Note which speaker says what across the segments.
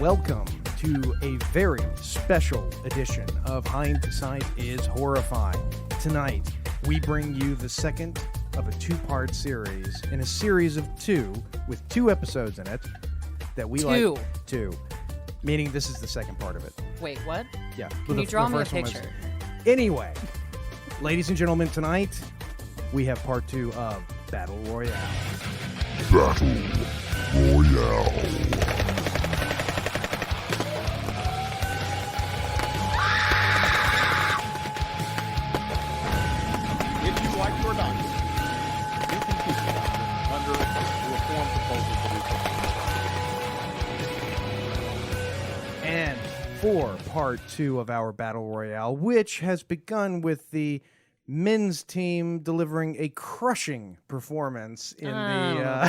Speaker 1: welcome to a very special edition of Hindsight is Horrifying. Tonight, we bring you the second of a two-part series in a series of two with two episodes in it that we like. Two. Meaning this is the second part of it.
Speaker 2: Wait, what?
Speaker 1: Yeah.
Speaker 2: Can you draw me a picture?
Speaker 1: Anyway, ladies and gentlemen, tonight we have part two of Battle Royale.
Speaker 3: Battle Royale.
Speaker 4: If you like your dice, you can keep it under the reform proposal that we put.
Speaker 1: And for part two of our Battle Royale, which has begun with the men's team delivering a crushing performance in our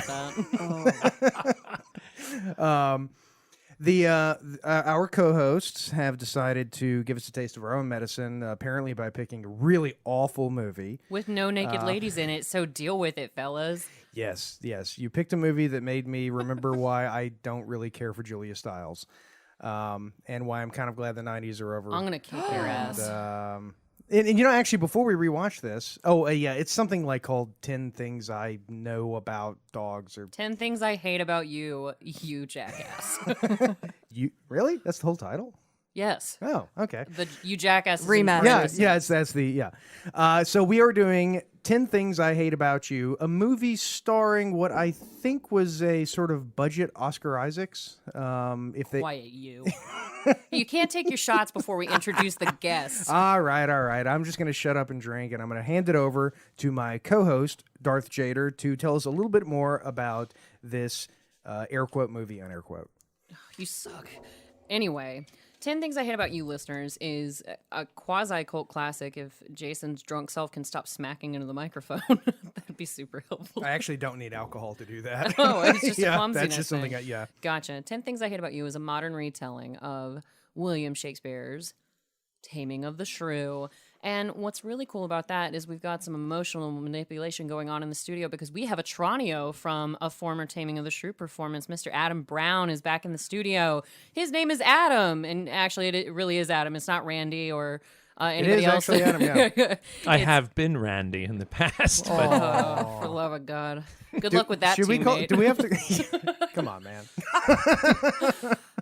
Speaker 1: co-hosts have decided to give us a taste of our own medicine, apparently by picking a really awful movie
Speaker 2: with no naked ladies in it, so deal with it, fellas.
Speaker 1: Yes. You picked a movie that made me remember why I don't really care for Julia Stiles, and why I'm kind of glad the 90s are over.
Speaker 2: I'm going to kick your ass.
Speaker 1: And you know, actually, before we rewatch this, it's something like called 10 Things I Know About Dogs, or
Speaker 2: 10 Things I Hate About You, you jackass.
Speaker 1: You really? That's the whole title?
Speaker 2: Yes.
Speaker 1: Oh, okay.
Speaker 2: The you jackass
Speaker 1: Remaster. That's the so we are doing 10 Things I Hate About You, a movie starring what I think was a sort of budget Oscar Isaacs.
Speaker 2: Quiet you. You can't take your shots before we introduce the guests.
Speaker 1: All right. I'm just going to shut up and drink, and I'm going to hand it over to my co-host, Darth Jader, to tell us a little bit more about this air quote movie, unair quote.
Speaker 2: You suck. Anyway, 10 Things I Hate About You, listeners, is a quasi-cult classic. If Jason's drunk self can stop smacking into the microphone, that'd be super helpful.
Speaker 1: I actually don't need alcohol to do that.
Speaker 2: Oh, it's just a clumsiness
Speaker 1: that's just something.
Speaker 2: thing. Gotcha. 10 Things I Hate About You is a modern retelling of William Shakespeare's Taming of the Shrew. And what's really cool about that is we've got some emotional manipulation going on in the studio because we have a Tranio from a former Taming of the Shrew performance. Mr. Adam Brown is back in the studio. His name is Adam, and actually it really is Adam. It's not Randy or anybody else.
Speaker 1: It is actually Adam, yeah.
Speaker 5: I have been Randy in the past. But...
Speaker 2: Oh, for the love of God. Good luck with that, teammate.
Speaker 1: Do we have to... Come on, man.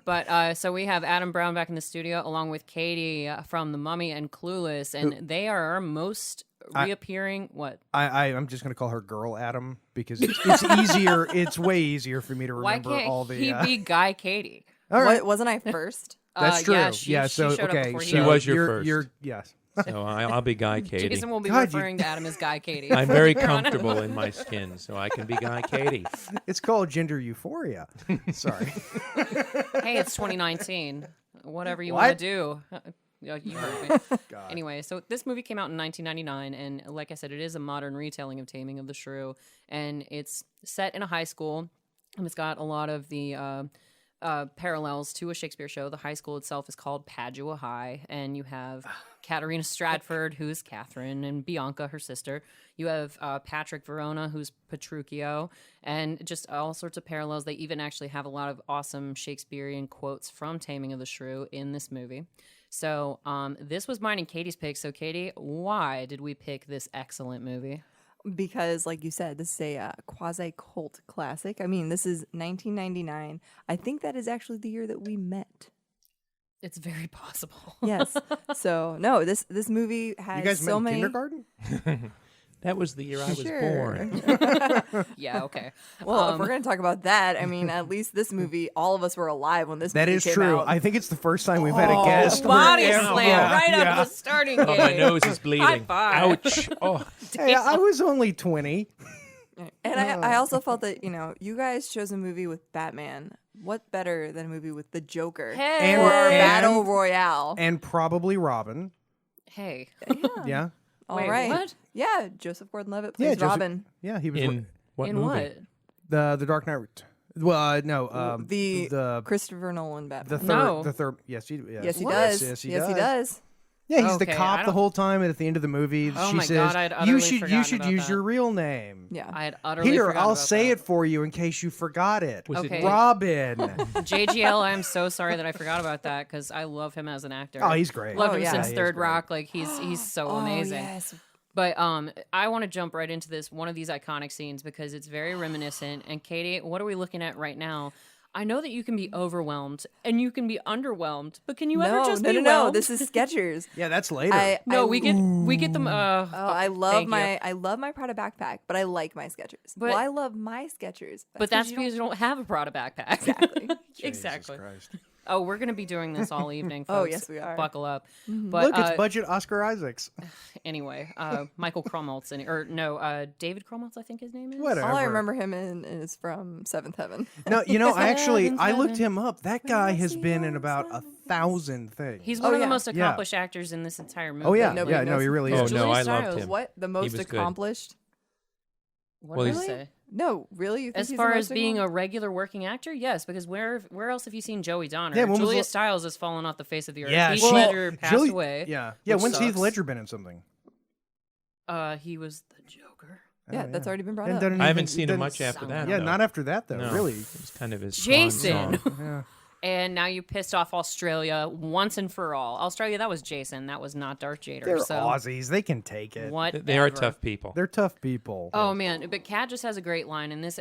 Speaker 2: But so we have Adam Brown back in the studio along with Katie from The Mummy and Clueless, and they are our most reappearing.
Speaker 1: I'm just going to call her Girl Adam because it's easier. It's way easier for me to remember all the.
Speaker 2: Why can't he be Guy Katie?
Speaker 6: All right. Wasn't I first?
Speaker 1: That's true.
Speaker 2: Yeah,
Speaker 1: so
Speaker 2: she showed up
Speaker 1: okay,
Speaker 2: before
Speaker 5: she was your first.
Speaker 1: Yes.
Speaker 5: So I'll be Guy Katie.
Speaker 2: Jason will be referring to Adam as Guy Katie.
Speaker 5: I'm very comfortable in my skin, so I can be Guy Katie.
Speaker 1: It's called gender euphoria. Sorry.
Speaker 2: Hey, it's 2019. Whatever you want to do. You heard me. Anyway, so this movie came out in 1999, and like I said, it is a modern retelling of Taming of the Shrew, and it's set in a high school, and it's got a lot of the parallels to a Shakespeare show. The high school itself is called Padua High, and you have Katerina Stratford, who's Catherine, and Bianca, her sister. You have Patrick Verona, who's Petruchio, and just all sorts of parallels. They even actually have a lot of awesome Shakespearean quotes from Taming of the Shrew in this movie. So this was mine and Katie's pick. So Katie, why did we pick this excellent movie?
Speaker 6: Because, like you said, this is a quasi-cult classic. I mean, this is 1999. I think that is actually the year that we met.
Speaker 2: It's very possible.
Speaker 6: Yes. So, no, this movie has
Speaker 1: you guys
Speaker 6: so
Speaker 1: met in
Speaker 6: many...
Speaker 1: kindergarten?
Speaker 5: That was the year I was born.
Speaker 2: Yeah, okay.
Speaker 6: Well, if we're going to talk about that, I mean, at least this movie, all of us were alive when this movie came out.
Speaker 1: That is true. I think it's the first time we've had a guest.
Speaker 2: Body slam right out of the starting gate.
Speaker 5: Oh, my nose is bleeding.
Speaker 2: High five.
Speaker 5: Ouch. Oh.
Speaker 1: Hey, I was only 20.
Speaker 6: And I also felt that, you guys chose a movie with Batman. What better than a movie with the Joker?
Speaker 2: Hey.
Speaker 6: Or Battle Royale.
Speaker 1: And probably Robin.
Speaker 2: Hey.
Speaker 1: Yeah.
Speaker 6: All
Speaker 2: Wait,
Speaker 6: right.
Speaker 2: what?
Speaker 6: Yeah, Joseph Gordon-Levitt plays Robin.
Speaker 1: Yeah, he was
Speaker 5: In what
Speaker 2: In
Speaker 5: movie?
Speaker 2: what?
Speaker 1: the Dark Knight. Well, no,
Speaker 6: the Christopher Nolan Batman.
Speaker 1: the third.
Speaker 2: No.
Speaker 1: The third. Yes, he.
Speaker 6: Yes, he
Speaker 2: What?
Speaker 6: does.
Speaker 1: Yes, he
Speaker 6: Yes, he does.
Speaker 1: Yeah, he's the
Speaker 2: Okay, I
Speaker 1: cop the
Speaker 2: don't-
Speaker 1: whole time, and at the end of the movie,
Speaker 2: Oh
Speaker 1: she
Speaker 2: my
Speaker 1: says,
Speaker 2: God, I'd
Speaker 1: "You
Speaker 2: utterly
Speaker 1: should
Speaker 2: forgotten about
Speaker 1: use
Speaker 2: that.
Speaker 1: your real name."
Speaker 6: Yeah.
Speaker 2: I had utterly
Speaker 1: Here,
Speaker 2: forgotten
Speaker 1: I'll
Speaker 2: about
Speaker 1: say
Speaker 2: that.
Speaker 1: it for you in case you forgot it.
Speaker 5: Was
Speaker 2: Okay.
Speaker 5: it
Speaker 1: Robin.
Speaker 2: JGL, I'm so sorry that I forgot about that because I love him as an actor.
Speaker 1: Oh, he's great.
Speaker 2: Loved
Speaker 6: Oh,
Speaker 2: him
Speaker 6: yeah.
Speaker 2: since
Speaker 1: He is
Speaker 2: Third
Speaker 1: great.
Speaker 2: Rock. Like he's so amazing.
Speaker 6: Yes.
Speaker 2: But I want to jump right into one of these iconic scenes because it's very reminiscent. And Katie, what are we looking at right now? I know that you can be overwhelmed and you can be underwhelmed, but can you ever
Speaker 6: No,
Speaker 2: just
Speaker 6: no,
Speaker 2: be
Speaker 6: no, no.
Speaker 2: whelmed?
Speaker 6: This is Skechers.
Speaker 1: Yeah, that's later.
Speaker 2: No, we get them.
Speaker 6: Oh, I love
Speaker 2: thank you.
Speaker 6: I love my Prada backpack, but I like my Skechers.
Speaker 2: But-
Speaker 6: Well, I love my Skechers.
Speaker 2: But that's because you don't have a Prada backpack.
Speaker 6: Exactly.
Speaker 2: Exactly.
Speaker 1: Christ.
Speaker 2: Oh, we're gonna be doing this all evening, folks.
Speaker 6: Oh, yes, we are.
Speaker 2: Buckle up. But
Speaker 1: Look, it's budget Oscar Isaacs.
Speaker 2: anyway, Michael Krumholtz David Krumholtz, I think his name is.
Speaker 1: Whatever.
Speaker 6: All I remember him in is from Seventh Heaven.
Speaker 1: No, you know,
Speaker 2: Seventh
Speaker 1: I looked
Speaker 2: Heaven.
Speaker 1: him up. That guy has been in about 1,000 things.
Speaker 2: He's one of the
Speaker 6: yeah.
Speaker 2: most
Speaker 1: Yeah.
Speaker 2: accomplished actors in this entire movie.
Speaker 1: oh yeah,
Speaker 6: Nobody
Speaker 1: yeah, no,
Speaker 6: knows
Speaker 1: he
Speaker 6: him.
Speaker 1: really
Speaker 5: Oh
Speaker 1: is.
Speaker 5: no,
Speaker 2: Julia
Speaker 5: I
Speaker 2: Stiles.
Speaker 5: loved him.
Speaker 6: What? The most
Speaker 5: was good.
Speaker 6: accomplished?
Speaker 2: What
Speaker 5: Well,
Speaker 2: did
Speaker 5: he's-
Speaker 2: you say?
Speaker 6: No, really? You think
Speaker 2: As
Speaker 6: he's
Speaker 2: far
Speaker 6: the
Speaker 2: as
Speaker 6: most
Speaker 2: being a
Speaker 6: accomplished?
Speaker 2: regular working actor, yes, because where else have you seen Joey Donner?
Speaker 1: Yeah, when was
Speaker 2: Julia
Speaker 1: the-
Speaker 2: Stiles has fallen off the face of the earth.
Speaker 1: Yeah,
Speaker 2: Heath
Speaker 1: she-
Speaker 2: Ledger passed
Speaker 1: Julie-
Speaker 2: away.
Speaker 1: Yeah,
Speaker 2: which
Speaker 1: when's Heath
Speaker 2: sucks.
Speaker 1: Ledger been in something?
Speaker 2: He was the Joker.
Speaker 6: Yeah, that's already been brought
Speaker 1: And
Speaker 6: up.
Speaker 1: done
Speaker 5: I haven't
Speaker 1: anything-
Speaker 5: seen him
Speaker 1: done-
Speaker 5: much after that.
Speaker 1: Yeah,
Speaker 5: though.
Speaker 1: not after that though.
Speaker 5: No.
Speaker 1: Really.
Speaker 5: It was kind of his
Speaker 2: Jason.
Speaker 5: swan song.
Speaker 1: Yeah.
Speaker 2: And now you pissed off Australia once and for all. Australia, that was Jason. That was not Darth Jader.
Speaker 1: They're
Speaker 2: so
Speaker 1: Aussies. They can take it.
Speaker 2: what?
Speaker 5: They are tough people.
Speaker 1: They're tough people.
Speaker 2: Oh man, but Kat just has a great line, and this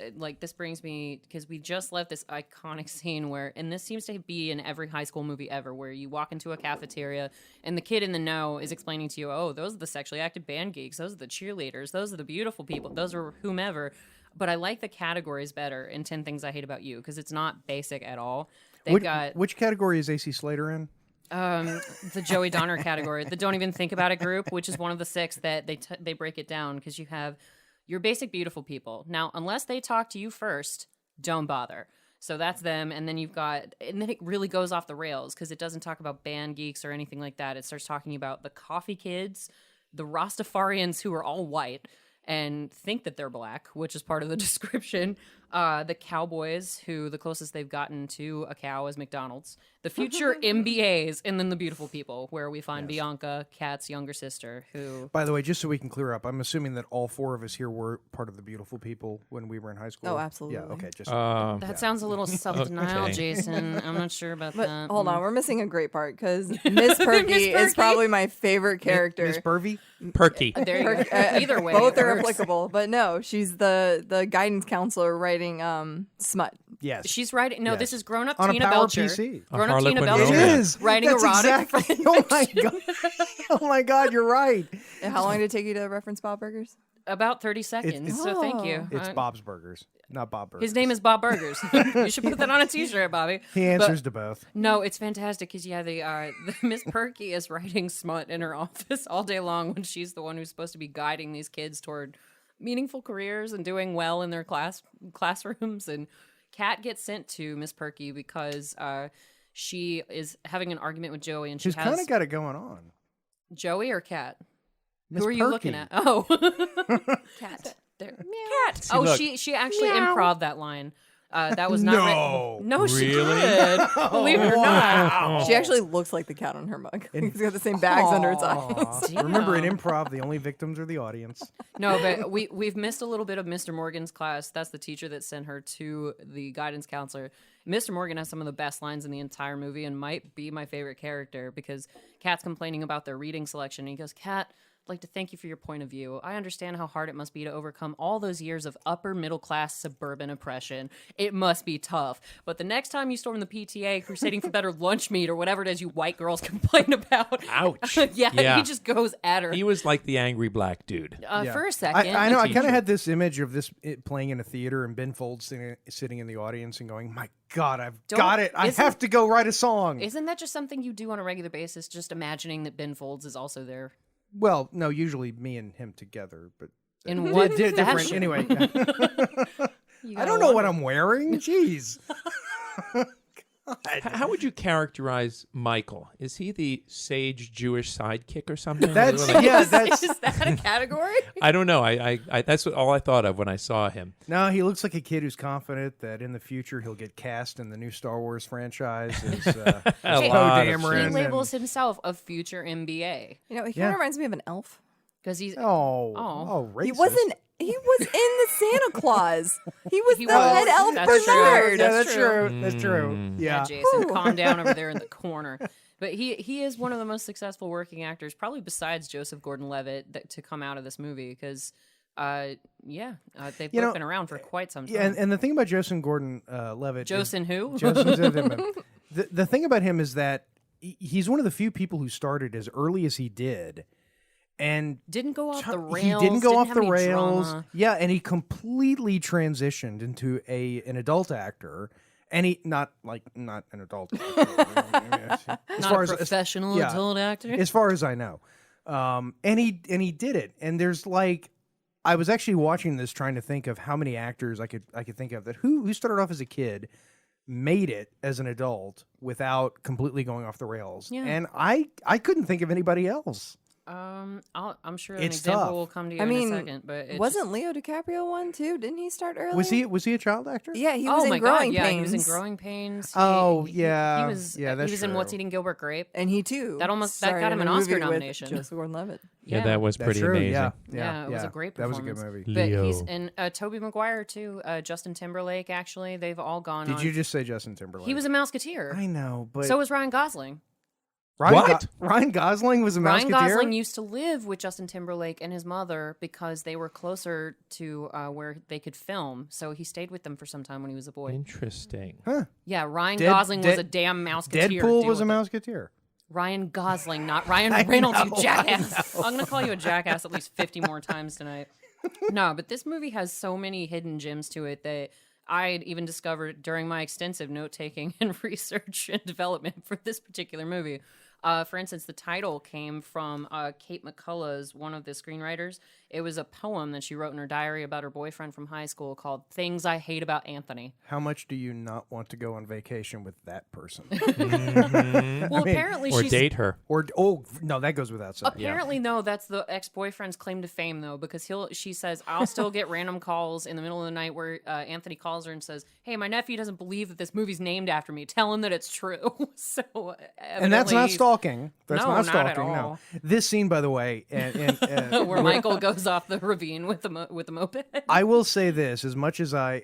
Speaker 2: brings me because we just left this iconic scene where, and this seems to be in every high school movie ever, where you walk into a cafeteria and the kid in the know is explaining to you, oh, those are the sexually active band geeks, those are the cheerleaders, those are the beautiful people, those are whomever. But I like the categories better in 10 Things I Hate About You because it's not basic at all. They've got
Speaker 1: Which category is AC Slater in?
Speaker 2: the Joey Donner category, the Don't Even Think About It group, which is one of the 6 that they break it down because you have your basic beautiful people. Now, unless they talk to you first, don't bother. So that's them, and then and then it really goes off the rails because it doesn't talk about band geeks or anything like that. It starts talking about the coffee kids, the Rastafarians who are all white and think that they're black, which is part of the description. The cowboys, who the closest they've gotten to a cow is McDonald's. The future MBAs, and then the beautiful people, where we find Bianca, Kat's younger sister, who...
Speaker 1: By the way, just so we can clear up, I'm assuming that all 4 of us here were part of the beautiful people when we were in high school.
Speaker 6: Oh, absolutely.
Speaker 1: Yeah. Okay. Just
Speaker 2: That sounds a little self-denial,
Speaker 5: Okay.
Speaker 2: Jason. I'm not sure about
Speaker 6: But
Speaker 2: that.
Speaker 6: hold on, we're missing a great part because Miss Perky is
Speaker 2: Perky?
Speaker 6: probably my favorite character.
Speaker 1: Miss Pervy.
Speaker 5: Perky.
Speaker 2: There you go. Either way,
Speaker 6: both
Speaker 2: it
Speaker 6: are
Speaker 2: works.
Speaker 6: applicable. But no, she's the guidance counselor writing smut.
Speaker 1: Yes.
Speaker 2: She's writing... No,
Speaker 1: Yes.
Speaker 2: this is grown-up
Speaker 1: On a
Speaker 2: Tina
Speaker 1: Power
Speaker 2: Belcher.
Speaker 1: PC.
Speaker 2: Grown-up
Speaker 5: Harlequin
Speaker 2: Tina
Speaker 5: romance.
Speaker 2: Belcher.
Speaker 1: It is
Speaker 2: Writing
Speaker 1: That's
Speaker 2: erotic
Speaker 1: exactly. Oh my god. Oh my god. You're right.
Speaker 6: And how long did it take you to reference Bob Burgers?
Speaker 2: About 30 seconds, so thank you.
Speaker 1: It's Bob's Burgers, not Bob Burgers.
Speaker 2: His name is Bob Burgers. You should put that on a T-shirt, Bobby.
Speaker 1: He answers to both.
Speaker 2: No, it's fantastic because the Miss Perky is writing smut in her office all day long when she's the one who's supposed to be guiding these kids toward meaningful careers and doing well in their classrooms. And Kat gets sent to Miss Perky because she is having an argument with Joey, and
Speaker 1: She's kind of got it going on.
Speaker 2: Joey or Kat.
Speaker 1: Miss
Speaker 2: Who are you looking
Speaker 1: Perky.
Speaker 2: at? Oh,
Speaker 6: Cat.
Speaker 2: there. Cat. Oh,
Speaker 5: look.
Speaker 2: she actually improv that line. That was not
Speaker 1: No.
Speaker 2: written. No, she
Speaker 5: Really?
Speaker 2: did. Believe it or not.
Speaker 6: She actually looks like the cat on her mug. She's got the same bags under its eyes.
Speaker 1: Aw. Remember, in improv, the only victims are the audience.
Speaker 2: No, but we've missed a little bit of Mr. Morgan's class. That's the teacher that sent her to the guidance counselor. Mr. Morgan has some of the best lines in the entire movie and might be my favorite character because Kat's complaining about their reading selection. And he goes, Kat, I'd like to thank you for your point of view. I understand how hard it must be to overcome all those years of upper middle class suburban oppression. It must be tough. But the next time you storm the PTA crusading for better lunch meat or whatever it is you white girls complain about.
Speaker 5: Ouch.
Speaker 2: Yeah, he just goes at her.
Speaker 5: He was like the angry black dude.
Speaker 1: Yeah.
Speaker 2: For a second.
Speaker 1: I know. I kind
Speaker 5: teacher.
Speaker 1: of had this image of it playing in a theater and Ben Folds sitting in the audience and going, "My God, I've got it! I have to go write a song."
Speaker 2: Isn't that just something you do on a regular basis? Just imagining that Ben Folds is also there.
Speaker 1: Well, no, usually me and him together, but
Speaker 2: In what
Speaker 1: different.
Speaker 2: fashion?
Speaker 1: Anyway,
Speaker 2: You
Speaker 1: I
Speaker 2: gotta
Speaker 1: don't know what
Speaker 2: wonder.
Speaker 1: I'm wearing. Jeez.
Speaker 5: How would you characterize Michael? Is he the sage Jewish sidekick or something?
Speaker 1: That's
Speaker 5: Like,
Speaker 1: yeah. That's
Speaker 2: Is that a category?
Speaker 5: I don't know. I that's all I thought of when I saw him.
Speaker 1: no. He looks like a kid who's confident that in the future he'll get cast in the new Star Wars franchise. As,
Speaker 5: A
Speaker 1: Poe
Speaker 5: lot of
Speaker 1: Dameron.
Speaker 2: He labels himself a future MBA
Speaker 6: You know, he
Speaker 1: Yeah.
Speaker 6: kind of reminds me of an elf.
Speaker 2: because he's
Speaker 1: racist.
Speaker 6: He was in the Santa Claus. He was
Speaker 2: He
Speaker 6: the
Speaker 2: was.
Speaker 6: head elf
Speaker 2: That's
Speaker 6: Bernard.
Speaker 2: true.
Speaker 1: Yeah,
Speaker 2: That's
Speaker 1: that's
Speaker 2: true.
Speaker 1: true. That's true. Yeah.
Speaker 2: Jason, calm down over there in the corner. But he is one of the most successful working actors, probably besides Joseph Gordon-Levitt, to come out of this movie because, they've
Speaker 1: You know,
Speaker 2: both been around for quite some time.
Speaker 1: Yeah, and the thing about Joseph Gordon-Levitt,
Speaker 2: Joseph who?
Speaker 1: the thing about him is that he's one of the few people who started as early as he did, and
Speaker 2: Didn't go off the
Speaker 1: he
Speaker 2: rails.
Speaker 1: didn't go off
Speaker 2: have
Speaker 1: the
Speaker 2: any
Speaker 1: rails.
Speaker 2: drama.
Speaker 1: Yeah, and he completely transitioned into an adult actor, and he not an adult actor. as
Speaker 2: Not
Speaker 1: far
Speaker 2: a
Speaker 1: as
Speaker 2: professional
Speaker 1: yeah.
Speaker 2: adult actor.
Speaker 1: as far as I know. And he did it. And there's I was actually watching this trying to think of how many actors I could think of that who started off as a kid, made it as an adult without completely going off the rails.
Speaker 2: Yeah.
Speaker 1: And I couldn't think of anybody else.
Speaker 2: I'm sure an
Speaker 1: It's
Speaker 2: example
Speaker 1: tough.
Speaker 2: will come to you
Speaker 6: I
Speaker 2: in
Speaker 6: mean,
Speaker 2: a second. But it
Speaker 6: Wasn't Leo DiCaprio one too? Didn't he start early?
Speaker 1: Was he a child actor?
Speaker 6: Yeah, he
Speaker 2: oh
Speaker 6: was
Speaker 2: my
Speaker 6: in Growing
Speaker 2: God! Yeah,
Speaker 6: Pains.
Speaker 2: he was in Growing Pains.
Speaker 1: Oh,
Speaker 2: He
Speaker 1: yeah.
Speaker 2: was.
Speaker 1: Yeah, that's
Speaker 2: he was in
Speaker 1: true.
Speaker 2: What's Eating Gilbert Grape.
Speaker 6: And he too.
Speaker 2: That got
Speaker 6: starred
Speaker 2: him
Speaker 6: in
Speaker 2: an
Speaker 6: a
Speaker 2: Oscar
Speaker 6: movie with
Speaker 2: nomination.
Speaker 6: Joseph Gordon-Levitt.
Speaker 5: Yeah, that was
Speaker 1: That's
Speaker 5: pretty
Speaker 1: true.
Speaker 5: amazing.
Speaker 1: Yeah,
Speaker 2: It was a great
Speaker 1: That was a
Speaker 2: performance.
Speaker 1: good movie.
Speaker 2: But
Speaker 5: Leo.
Speaker 2: he's and Toby Maguire too. Justin Timberlake actually. They've all gone on.
Speaker 1: Did you just say Justin Timberlake?
Speaker 2: He was a Mouseketeer.
Speaker 1: I know, but
Speaker 2: So was Ryan Gosling.
Speaker 1: Ryan Gosling was a
Speaker 2: Ryan
Speaker 1: Mouseketeer?
Speaker 2: Gosling used to live with Justin Timberlake and his mother because they were closer to where they could film. So he stayed with them for some time when he was a boy.
Speaker 5: Interesting.
Speaker 2: Yeah, Ryan
Speaker 1: Dead-
Speaker 2: Gosling was
Speaker 1: Dead-
Speaker 2: a damn Mouseketeer.
Speaker 1: Deadpool
Speaker 2: Deal
Speaker 1: was a
Speaker 2: with it.
Speaker 1: Mouseketeer.
Speaker 2: Ryan Gosling, not Ryan Reynolds, you jackass. I'm going to call you a jackass at least 50 more times tonight. No, but this movie has so many hidden gems to it that I even discovered during my extensive note-taking and research and development for this particular movie. For instance, the title came from Kate McCullough's, one of the screenwriters. It was a poem that she wrote in her diary about her boyfriend from high school called Things I Hate About Anthony.
Speaker 1: How much do you not want to go on vacation with that person?
Speaker 2: Well, apparently
Speaker 5: Or
Speaker 2: she's...
Speaker 5: date her.
Speaker 1: Or no, that goes without saying.
Speaker 2: Apparently, no, that's the ex-boyfriend's claim to fame, though, because she says, I'll still get random calls in the middle of the night where Anthony calls her and says, hey, my nephew doesn't believe that this movie's named after me. Tell him that it's true. So,
Speaker 1: And that's not
Speaker 2: evidently-
Speaker 1: stalking. That's
Speaker 2: No,
Speaker 1: not
Speaker 2: not
Speaker 1: stalking.
Speaker 2: at
Speaker 1: No.
Speaker 2: all.
Speaker 1: This scene, by the way,
Speaker 2: where Michael goes off the ravine with the moped.
Speaker 1: I will say this: as much as I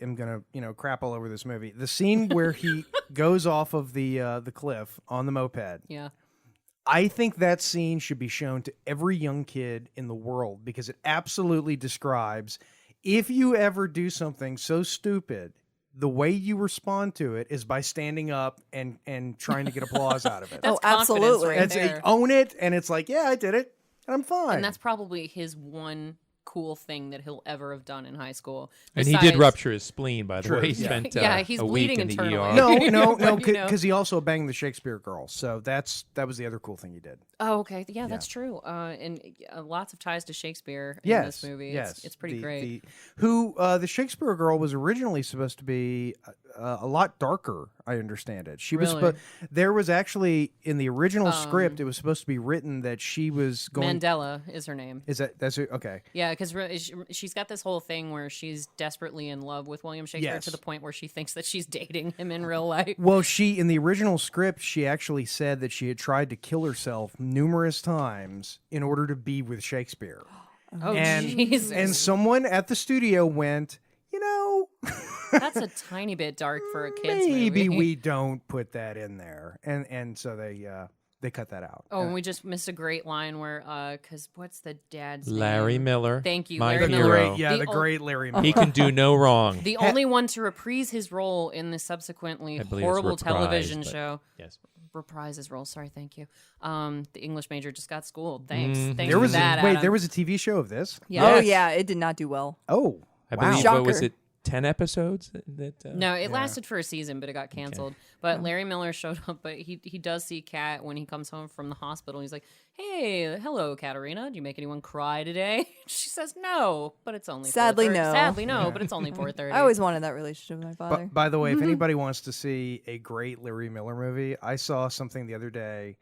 Speaker 1: am gonna crap all over this movie, the scene where he goes off of the cliff on the moped.
Speaker 2: Yeah.
Speaker 1: I think that scene should be shown to every young kid in the world because it absolutely describes if you ever do something so stupid, the way you respond to it is by standing up and trying to get applause out of it.
Speaker 2: That's
Speaker 6: Oh, absolutely.
Speaker 2: confidence right
Speaker 1: That's
Speaker 2: there.
Speaker 1: own it, and it's like, yeah, I did it, and I'm fine.
Speaker 2: And that's probably his one cool thing that he'll ever have done in high school.
Speaker 5: And he did
Speaker 2: Besides-
Speaker 5: rupture his spleen, by the
Speaker 1: True,
Speaker 5: way. He
Speaker 1: yeah.
Speaker 5: spent
Speaker 2: Yeah, he's
Speaker 5: a week
Speaker 2: bleeding
Speaker 5: in the
Speaker 2: internally.
Speaker 5: ER.
Speaker 1: no,
Speaker 2: But, you know.
Speaker 1: because he also banged the Shakespeare girl. So that was the other cool thing he did.
Speaker 2: Oh, okay. Yeah, that's true. And lots of ties to Shakespeare in
Speaker 1: Yes,
Speaker 2: this movie.
Speaker 1: yes,
Speaker 2: It's pretty great.
Speaker 1: The Shakespeare girl was originally supposed to be a lot darker. I understand it. She was.
Speaker 2: Really?
Speaker 1: There was actually in the original script, it was supposed to be written that she was going.
Speaker 2: Mandela is her name.
Speaker 1: That's it? Okay.
Speaker 2: Yeah, because she's got this whole thing where she's desperately in love with William Shakespeare
Speaker 1: Yes.
Speaker 2: to the point where she thinks that she's dating him in real life.
Speaker 1: Well, in the original script, she actually said that she had tried to kill herself numerous times in order to be with Shakespeare.
Speaker 2: Oh,
Speaker 1: and
Speaker 2: Jesus.
Speaker 1: and someone at the studio went,
Speaker 2: That's a tiny bit dark for a kid's
Speaker 1: maybe
Speaker 2: movie.
Speaker 1: we don't put that in there, and so they cut that out.
Speaker 2: Oh, and we just missed a great line where, because what's the dad's
Speaker 5: Larry
Speaker 2: name?
Speaker 5: Miller.
Speaker 2: Thank you,
Speaker 5: my
Speaker 2: Larry
Speaker 1: the
Speaker 2: Miller.
Speaker 5: hero.
Speaker 1: great, the great Larry Miller.
Speaker 5: He can do no wrong.
Speaker 2: The only one to reprise his role in the subsequently
Speaker 5: I believe it's
Speaker 2: horrible
Speaker 5: reprise,
Speaker 2: television
Speaker 5: but-
Speaker 2: show.
Speaker 5: Yes.
Speaker 2: Reprise his role. Sorry, thank you. The English major just got schooled. Thanks. Thanks
Speaker 1: there
Speaker 2: for
Speaker 1: was
Speaker 2: that.
Speaker 1: wait,
Speaker 2: Adam.
Speaker 1: there was a TV show of this.
Speaker 2: Yeah.
Speaker 6: Oh yeah, it did not do well.
Speaker 1: Oh,
Speaker 5: I
Speaker 1: wow.
Speaker 5: believe,
Speaker 6: Shocker.
Speaker 5: what was it? 10 episodes?
Speaker 2: No, it lasted for a season, but it got canceled. But Larry Miller showed up, but he does see Kat when he comes home from the hospital. He's like, "Hey, hello, Katerina. Did you make anyone cry today?" She says, "No, but it's only
Speaker 6: Sadly
Speaker 2: 4:30."
Speaker 6: no.
Speaker 2: Sadly no, but it's only 4:30.
Speaker 6: I always wanted that relationship with my father.
Speaker 1: By the way, if anybody wants to see a great Larry Miller movie, I saw something the other day.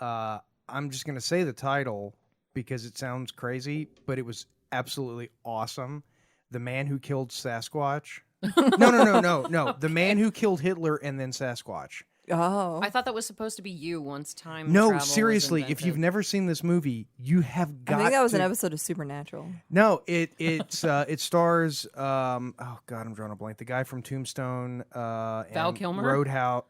Speaker 1: I'm just going to say the title because it sounds crazy, but it was absolutely awesome. The Man Who Killed Sasquatch. No. The Man Who Killed Hitler and then Sasquatch.
Speaker 6: Oh.
Speaker 2: I thought that was supposed to be you once time
Speaker 1: No,
Speaker 2: travel was
Speaker 1: seriously, if
Speaker 2: invented.
Speaker 1: you've never seen this movie, you have got
Speaker 6: I think that was
Speaker 1: to...
Speaker 6: an episode of Supernatural.
Speaker 1: No, it stars oh god, I'm drawing a blank. The guy from Tombstone,
Speaker 2: Val
Speaker 1: and
Speaker 2: Kilmer?
Speaker 1: Roadhouse.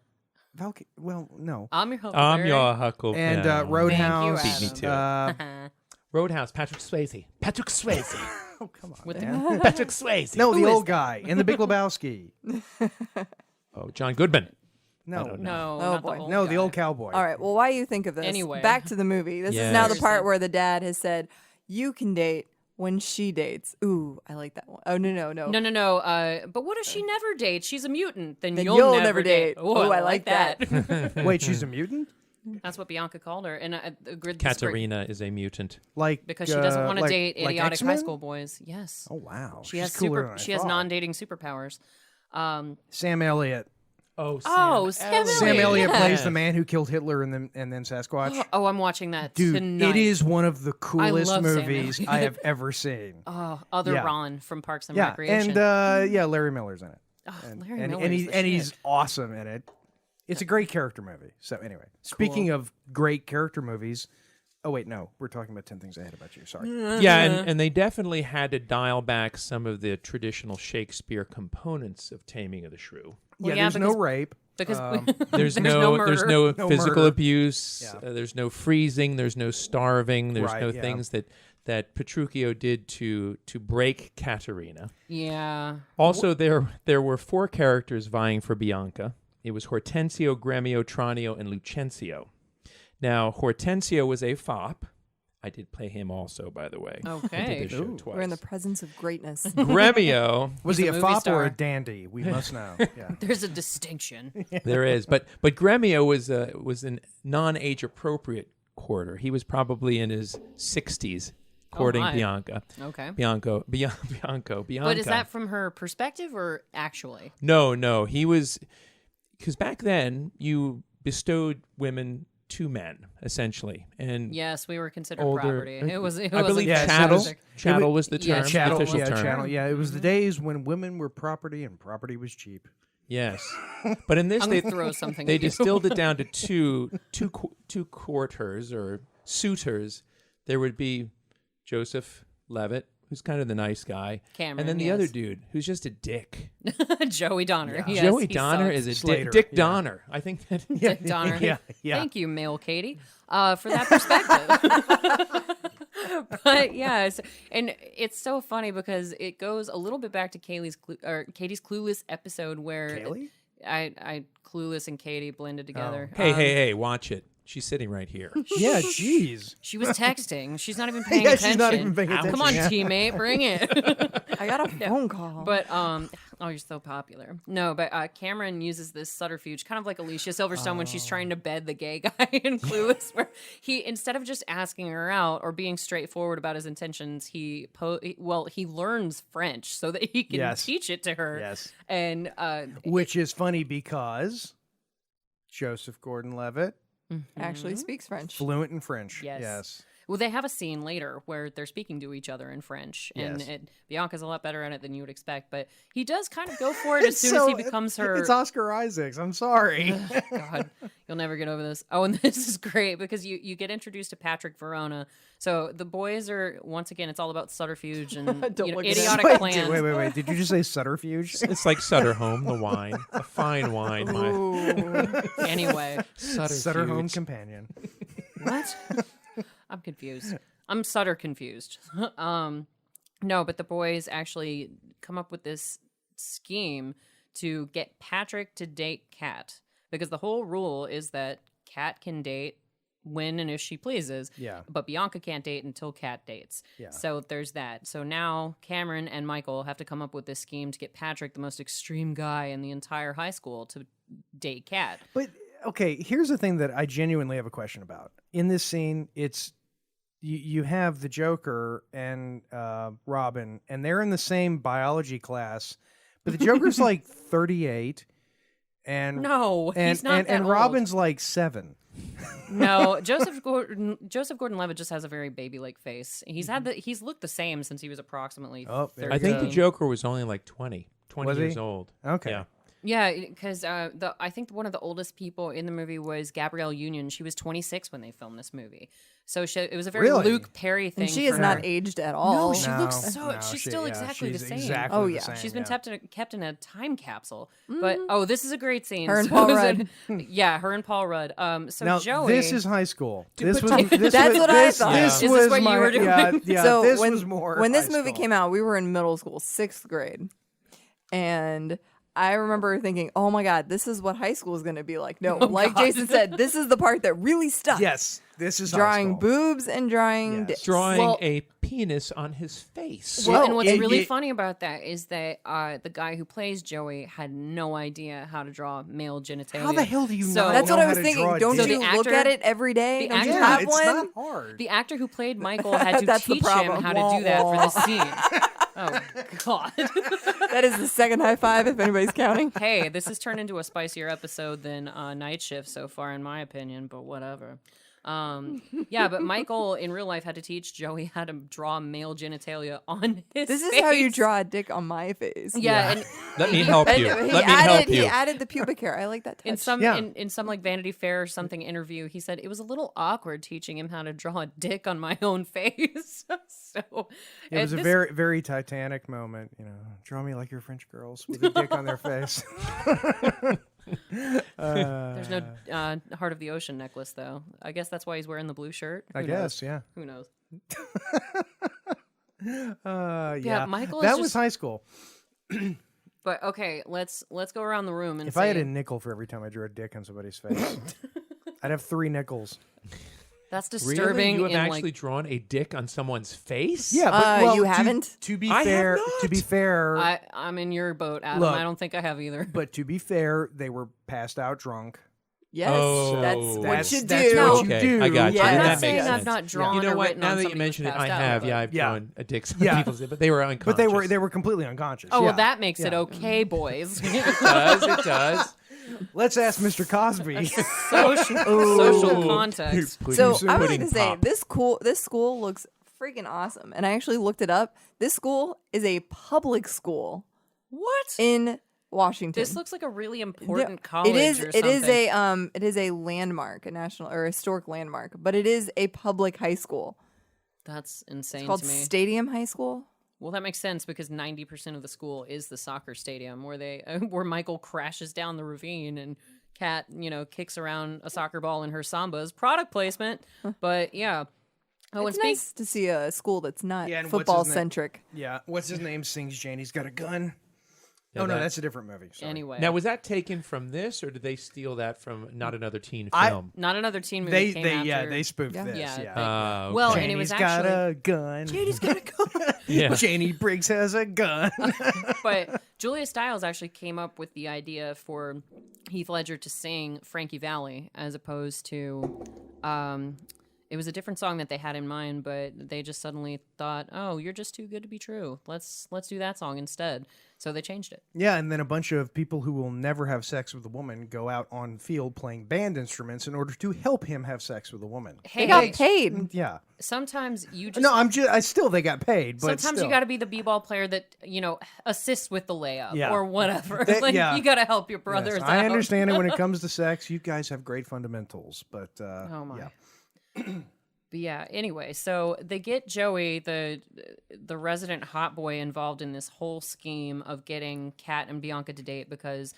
Speaker 1: Well, no.
Speaker 2: I'm your
Speaker 5: I'm your Huckle.
Speaker 1: And
Speaker 2: Thank
Speaker 1: Roadhouse.
Speaker 2: you,
Speaker 5: Beat me to
Speaker 2: Adam.
Speaker 5: Roadhouse, Patrick Swayze. Patrick Swayze.
Speaker 1: Oh, come on,
Speaker 2: With
Speaker 1: man.
Speaker 5: Patrick Swayze.
Speaker 1: No, the
Speaker 2: Who is
Speaker 1: old guy in The Big Lebowski.
Speaker 5: Oh, John Goodman.
Speaker 1: No,
Speaker 5: don't
Speaker 2: No,
Speaker 6: Oh,
Speaker 2: not
Speaker 6: boy.
Speaker 2: the old
Speaker 1: no, the
Speaker 2: guy.
Speaker 1: old cowboy.
Speaker 6: All right. Well, why you think of this?
Speaker 2: Anyway.
Speaker 6: Back to the movie. This is now the
Speaker 5: Yes.
Speaker 6: part where the dad has said, "You can date when she dates." Ooh, I like that one. Oh no.
Speaker 2: No. But what if she never dates? She's a mutant. Then,
Speaker 6: Then
Speaker 2: you'll never date.
Speaker 6: Ooh, I like that.
Speaker 1: Wait, she's a mutant?
Speaker 2: That's what Bianca called her. And
Speaker 5: Katerina is a mutant.
Speaker 1: Like
Speaker 2: because she doesn't want to
Speaker 1: like-
Speaker 2: date
Speaker 1: like
Speaker 2: idiotic high
Speaker 1: X-Men?
Speaker 2: school boys. Yes.
Speaker 1: Oh wow,
Speaker 2: She
Speaker 1: she's
Speaker 2: has
Speaker 1: cooler than I
Speaker 2: She has
Speaker 1: thought.
Speaker 2: non-dating superpowers.
Speaker 1: Sam Elliott.
Speaker 5: Oh,
Speaker 2: Sam
Speaker 1: Sam Elliott
Speaker 2: yeah.
Speaker 1: plays the man who killed Hitler and then Sasquatch.
Speaker 2: Oh, I'm watching that
Speaker 1: Dude,
Speaker 2: tonight.
Speaker 1: it is one of the coolest
Speaker 2: love Sam
Speaker 1: movies
Speaker 2: Elliott.
Speaker 1: I have ever seen.
Speaker 2: Oh, other
Speaker 1: Yeah.
Speaker 2: Ron from Parks and
Speaker 1: Yeah,
Speaker 2: Recreation.
Speaker 1: and Larry Miller's in it.
Speaker 2: Oh,
Speaker 1: And,
Speaker 2: Larry
Speaker 1: and,
Speaker 2: Miller
Speaker 1: and,
Speaker 2: is
Speaker 1: he,
Speaker 2: the
Speaker 1: and
Speaker 2: shit.
Speaker 1: he's awesome in it. It's a great character movie. So anyway, speaking of great character movies, oh wait, no, we're talking about 10 Things I Hate About You. Sorry.
Speaker 5: Yeah, and they definitely had to dial back some of the traditional Shakespeare components of Taming of the Shrew.
Speaker 2: Well,
Speaker 1: yeah,
Speaker 2: yeah,
Speaker 1: there's no rape.
Speaker 2: because
Speaker 5: There's
Speaker 2: no
Speaker 5: no there's
Speaker 2: murder.
Speaker 5: no
Speaker 1: No
Speaker 5: physical
Speaker 1: murder.
Speaker 5: abuse.
Speaker 1: Yeah.
Speaker 5: There's no freezing. There's no starving. There's
Speaker 1: Right,
Speaker 5: no
Speaker 1: yeah.
Speaker 5: things that Petruchio did to break Katerina.
Speaker 2: yeah.
Speaker 5: Also, there were 4 characters vying for Bianca. It was Hortensio, Gremio, Tranio, and Lucentio. Now, Hortensio was a fop. I did play him also, by the way. I
Speaker 2: Okay.
Speaker 5: did this show
Speaker 1: Ooh.
Speaker 5: twice.
Speaker 6: We're in the presence of greatness.
Speaker 5: Gremio,
Speaker 1: Was
Speaker 2: He's
Speaker 1: he
Speaker 2: a
Speaker 1: a
Speaker 2: movie
Speaker 1: fop or
Speaker 2: star.
Speaker 1: a dandy? We must know. Yeah.
Speaker 2: There's a distinction.
Speaker 5: there is, but Gremio was an non-age appropriate courter. He was probably in his 60s courting
Speaker 2: my.
Speaker 5: Bianca.
Speaker 2: Okay.
Speaker 5: Bianca.
Speaker 2: But is that from her perspective or actually?
Speaker 5: No. He was, because back then you bestowed women to men essentially, and
Speaker 2: Yes, we were considered
Speaker 5: older-
Speaker 2: property. It was.
Speaker 5: I believe
Speaker 1: Yeah,
Speaker 5: chattel.
Speaker 1: so
Speaker 5: Chattel was the term,
Speaker 2: Yeah,
Speaker 5: the
Speaker 2: chattel,
Speaker 5: official
Speaker 1: yeah,
Speaker 5: term.
Speaker 1: channel. Yeah, it was the days when women were property and property was cheap.
Speaker 5: Yes, but in this
Speaker 2: I'm
Speaker 5: they
Speaker 2: gonna throw something.
Speaker 5: they
Speaker 2: at you.
Speaker 5: distilled it down to two courters or suitors. There would be Joseph Levitt, who's kind of the nice guy,
Speaker 2: Cameron,
Speaker 5: and then the
Speaker 2: yes.
Speaker 5: other dude who's just a dick.
Speaker 2: Joey Donner. Yes,
Speaker 5: Joey
Speaker 2: he
Speaker 5: Donner
Speaker 2: sucks.
Speaker 5: is a
Speaker 1: Slater,
Speaker 5: Dick
Speaker 1: yeah.
Speaker 5: Donner. I think that.
Speaker 2: Dick Donner.
Speaker 1: Yeah.
Speaker 2: Thank you, male Katie, for that perspective. But yeah, and it's so funny because it goes a little bit back to Katie's Clueless episode where
Speaker 1: Kaylee?
Speaker 2: I Clueless and Katie blended together.
Speaker 5: Hey, watch it. She's sitting right here.
Speaker 1: Yeah, jeez.
Speaker 2: She was texting. She's not even paying
Speaker 1: Yeah,
Speaker 2: attention.
Speaker 1: she's not even paying
Speaker 2: Come on,
Speaker 1: attention,
Speaker 2: teammate, bring it.
Speaker 6: I got a phone call.
Speaker 2: But oh, you're so popular. No, but Cameron uses this subterfuge, kind of like Alicia Silverstone when she's trying to bed the gay guy in Clueless, where he, instead of just asking her out or being straightforward about his intentions, he learns French so that he can
Speaker 1: Yes.
Speaker 2: teach it to her.
Speaker 1: Yes.
Speaker 2: And
Speaker 1: Which is funny because Joseph Gordon-Levitt,
Speaker 6: Actually speaks French.
Speaker 1: fluent in French.
Speaker 2: Yes.
Speaker 1: Yes.
Speaker 2: well, they have a scene later where they're speaking to each other in French, and
Speaker 1: Yes.
Speaker 2: Bianca's a lot better at it than you would expect. But he does kind of go for it as soon as he becomes her.
Speaker 1: It's Oscar Isaacs. I'm sorry.
Speaker 2: God, you'll never get over this. Oh, and this is great because you get introduced to Patrick Verona. So the boys are, once again, it's all about subterfuge and
Speaker 6: Don't look at
Speaker 2: idiotic
Speaker 6: him.
Speaker 2: plans.
Speaker 1: Wait. Did you just say subterfuge?
Speaker 5: It's like Sutterhome, the wine, a fine wine.
Speaker 2: Anyway,
Speaker 1: Sutter Home Companion.
Speaker 2: what? I'm confused. I'm Sutter confused. No, but the boys actually come up with this scheme to get Patrick to date Kat, because the whole rule is that Kat can date when and if she pleases.
Speaker 1: Yeah.
Speaker 2: But Bianca can't date until Kat dates.
Speaker 1: Yeah.
Speaker 2: So there's that. So now Cameron and Michael have to come up with this scheme to get Patrick, the most extreme guy in the entire high school, to date Kat.
Speaker 1: But okay, here's the thing that I genuinely have a question about. In this scene, it's you have the Joker and Robin, and they're in the same biology class, but the Joker's like 38, and
Speaker 2: No, he's not that
Speaker 1: and
Speaker 2: old.
Speaker 1: Robin's like 7.
Speaker 2: No, Joseph Gordon-Levitt just has a very baby-like face. He's looked the same since he was approximately
Speaker 1: Oh, there
Speaker 2: 13.
Speaker 5: I think the Joker was only like 20
Speaker 1: Was he?
Speaker 5: years old.
Speaker 1: Okay.
Speaker 5: Yeah.
Speaker 2: Yeah, because I think one of the oldest people in the movie was Gabrielle Union. She was 26 when they filmed this movie, so it was a very
Speaker 1: Really?
Speaker 2: Luke Perry thing.
Speaker 6: And she
Speaker 2: for
Speaker 6: is not
Speaker 2: her.
Speaker 6: aged at all.
Speaker 2: No, she looks
Speaker 1: No,
Speaker 2: so.
Speaker 1: no,
Speaker 2: she's
Speaker 1: she-
Speaker 2: still
Speaker 1: yeah,
Speaker 2: exactly
Speaker 1: she's
Speaker 2: the same.
Speaker 1: exactly
Speaker 6: Oh,
Speaker 1: the
Speaker 6: yeah.
Speaker 1: same,
Speaker 2: She's been
Speaker 1: yeah.
Speaker 2: kept in a time capsule. But this is a great scene.
Speaker 6: Her and
Speaker 2: So
Speaker 6: Paul
Speaker 2: it was
Speaker 6: Rudd.
Speaker 2: yeah, her and Paul Rudd. So
Speaker 1: Now
Speaker 2: Joey.
Speaker 1: this is high school. This
Speaker 2: but
Speaker 1: was this
Speaker 6: That's
Speaker 1: was,
Speaker 6: what I
Speaker 1: this,
Speaker 6: thought.
Speaker 1: This
Speaker 2: Is this
Speaker 1: was
Speaker 2: what you
Speaker 1: my,
Speaker 2: were doing?
Speaker 1: Yeah,
Speaker 6: So
Speaker 1: this
Speaker 6: when,
Speaker 1: was more
Speaker 6: when this
Speaker 1: high
Speaker 6: movie
Speaker 1: school.
Speaker 6: came out, we were in middle school, 6th grade. And I remember thinking, oh my God, this is what high school is going to be like. No, like
Speaker 2: God.
Speaker 6: Jason said, this is the part that really stuck.
Speaker 1: Yes, this is high
Speaker 6: Drawing
Speaker 1: school.
Speaker 6: boobs and drawing
Speaker 1: Yes.
Speaker 6: dicks.
Speaker 5: Drawing
Speaker 2: Well-
Speaker 5: a penis on his face.
Speaker 2: Well, and
Speaker 6: Whoa,
Speaker 2: what's
Speaker 1: it-
Speaker 2: really
Speaker 1: it-
Speaker 2: funny about that is that the guy who plays Joey had no idea how to draw male genitalia.
Speaker 1: How the hell do you
Speaker 2: So-
Speaker 1: not
Speaker 6: That's
Speaker 1: know
Speaker 6: what I
Speaker 1: how
Speaker 6: was
Speaker 1: to
Speaker 6: thinking.
Speaker 1: draw a
Speaker 6: Don't
Speaker 1: dick?
Speaker 2: So
Speaker 6: you
Speaker 2: the
Speaker 6: look
Speaker 2: actor-
Speaker 6: at it every day?
Speaker 2: the
Speaker 6: Don't you
Speaker 2: actor-
Speaker 1: Yeah,
Speaker 6: have
Speaker 1: it's
Speaker 6: one?
Speaker 1: not hard.
Speaker 2: The actor who played Michael had to
Speaker 6: That's the
Speaker 2: teach him
Speaker 6: problem.
Speaker 2: how to do that for the scene. Oh, God.
Speaker 6: That is the second high five, if anybody's counting.
Speaker 2: Hey, this has turned into a spicier episode than Night Shift so far, in my opinion, but whatever. Yeah, but Michael in real life had to teach Joey how to draw male genitalia on his
Speaker 6: This is
Speaker 2: face.
Speaker 6: how you draw a dick on my face.
Speaker 2: Yeah, and
Speaker 5: Let me help
Speaker 6: And
Speaker 5: you.
Speaker 6: he
Speaker 5: Let me help you.
Speaker 6: He added the pubic hair. I like that touch.
Speaker 2: in some
Speaker 1: Yeah.
Speaker 2: in some like Vanity Fair or something interview, he said it was a little awkward teaching him how to draw a dick on my own face. So
Speaker 1: It was a
Speaker 2: this-
Speaker 1: very, very Titanic moment. You know, draw me like your French girls with a dick on their face.
Speaker 2: There's no Heart of the Ocean necklace though. I guess that's why he's wearing the blue shirt.
Speaker 1: I
Speaker 2: Who knows?
Speaker 1: guess, yeah.
Speaker 2: Who knows?
Speaker 1: Yeah,
Speaker 2: Michael is
Speaker 1: that was
Speaker 2: just-
Speaker 1: high school.
Speaker 2: But okay, let's go around the room and
Speaker 1: If
Speaker 2: say,
Speaker 1: I had a nickel for every time I drew a dick on somebody's face, I'd have 3 nickels.
Speaker 2: that's
Speaker 5: Really?
Speaker 2: disturbing.
Speaker 5: You have
Speaker 2: in
Speaker 5: actually
Speaker 2: like
Speaker 5: drawn a dick on someone's face?
Speaker 1: Yeah, but well,
Speaker 6: you
Speaker 1: to-
Speaker 6: haven't?
Speaker 1: To be
Speaker 5: I have
Speaker 1: fair,
Speaker 5: not.
Speaker 1: to be fair,
Speaker 2: I'm in your boat, Adam.
Speaker 1: Look,
Speaker 2: I don't think I have either.
Speaker 1: but to be fair, they were passed out drunk.
Speaker 6: Yes,
Speaker 5: Oh.
Speaker 6: that's what
Speaker 1: That's-
Speaker 6: you
Speaker 1: that's
Speaker 6: do.
Speaker 1: what you
Speaker 5: Okay,
Speaker 1: do.
Speaker 5: I got you.
Speaker 6: Yeah.
Speaker 2: I'm
Speaker 6: that
Speaker 2: not
Speaker 6: makes
Speaker 2: saying I've
Speaker 6: sense.
Speaker 2: not drawn
Speaker 5: You know
Speaker 2: or
Speaker 5: what?
Speaker 2: written
Speaker 5: Now
Speaker 2: on
Speaker 5: that you
Speaker 2: somebody who's
Speaker 5: mention it, I
Speaker 2: passed out,
Speaker 5: have.
Speaker 2: but-
Speaker 5: Yeah, I've
Speaker 1: Yeah.
Speaker 5: drawn a dick on
Speaker 1: Yeah.
Speaker 5: people's, but they were unconscious.
Speaker 1: But they were completely unconscious.
Speaker 2: Oh,
Speaker 1: yeah.
Speaker 2: well, that makes it
Speaker 1: Yeah.
Speaker 2: okay, boys.
Speaker 5: It does. It does.
Speaker 1: Let's ask Mr. Cosby.
Speaker 2: Social context.
Speaker 6: So
Speaker 5: Pudding
Speaker 6: I would like to say
Speaker 5: pop.
Speaker 6: this school looks freaking awesome, and I actually looked it up. This school is a public school
Speaker 2: What?
Speaker 6: in Washington.
Speaker 2: This looks like a really important
Speaker 6: Yeah,
Speaker 2: college.
Speaker 6: It is.
Speaker 2: Or
Speaker 6: It is
Speaker 2: something.
Speaker 6: it is a landmark, a national or historic landmark, but it is a public high school.
Speaker 2: That's insane
Speaker 6: It's called
Speaker 2: to me.
Speaker 6: Stadium High School.
Speaker 2: Well, that makes sense because 90% of the school is the soccer stadium where where Michael crashes down the ravine and Kat, kicks around a soccer ball in her sambas. Product placement, but yeah. Oh,
Speaker 6: It's
Speaker 2: and
Speaker 6: nice to see a school that's not
Speaker 1: Yeah, and what's his
Speaker 6: football
Speaker 1: name?
Speaker 6: centric.
Speaker 1: Yeah, what's his name? Sings Janie's got a gun.
Speaker 5: Yeah,
Speaker 1: Oh no,
Speaker 5: that-
Speaker 1: that's a different movie. Sorry.
Speaker 2: Anyway,
Speaker 5: Now, was that taken from this, or did they steal that from Not Another Teen
Speaker 1: I-
Speaker 5: Film?
Speaker 2: not another teen movie came after.
Speaker 1: they spoofed
Speaker 6: Yeah.
Speaker 1: this.
Speaker 2: Yeah,
Speaker 1: Yeah.
Speaker 2: they- well,
Speaker 5: okay.
Speaker 2: and it was
Speaker 1: Janie's got
Speaker 2: actually,
Speaker 1: a gun.
Speaker 2: Janie's got a gun.
Speaker 5: Yeah.
Speaker 1: Janie Briggs has a gun.
Speaker 2: But Julia Stiles actually came up with the idea for Heath Ledger to sing Frankie Valli as opposed to it was a different song that they had in mind, but they just suddenly thought, "Oh, you're just too good to be true. Let's do that song instead." So they changed it.
Speaker 1: Yeah, and then a bunch of people who will never have sex with a woman go out on field playing band instruments in order to help him have sex with a woman.
Speaker 2: Hey,
Speaker 6: They got paid.
Speaker 1: Yeah.
Speaker 2: sometimes you just
Speaker 1: No, I still they got paid, but
Speaker 2: sometimes
Speaker 1: still.
Speaker 2: you got to be the b-ball player that assists with the layup
Speaker 1: Yeah.
Speaker 2: or whatever.
Speaker 1: That- yeah.
Speaker 2: You got to help your
Speaker 1: Yes,
Speaker 2: brothers
Speaker 1: I
Speaker 2: out.
Speaker 1: understand it when it comes to sex. You guys have great fundamentals, but
Speaker 2: Oh my.
Speaker 1: yeah.
Speaker 2: But yeah, anyway, so they get Joey, the resident hot boy, involved in this whole scheme of getting Kat and Bianca to date because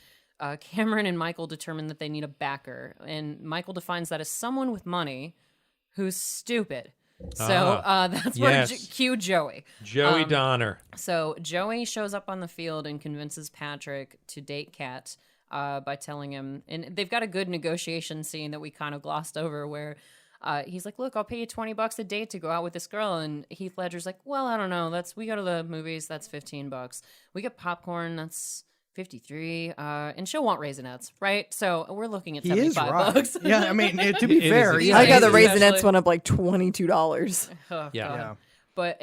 Speaker 2: Cameron and Michael determine that they need a backer. And Michael defines that as someone with money who's stupid. So that's where
Speaker 5: yes.
Speaker 2: cue Joey.
Speaker 5: Joey Donner.
Speaker 2: So Joey shows up on the field and convinces Patrick to date Kat by telling him, and they've got a good negotiation scene that we kind of glossed over where he's like, look, I'll pay you $20 a date to go out with this girl. And Heath Ledger's like, well, I don't know. We go to the movies. That's $15. We get popcorn. That's 53 and she'll want Raisinets, right? So we're looking at $75.
Speaker 1: Yeah, I mean, to be fair,
Speaker 6: I got the
Speaker 2: Raisinets
Speaker 6: Raisinets went up like $22.
Speaker 2: Oh,
Speaker 5: Yeah.
Speaker 2: God.
Speaker 1: Yeah.
Speaker 2: But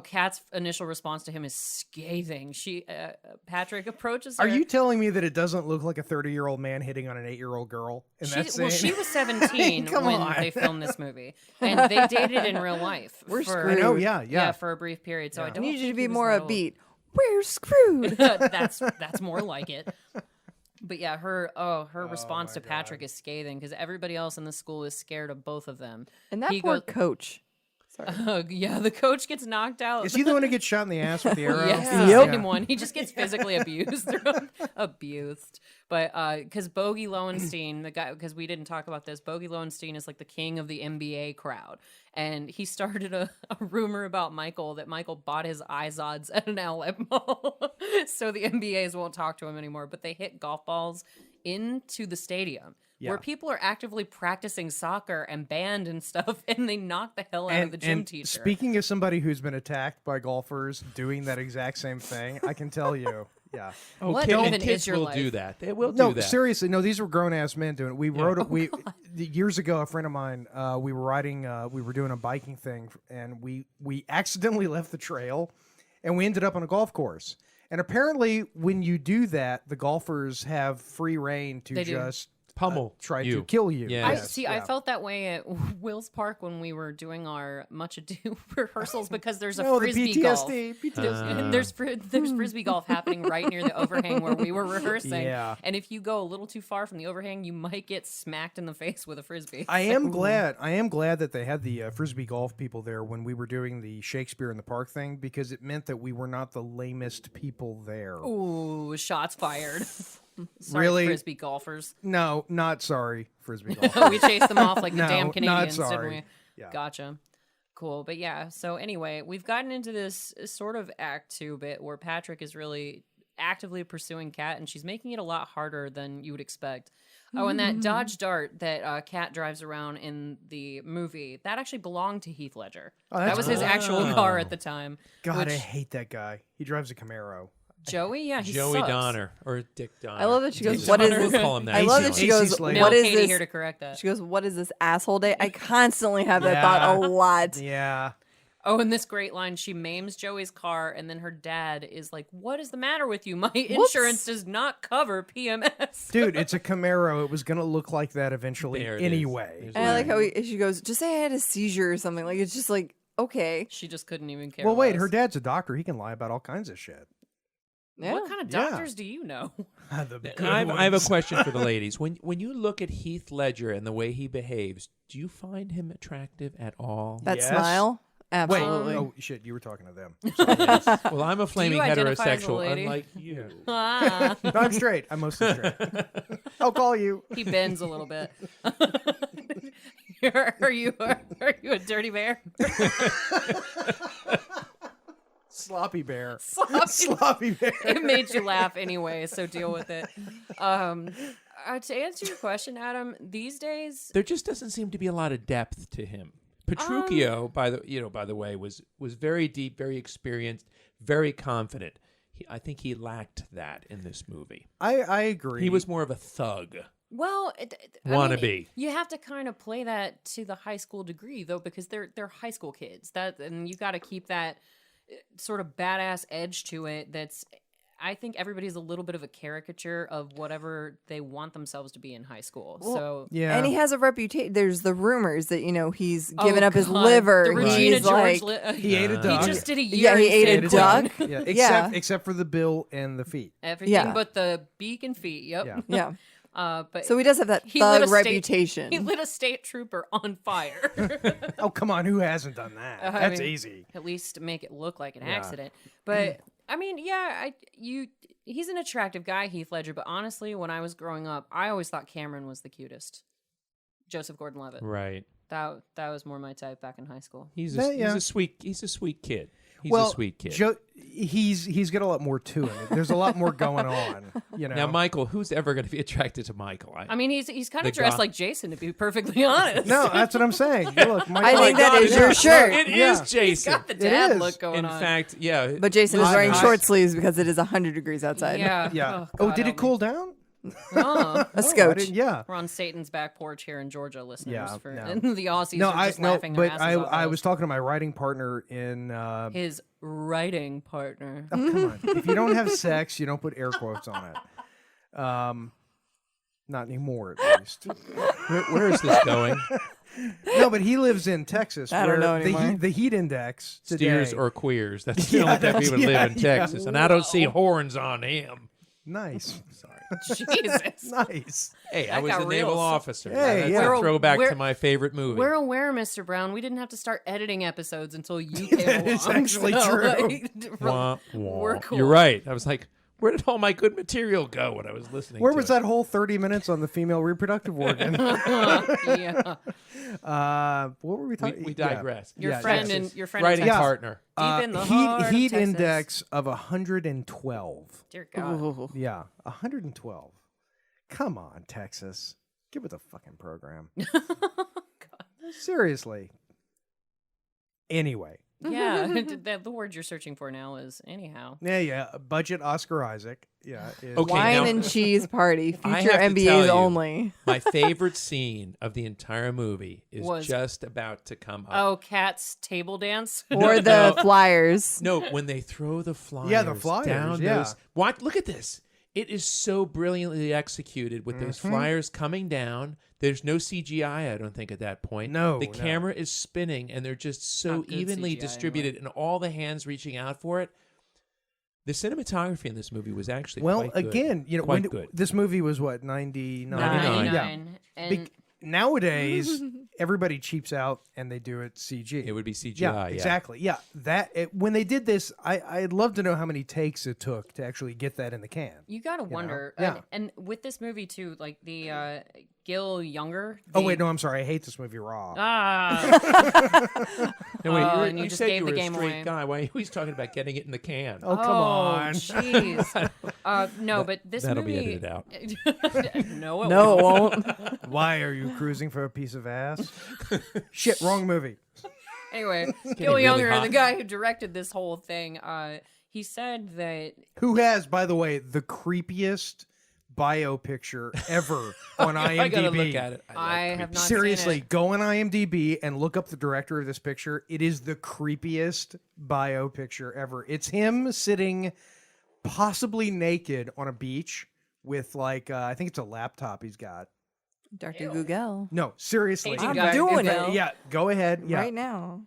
Speaker 2: Kat's initial response to him is scathing. Patrick approaches her.
Speaker 1: Are you telling me that it doesn't look like a 30-year-old man hitting on an 8-year-old girl in that scene?
Speaker 2: Well, she was 17
Speaker 1: Come
Speaker 2: when
Speaker 1: on.
Speaker 2: they filmed this movie, and they dated in real life.
Speaker 6: We're
Speaker 2: for,
Speaker 6: screwed.
Speaker 1: I know, yeah.
Speaker 2: for a brief period. So I
Speaker 6: I
Speaker 2: don't
Speaker 6: need you to
Speaker 2: think
Speaker 6: be
Speaker 2: he was
Speaker 6: more
Speaker 2: that old.
Speaker 6: upbeat. We're screwed.
Speaker 2: That's more like it. But yeah, her response to Patrick is scathing because everybody else in the school is scared of both of them.
Speaker 6: And that
Speaker 2: He
Speaker 6: poor
Speaker 2: goes-
Speaker 6: coach. Sorry.
Speaker 2: Yeah, the coach gets knocked out.
Speaker 1: Is he the one who gets shot in the ass with the arrow?
Speaker 2: Yes,
Speaker 6: Yep.
Speaker 2: the same one. He just gets physically abused. Abused. But because Bogey Lowenstein, the guy, because we didn't talk about this, Bogey Lowenstein is like the king of the NBA crowd. And he started a rumor about Michael that Michael bought his iZods at an outlet mall. So the NBAs won't talk to him anymore. But they hit golf balls into the stadium. Where people are actively practicing soccer and band and stuff, and they knock the hell out of the gym teacher.
Speaker 1: Speaking of somebody who's been attacked by golfers doing that exact same thing, I can tell you, yeah.
Speaker 5: Oh,
Speaker 2: What
Speaker 5: kids,
Speaker 2: even
Speaker 5: and
Speaker 2: is
Speaker 5: kids
Speaker 2: your
Speaker 5: will
Speaker 2: life?
Speaker 5: do that. They will
Speaker 1: No,
Speaker 5: do that.
Speaker 1: seriously, no. These were grown ass men doing it. We wrote
Speaker 2: Oh,
Speaker 1: it. Years ago, a friend of mine. We were riding. We were doing a biking thing, and we accidentally left the trail, and we ended up on a golf course. And apparently, when you do that, the golfers have free reign to
Speaker 2: They do.
Speaker 1: just
Speaker 5: Pummel
Speaker 1: try
Speaker 5: you.
Speaker 1: to kill you.
Speaker 5: Yeah.
Speaker 2: I
Speaker 1: Yes,
Speaker 2: I
Speaker 1: yeah.
Speaker 2: felt that way at Wills Park when we were doing our Much Ado rehearsals because there's a
Speaker 1: No, the
Speaker 2: frisbee golf.
Speaker 1: PTSD.
Speaker 2: There's frisbee golf happening right near the overhang where we were rehearsing.
Speaker 1: Yeah.
Speaker 2: And if you go a little too far from the overhang, you might get smacked in the face with a frisbee.
Speaker 1: I am glad that they had the frisbee golf people there when we were doing the Shakespeare in the Park thing because it meant that we were not the lamest people there.
Speaker 2: Ooh, shots fired. Sorry,
Speaker 1: Really?
Speaker 2: frisbee golfers.
Speaker 1: No, not sorry, frisbee golf.
Speaker 2: We chased them off like the
Speaker 1: No,
Speaker 2: damn
Speaker 1: not
Speaker 2: Canadians,
Speaker 1: sorry.
Speaker 2: didn't we?
Speaker 1: Yeah.
Speaker 2: Gotcha. Cool. But yeah, so anyway, we've gotten into this sort of act 2 bit where Patrick is really actively pursuing Kat, and she's making it a lot harder than you would expect. Oh, and that Dodge Dart that Kat drives around in the movie, that actually belonged to Heath Ledger.
Speaker 1: Oh,
Speaker 2: That
Speaker 1: that's
Speaker 2: was his
Speaker 1: cool.
Speaker 2: actual car at the time.
Speaker 1: God, I
Speaker 2: which-
Speaker 1: hate that guy. He drives a Camaro.
Speaker 2: Joey? Yeah, he
Speaker 5: Joey
Speaker 2: sucks.
Speaker 5: Donner or Dick Donner.
Speaker 6: I love that she goes,
Speaker 5: Dick
Speaker 6: "What is
Speaker 5: Donner.
Speaker 6: this?"
Speaker 5: We'll call him that.
Speaker 6: I love that
Speaker 1: AC
Speaker 6: she goes,
Speaker 1: Slater.
Speaker 2: Mel
Speaker 6: "What is
Speaker 2: Katie
Speaker 6: this?"
Speaker 2: here to correct that.
Speaker 6: She goes, "What is this asshole day?" I constantly have that thought a lot.
Speaker 1: Yeah.
Speaker 2: Oh, and this great line, she maims Joey's car, and then her dad is like, what is the matter with you? My insurance does not cover PMS.
Speaker 1: Dude, it's a Camaro. It was going to look like that eventually
Speaker 5: There it is.
Speaker 1: anyway.
Speaker 5: There's
Speaker 6: And I like how she goes, "Just say I had a seizure or something." Like it's just like, okay,
Speaker 2: She just couldn't even care
Speaker 1: Well, wait,
Speaker 2: less.
Speaker 1: her dad's a doctor. He can lie about all kinds of shit.
Speaker 6: yeah.
Speaker 2: What kind of
Speaker 1: Yeah.
Speaker 2: doctors do you know?
Speaker 1: The good
Speaker 5: I have a
Speaker 1: ones.
Speaker 5: question for the ladies. When you look at Heath Ledger and the way he behaves, do you find him attractive at all?
Speaker 6: That
Speaker 1: Yes.
Speaker 6: smile,
Speaker 1: Wait,
Speaker 6: absolutely.
Speaker 1: oh shit, you were talking to them.
Speaker 5: Well, I'm a flaming
Speaker 2: identify as a
Speaker 5: heterosexual,
Speaker 2: lady?
Speaker 5: unlike you.
Speaker 2: Ah,
Speaker 1: No, I'm straight. I'm mostly straight. I'll call you.
Speaker 2: he bends a little bit. Are you a dirty bear?
Speaker 1: Sloppy bear.
Speaker 2: Sloppy.
Speaker 1: Sloppy bear.
Speaker 2: It made you laugh anyway, so deal with it. To answer your question, Adam, these days,
Speaker 5: There just doesn't seem to be a lot of depth to him. Petruchio, by the way, was very deep, very experienced, very confident. I think he lacked that in this movie.
Speaker 1: I agree.
Speaker 5: He was more of a thug.
Speaker 2: well,
Speaker 5: Wannabe.
Speaker 2: you have to kind of play that to the high school degree, though, because they're high school kids. And you got to keep that sort of badass edge to it. That's, I think everybody's a little bit of a caricature of whatever they want themselves to be in high school. So
Speaker 1: Yeah.
Speaker 6: And he has a reputation. There's the rumors that he's
Speaker 2: Oh,
Speaker 6: given up his
Speaker 2: God.
Speaker 6: liver.
Speaker 2: The Regina
Speaker 6: He's
Speaker 2: George.
Speaker 6: like,
Speaker 1: he ate a
Speaker 2: He
Speaker 1: duck.
Speaker 2: just did a year.
Speaker 6: yeah, he
Speaker 2: in
Speaker 6: ate
Speaker 2: San
Speaker 6: a
Speaker 2: Quentin.
Speaker 6: duck.
Speaker 1: Yeah,
Speaker 6: Yeah.
Speaker 1: except for the bill and the feet.
Speaker 2: Everything
Speaker 6: Yeah.
Speaker 2: but the beak and feet. Yep.
Speaker 1: Yeah.
Speaker 6: yeah.
Speaker 2: But
Speaker 6: So he does have that
Speaker 2: he lit
Speaker 6: thug
Speaker 2: a state-
Speaker 6: reputation.
Speaker 2: He lit a state trooper on fire.
Speaker 1: Oh, come on. Who hasn't done that?
Speaker 2: I
Speaker 1: That's
Speaker 2: mean,
Speaker 1: easy.
Speaker 2: At least make it look like an
Speaker 1: Yeah.
Speaker 2: accident. But I mean, yeah, he's an attractive guy, Heath Ledger. But honestly, when I was growing up, I always thought Cameron was the cutest. Joseph Gordon-Levitt.
Speaker 5: Right.
Speaker 2: That was more my type back in high school.
Speaker 5: He's
Speaker 1: Yeah.
Speaker 5: a sweet kid. He's a sweet kid.
Speaker 1: He's got a lot more to it. There's a lot more going on.
Speaker 5: Now, Michael, who's ever going to be attracted to Michael?
Speaker 2: I mean, he's kind of dressed like Jason, to be perfectly honest.
Speaker 1: No, that's what I'm saying. Look, Michael,
Speaker 6: I think that is your shirt.
Speaker 5: It is Jason.
Speaker 2: He's got the dad look going
Speaker 5: In
Speaker 2: on.
Speaker 5: fact, yeah.
Speaker 6: But Jason is wearing short sleeves because it is 100 degrees outside.
Speaker 2: Yeah.
Speaker 1: Yeah.
Speaker 2: Oh,
Speaker 1: Did it cool down?
Speaker 6: A scotch.
Speaker 1: Yeah.
Speaker 2: We're on Satan's back porch here in Georgia, listeners.
Speaker 1: Yeah,
Speaker 2: for
Speaker 1: no.
Speaker 2: and the Aussies are just laughing their
Speaker 1: but
Speaker 2: asses off.
Speaker 1: I was talking to my writing partner in.
Speaker 2: His writing partner.
Speaker 1: Oh, come on! If you don't have sex, you don't put air quotes on it. Not anymore, at least.
Speaker 5: Where is this going?
Speaker 1: No, but he lives in Texas.
Speaker 6: I don't know anymore.
Speaker 1: The heat index today.
Speaker 5: Steers or queers. That's the only type of people live in Texas. And I don't see horns on him.
Speaker 1: Nice.
Speaker 5: Sorry.
Speaker 2: Jesus.
Speaker 1: Nice.
Speaker 5: Hey, I
Speaker 2: That
Speaker 5: was
Speaker 2: got
Speaker 5: a naval
Speaker 2: real.
Speaker 5: officer.
Speaker 1: Hey,
Speaker 5: That's
Speaker 1: yeah.
Speaker 5: a throwback
Speaker 2: We're-
Speaker 5: to my favorite movie.
Speaker 2: We're aware, Mr. Brown. We didn't have to start editing episodes until you came along.
Speaker 1: It's actually
Speaker 2: so,
Speaker 1: true.
Speaker 2: like,
Speaker 5: Wah,
Speaker 2: we're
Speaker 5: wah.
Speaker 2: cool.
Speaker 5: You're right. I was like, where did all my good material go when I was listening
Speaker 1: Where
Speaker 5: to
Speaker 1: was
Speaker 5: it?
Speaker 1: that whole 30 minutes on the female reproductive organ?
Speaker 2: Yeah.
Speaker 1: What were we talking?
Speaker 5: We digress.
Speaker 2: Your
Speaker 1: Yeah,
Speaker 2: friend
Speaker 1: yes.
Speaker 2: and your friend
Speaker 5: Writing
Speaker 2: in Texas.
Speaker 5: partner.
Speaker 2: Deep in the heart of
Speaker 1: heat
Speaker 2: Texas.
Speaker 1: index of 112.
Speaker 2: Dear God.
Speaker 1: Yeah, 112. Come on, Texas. Get with the fucking program. Seriously. Anyway.
Speaker 2: Yeah. The word you're searching for now is anyhow.
Speaker 1: Yeah. Budget Oscar Isaac. Yeah.
Speaker 5: Okay.
Speaker 6: Wine
Speaker 5: now-
Speaker 6: and cheese party.
Speaker 5: I
Speaker 6: Future
Speaker 5: have to tell
Speaker 6: MBAs
Speaker 5: you,
Speaker 6: only.
Speaker 5: My favorite scene of the entire movie is
Speaker 2: Was-
Speaker 5: just about to come up.
Speaker 2: Oh, Cat's table dance?
Speaker 6: Or the flyers.
Speaker 5: No, when they throw the flyers,
Speaker 1: Yeah, the flyers,
Speaker 5: down
Speaker 1: yeah.
Speaker 5: those. Look at this. It is so brilliantly executed with those flyers coming down. There's no CGI, I don't think, at that point.
Speaker 1: No,
Speaker 5: The
Speaker 1: no.
Speaker 5: camera is spinning, and they're just so
Speaker 2: Not good
Speaker 5: evenly
Speaker 2: CGI
Speaker 5: distributed, and all the hands reaching out for it. The cinematography in this movie was actually
Speaker 1: Well,
Speaker 5: quite good.
Speaker 1: again, you know,
Speaker 5: Quite
Speaker 1: when
Speaker 5: good.
Speaker 1: this movie was what, 99?
Speaker 5: 99.
Speaker 2: 99. And
Speaker 1: Nowadays, everybody cheaps out and they do it CG.
Speaker 5: It would be CGI.
Speaker 1: Yeah, exactly. Yeah, when they did this, I'd love to know how many takes it took to actually get that in the can.
Speaker 2: you got to wonder.
Speaker 1: Yeah.
Speaker 2: And with this movie, too, like the Gil Younger.
Speaker 1: Oh
Speaker 2: the-
Speaker 1: wait, no, I'm sorry. I hate this movie raw.
Speaker 2: Ah.
Speaker 5: No, wait,
Speaker 2: and you
Speaker 5: you
Speaker 2: just
Speaker 5: said
Speaker 2: gave
Speaker 5: you
Speaker 2: the
Speaker 5: were a
Speaker 2: game
Speaker 5: straight
Speaker 2: away.
Speaker 5: guy. Why are you always talking about getting it in the can?
Speaker 1: Oh, come on.
Speaker 2: Jeez. No, but this
Speaker 5: That'll
Speaker 2: movie.
Speaker 5: be edited out.
Speaker 2: No, it
Speaker 6: No,
Speaker 2: won't.
Speaker 6: it won't.
Speaker 1: Why are you cruising for a piece of ass? Shit, wrong movie.
Speaker 2: Anyway,
Speaker 5: getting
Speaker 2: Gil
Speaker 5: really
Speaker 2: Younger,
Speaker 5: hot.
Speaker 2: the guy who directed this whole thing, he said that
Speaker 1: Who has, by the way, the creepiest bio picture ever on IMDb?
Speaker 5: I gotta look at it.
Speaker 2: I have not
Speaker 1: Seriously,
Speaker 2: seen it.
Speaker 1: go on IMDb and look up the director of this picture. It is the creepiest bio picture ever. It's him sitting possibly naked on a beach with I think it's a laptop he's got.
Speaker 6: Dr. Google.
Speaker 1: No, seriously.
Speaker 2: Agent
Speaker 6: I'm
Speaker 2: Dr.
Speaker 6: doing
Speaker 2: Google.
Speaker 6: it.
Speaker 1: Yeah, go ahead. Yeah.
Speaker 6: Right now.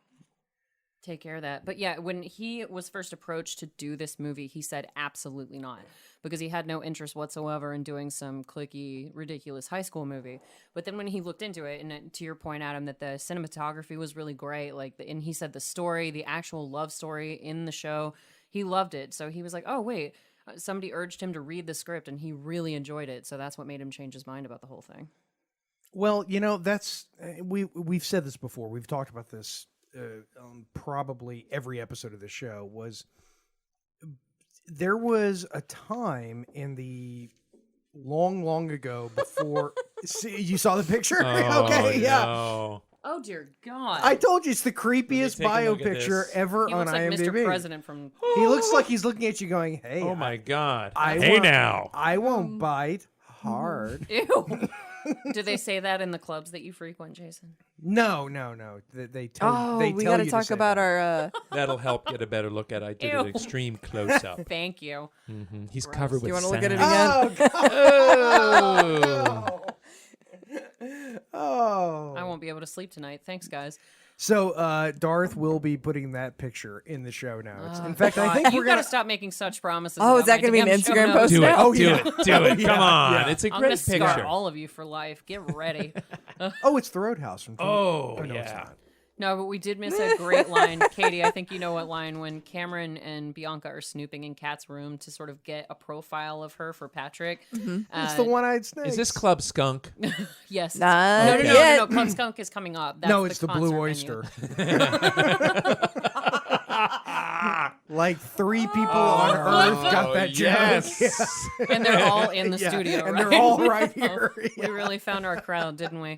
Speaker 2: Take care of that. But yeah, when he was first approached to do this movie, he said absolutely not, because he had no interest whatsoever in doing some cliquey, ridiculous high school movie. But then when he looked into it, and to your point, Adam, that the cinematography was really great, and he said the story, the actual love story in the show, he loved it. So he was like, oh, wait, somebody urged him to read the script, and he really enjoyed it. So that's what made him change his mind about the whole thing.
Speaker 1: Well, that's we've said this before. We've talked about this on probably every episode of the show. There was a time in the long ago before. See, you saw the picture?
Speaker 5: Oh,
Speaker 1: Okay, yeah.
Speaker 5: no.
Speaker 2: Oh, dear God.
Speaker 1: I told you it's the creepiest
Speaker 5: take a
Speaker 1: bio
Speaker 5: look at
Speaker 1: picture
Speaker 5: this.
Speaker 1: ever
Speaker 2: he
Speaker 1: on
Speaker 2: looks like
Speaker 1: IMDb.
Speaker 2: Mr. President from...
Speaker 1: He looks like he's looking at you going, hey,
Speaker 5: Oh my God.
Speaker 1: hey
Speaker 5: Hey now.
Speaker 1: I won't bite hard.
Speaker 2: Ew. Do they say that in the clubs that you frequent, Jason?
Speaker 1: No. They tell,
Speaker 6: Oh,
Speaker 1: they
Speaker 6: we
Speaker 1: tell
Speaker 6: got to
Speaker 1: you
Speaker 6: talk
Speaker 1: say
Speaker 6: about
Speaker 1: that.
Speaker 6: our.
Speaker 5: That'll help get a better look at it. I did
Speaker 2: Ew.
Speaker 5: an extreme close up.
Speaker 2: Thank you.
Speaker 5: He's covered with
Speaker 6: You wanna look at it
Speaker 5: sand.
Speaker 6: again?
Speaker 1: Oh,
Speaker 5: Oh.
Speaker 1: oh.
Speaker 2: I won't be able to sleep tonight. Thanks, guys.
Speaker 1: So Darth will be putting that picture in the show now. In fact, I think
Speaker 2: you
Speaker 1: we're
Speaker 2: got
Speaker 1: gonna
Speaker 2: to stop making such promises.
Speaker 6: Oh, is
Speaker 2: about
Speaker 6: that gonna
Speaker 2: my
Speaker 6: be an
Speaker 2: damn show
Speaker 6: Instagram
Speaker 2: notes.
Speaker 6: post
Speaker 5: Do it.
Speaker 6: now?
Speaker 1: Oh,
Speaker 5: do
Speaker 1: yeah.
Speaker 5: it. Do it.
Speaker 1: Yeah,
Speaker 5: Come on.
Speaker 1: yeah.
Speaker 5: It's a
Speaker 2: I'm going
Speaker 5: great
Speaker 2: to scar
Speaker 5: picture.
Speaker 2: all of you for life. Get ready.
Speaker 1: Oh, it's the Roadhouse from.
Speaker 5: Oh,
Speaker 1: no, it's
Speaker 5: yeah.
Speaker 1: not.
Speaker 2: No, but we did miss a great line. Katie, I think you know what line, when Cameron and Bianca are snooping in Kat's room to sort of get a profile of her for Patrick.
Speaker 1: It's the one-eyed snake.
Speaker 5: Is this Club Skunk?
Speaker 2: Yes.
Speaker 6: Not
Speaker 2: No.
Speaker 6: yet.
Speaker 2: Club Skunk is coming up. That's
Speaker 1: No, it's the Blue
Speaker 2: concert
Speaker 1: Oyster.
Speaker 2: venue.
Speaker 1: Like 3 people on Earth got that
Speaker 5: yes.
Speaker 1: joke.
Speaker 2: And they're all in the studio,
Speaker 1: and
Speaker 2: right?
Speaker 1: they're all right here.
Speaker 2: We really found our crowd, didn't we?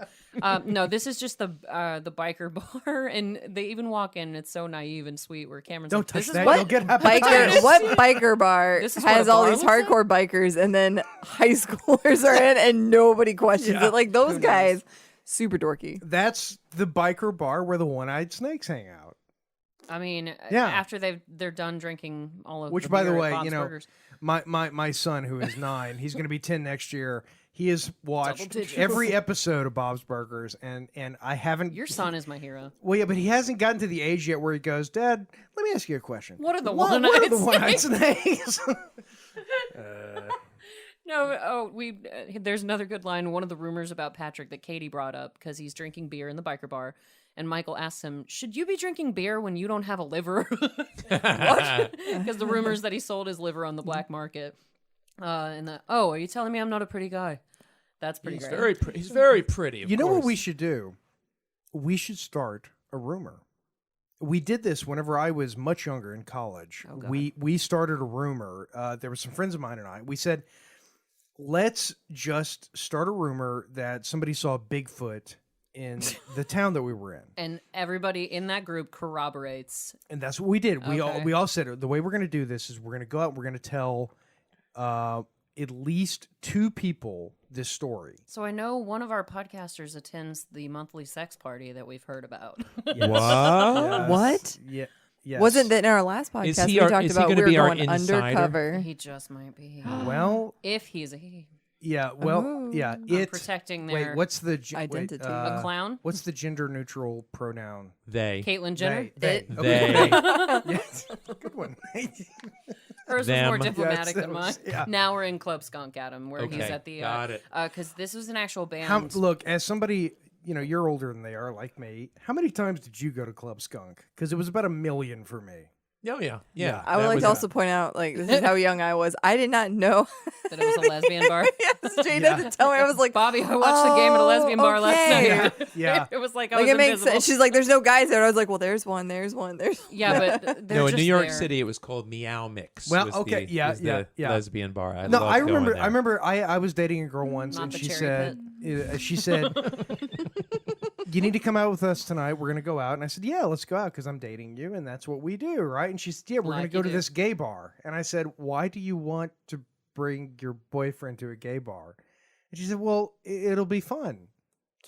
Speaker 2: No, this is just the biker bar, and they even walk in. And it's so naive and sweet. Where Cameron's
Speaker 1: Don't
Speaker 2: like,
Speaker 1: touch
Speaker 2: "This
Speaker 1: that.
Speaker 2: is
Speaker 1: You'll get hepatitis.
Speaker 6: What biker bar
Speaker 2: This is what
Speaker 6: has
Speaker 2: a
Speaker 6: all
Speaker 2: bar
Speaker 6: these
Speaker 2: looks like?
Speaker 6: hardcore bikers and then high schoolers are in and nobody questions
Speaker 1: Yeah.
Speaker 6: it? Like those guys, super dorky.
Speaker 1: That's the biker bar where the one-eyed snakes hang out.
Speaker 2: I mean,
Speaker 1: Yeah.
Speaker 2: after they're done drinking all of
Speaker 1: Which,
Speaker 2: the
Speaker 1: by the
Speaker 2: beer at
Speaker 1: way,
Speaker 2: Bob's
Speaker 1: you know,
Speaker 2: Burgers.
Speaker 1: my son, who is 9, he's going to be 10 next year. He has watched
Speaker 2: Double-digits.
Speaker 1: every episode of Bob's Burgers, and I haven't.
Speaker 2: Your son is my hero.
Speaker 1: Well, yeah, but he hasn't gotten to the age yet where he goes, Dad, let me ask you a question.
Speaker 2: What are the
Speaker 1: What are
Speaker 2: one-eyed
Speaker 1: the one-eyed snakes?
Speaker 2: No, there's another good line. One of the rumors about Patrick that Katie brought up because he's drinking beer in the biker bar, and Michael asks him, "Should you be drinking beer when you don't have a liver?" What? Because the rumors that he sold his liver on the black market. Are you telling me I'm not a pretty guy? That's pretty great.
Speaker 5: He's very pretty. Of
Speaker 1: You know what
Speaker 5: course.
Speaker 1: we should do? We should start a rumor. We did this whenever I was much younger in college.
Speaker 2: Oh, God.
Speaker 1: We started a rumor. There were some friends of mine and I. We said, let's just start a rumor that somebody saw Bigfoot in the town that we were in.
Speaker 2: And everybody in that group corroborates.
Speaker 1: And that's what we did. We
Speaker 2: Okay.
Speaker 1: all said the way we're going to do this is we're going to go out and we're going to tell at least 2 people this story.
Speaker 2: So I know one of our podcasters attends the monthly sex party that we've heard about.
Speaker 5: What?
Speaker 1: Yes.
Speaker 6: What?
Speaker 1: Yeah. Yes.
Speaker 6: Wasn't that in our last podcast
Speaker 5: he
Speaker 6: we
Speaker 5: our-
Speaker 6: talked
Speaker 5: is he
Speaker 6: about
Speaker 5: gonna
Speaker 6: we were
Speaker 5: be our
Speaker 6: going
Speaker 5: insider?
Speaker 6: undercover?
Speaker 2: He just might be.
Speaker 1: Well,
Speaker 2: If he's a he.
Speaker 1: yeah. Well,
Speaker 6: Oh.
Speaker 1: yeah.
Speaker 2: I'm
Speaker 1: It.
Speaker 2: protecting
Speaker 1: Wait,
Speaker 2: their
Speaker 1: what's the
Speaker 6: Identity.
Speaker 2: a clown.
Speaker 1: What's the gender neutral pronoun?
Speaker 5: They.
Speaker 2: Caitlyn Jenner.
Speaker 1: They.
Speaker 2: It.
Speaker 1: Okay.
Speaker 5: They.
Speaker 1: Yes. Good one.
Speaker 2: Hers
Speaker 5: Them.
Speaker 2: was more diplomatic
Speaker 1: Yes,
Speaker 2: than mine.
Speaker 1: yeah.
Speaker 2: Now we're in Club Skunk Adam, where he's
Speaker 5: Okay,
Speaker 2: at the
Speaker 5: got it.
Speaker 2: because this was an actual band.
Speaker 1: Look, as somebody, you're older than they are, like me. How many times did you go to Club Skunk? Because it was about 1 million for me.
Speaker 5: Oh yeah.
Speaker 6: I would
Speaker 5: That
Speaker 6: like
Speaker 5: was-
Speaker 6: to also point out, like, this is how young I was. I did not know.
Speaker 2: that it was a lesbian bar.
Speaker 6: Yes, Jade had to tell me. I was like,
Speaker 2: Bobby, I watched the game at a lesbian bar
Speaker 6: okay.
Speaker 2: last night.
Speaker 1: Yeah.
Speaker 2: It was like I
Speaker 6: like
Speaker 2: was
Speaker 6: it makes
Speaker 2: invisible.
Speaker 6: sense. She's like, there's no guys there. I was like, well, there's one. There's one.
Speaker 2: Yeah, but they're
Speaker 5: No, in
Speaker 2: just
Speaker 5: New York
Speaker 2: there.
Speaker 5: City, it was called Meow Mix.
Speaker 1: Well,
Speaker 5: was
Speaker 1: okay,
Speaker 5: the-
Speaker 1: yeah,
Speaker 5: was
Speaker 1: yeah,
Speaker 5: the
Speaker 1: yeah.
Speaker 5: lesbian bar. I
Speaker 1: No,
Speaker 5: loved
Speaker 1: I
Speaker 5: going
Speaker 1: remember.
Speaker 5: there.
Speaker 1: I remember. I was dating a girl once,
Speaker 2: Not
Speaker 1: and
Speaker 2: the
Speaker 1: she
Speaker 2: cherry
Speaker 1: said, she said, you need to come out with us tonight. We're gonna go out. And I said, yeah, let's go out because I'm dating you, and that's what we do, right? And she said, yeah, we're gonna
Speaker 2: Like
Speaker 1: go
Speaker 2: you
Speaker 1: to
Speaker 2: do.
Speaker 1: this gay bar. And I said, why do you want to bring your boyfriend to a gay bar? And she said, well, it'll be fun.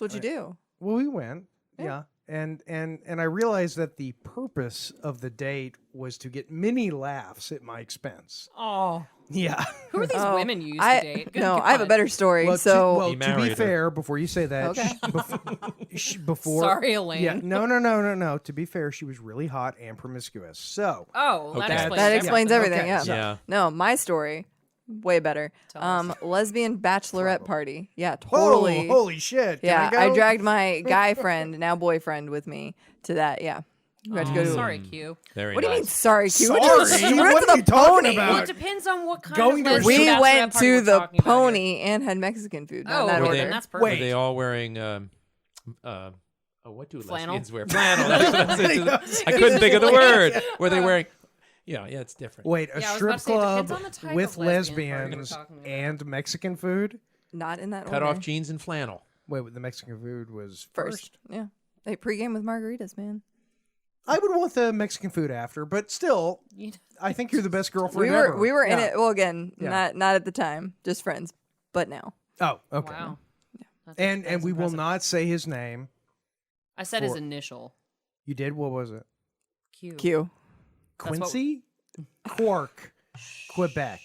Speaker 6: That's what you do.
Speaker 1: Well, we went, yeah. And I realized that the purpose of the date was to get many laughs at my expense.
Speaker 2: Oh,
Speaker 1: Yeah.
Speaker 2: who are these
Speaker 6: Oh,
Speaker 2: women you used
Speaker 6: I,
Speaker 2: to date? Good
Speaker 6: no, I have a
Speaker 2: God.
Speaker 6: better story.
Speaker 1: Well,
Speaker 6: so
Speaker 5: He
Speaker 1: to be
Speaker 5: married her.
Speaker 1: fair, before you say that,
Speaker 6: Okay.
Speaker 1: before
Speaker 2: Sorry, Elaine.
Speaker 1: Yeah, no. To be fair, she was really hot and promiscuous. So
Speaker 2: Oh, that
Speaker 5: Okay.
Speaker 2: explains
Speaker 6: that
Speaker 2: everything.
Speaker 6: explains everything.
Speaker 1: Okay,
Speaker 6: Yeah.
Speaker 1: so-
Speaker 5: Yeah.
Speaker 6: No, my story, way better.
Speaker 2: Tell us.
Speaker 6: Lesbian bachelorette
Speaker 1: Trouble.
Speaker 6: party. Yeah,
Speaker 1: Whoa,
Speaker 6: totally.
Speaker 1: holy shit! Can
Speaker 6: yeah,
Speaker 1: I, go?
Speaker 6: dragged my guy friend, now boyfriend, with me to that. Yeah, we had to go to.
Speaker 2: Sorry, Q.
Speaker 5: Very
Speaker 6: What do you mean?
Speaker 5: nice.
Speaker 6: Sorry, Q?
Speaker 1: Sorry,
Speaker 6: We went to
Speaker 1: what
Speaker 6: the
Speaker 1: are you talking
Speaker 6: pony.
Speaker 1: about?
Speaker 2: Well, it depends on what kind
Speaker 1: Going
Speaker 2: of
Speaker 1: to a
Speaker 2: lesbian
Speaker 6: We
Speaker 2: bachelorette
Speaker 6: went
Speaker 2: party
Speaker 6: to
Speaker 2: we're
Speaker 6: the
Speaker 2: talking about here.
Speaker 6: pony and had Mexican food. Not
Speaker 2: Oh,
Speaker 6: in that
Speaker 5: Were
Speaker 6: order.
Speaker 5: they-
Speaker 2: then that's
Speaker 5: Were
Speaker 2: perfect.
Speaker 5: they all wearing what do
Speaker 2: Flannel?
Speaker 5: lesbians wear? Flannel. That's it. I
Speaker 1: He's
Speaker 5: couldn't think of the
Speaker 2: like-
Speaker 5: word. Were they wearing? Yeah, it's different.
Speaker 1: Wait, a
Speaker 2: Yeah, I was
Speaker 1: strip
Speaker 2: about to say, it
Speaker 1: club
Speaker 2: depends on the type
Speaker 1: with
Speaker 2: of lesbian party we're
Speaker 1: lesbians
Speaker 2: talking about.
Speaker 1: and Mexican food.
Speaker 6: Not in that
Speaker 5: Cut
Speaker 6: order.
Speaker 5: off jeans and flannel.
Speaker 1: Wait, the Mexican food was
Speaker 6: first. Yeah, they pregame with margaritas, man.
Speaker 1: I would want the Mexican food after, but still,
Speaker 2: You-
Speaker 1: I think you're the best girlfriend
Speaker 6: We were
Speaker 1: ever.
Speaker 6: we were in
Speaker 1: Yeah.
Speaker 6: it. Well, again,
Speaker 1: Yeah.
Speaker 6: not at the time, just friends, but now.
Speaker 1: Oh, okay.
Speaker 2: Wow. That's-
Speaker 1: And
Speaker 2: that's
Speaker 1: we will
Speaker 2: impressive.
Speaker 1: not say his name.
Speaker 2: I said his
Speaker 1: for-
Speaker 2: initial.
Speaker 1: You did? What was it?
Speaker 2: Q.
Speaker 6: Q.
Speaker 2: That's what-
Speaker 1: Quincy? Quark, Quebec.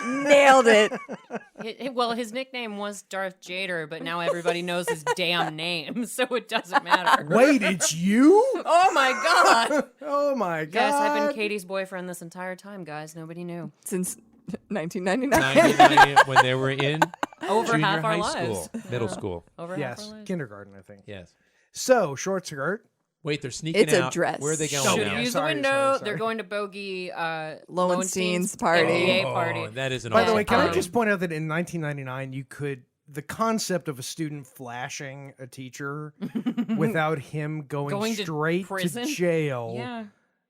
Speaker 6: Nailed it.
Speaker 2: Well, his nickname was Darth Jader, but now everybody knows his damn name, so it doesn't matter.
Speaker 1: Wait, it's you?
Speaker 2: Oh my god!
Speaker 1: Oh my god.
Speaker 2: Yes, I've been Katie's boyfriend this entire time, guys. Nobody knew.
Speaker 6: Since 1999.
Speaker 5: 1990 when they were in
Speaker 2: Over
Speaker 5: junior
Speaker 2: half our
Speaker 5: high
Speaker 2: lives.
Speaker 5: school, middle school.
Speaker 2: Over half
Speaker 1: Yes,
Speaker 2: our lives.
Speaker 1: kindergarten, I think.
Speaker 5: Yes.
Speaker 1: So, short skirt.
Speaker 5: Wait, they're sneaking
Speaker 6: It's a
Speaker 5: out.
Speaker 6: dress.
Speaker 5: Where are they going
Speaker 1: Oh,
Speaker 2: Should
Speaker 5: now?
Speaker 1: yeah.
Speaker 2: use
Speaker 1: Sorry,
Speaker 2: the window.
Speaker 1: sorry.
Speaker 2: They're going to bogey
Speaker 6: Lowenstein's party.
Speaker 2: NBA
Speaker 5: Oh,
Speaker 2: party.
Speaker 5: that is an
Speaker 1: By the
Speaker 5: awesome
Speaker 1: way, can I
Speaker 5: party.
Speaker 1: just point out that in 1999, you could the concept of a student flashing a teacher without him going
Speaker 2: Going to
Speaker 1: straight to
Speaker 2: prison?
Speaker 1: jail.
Speaker 2: Yeah.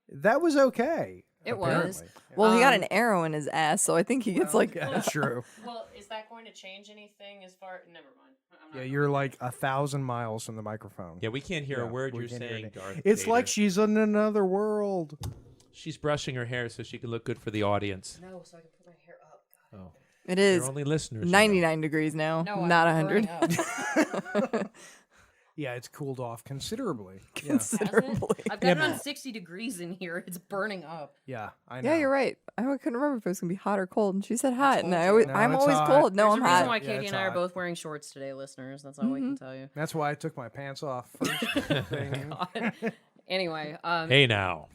Speaker 1: That was okay.
Speaker 2: It was.
Speaker 1: Apparently.
Speaker 6: Well, he got an arrow in his ass, so I think he gets like.
Speaker 1: Yeah, that's true.
Speaker 2: Well, is that going to change anything as far? Never mind.
Speaker 1: Yeah, you're like 1,000 miles from the microphone.
Speaker 5: Yeah, we can't hear a word
Speaker 1: we
Speaker 5: you're
Speaker 1: can't hear
Speaker 5: saying,
Speaker 1: it.
Speaker 5: Darth.
Speaker 1: It's
Speaker 5: Jader.
Speaker 1: like she's in another world.
Speaker 5: She's brushing her hair so she can look good for the audience.
Speaker 2: No, so I can put my hair up. God.
Speaker 5: Oh,
Speaker 6: It
Speaker 5: they're
Speaker 6: is
Speaker 5: only listeners.
Speaker 6: 99 degrees now,
Speaker 2: No,
Speaker 6: not
Speaker 2: I'm
Speaker 6: 100.
Speaker 2: burning up.
Speaker 1: Yeah, it's cooled off considerably. Yeah,
Speaker 2: Has it?
Speaker 6: Considerably.
Speaker 2: I've got it on 60 degrees in here. It's burning up.
Speaker 1: yeah, I know.
Speaker 6: Yeah, you're right. I couldn't remember if it was gonna be hot or cold, and she said hot, and
Speaker 2: cold.
Speaker 6: I'm
Speaker 1: No, it's
Speaker 6: always
Speaker 1: hot.
Speaker 6: cold. No,
Speaker 2: There's
Speaker 6: I'm
Speaker 2: a reason
Speaker 6: hot.
Speaker 2: why
Speaker 1: Yeah,
Speaker 2: Katie
Speaker 1: it's
Speaker 2: and I are
Speaker 1: hot.
Speaker 2: both wearing shorts today, listeners. That's all I can tell you.
Speaker 1: That's why I took my pants off first thing.
Speaker 2: God. Anyway,
Speaker 5: Hey now.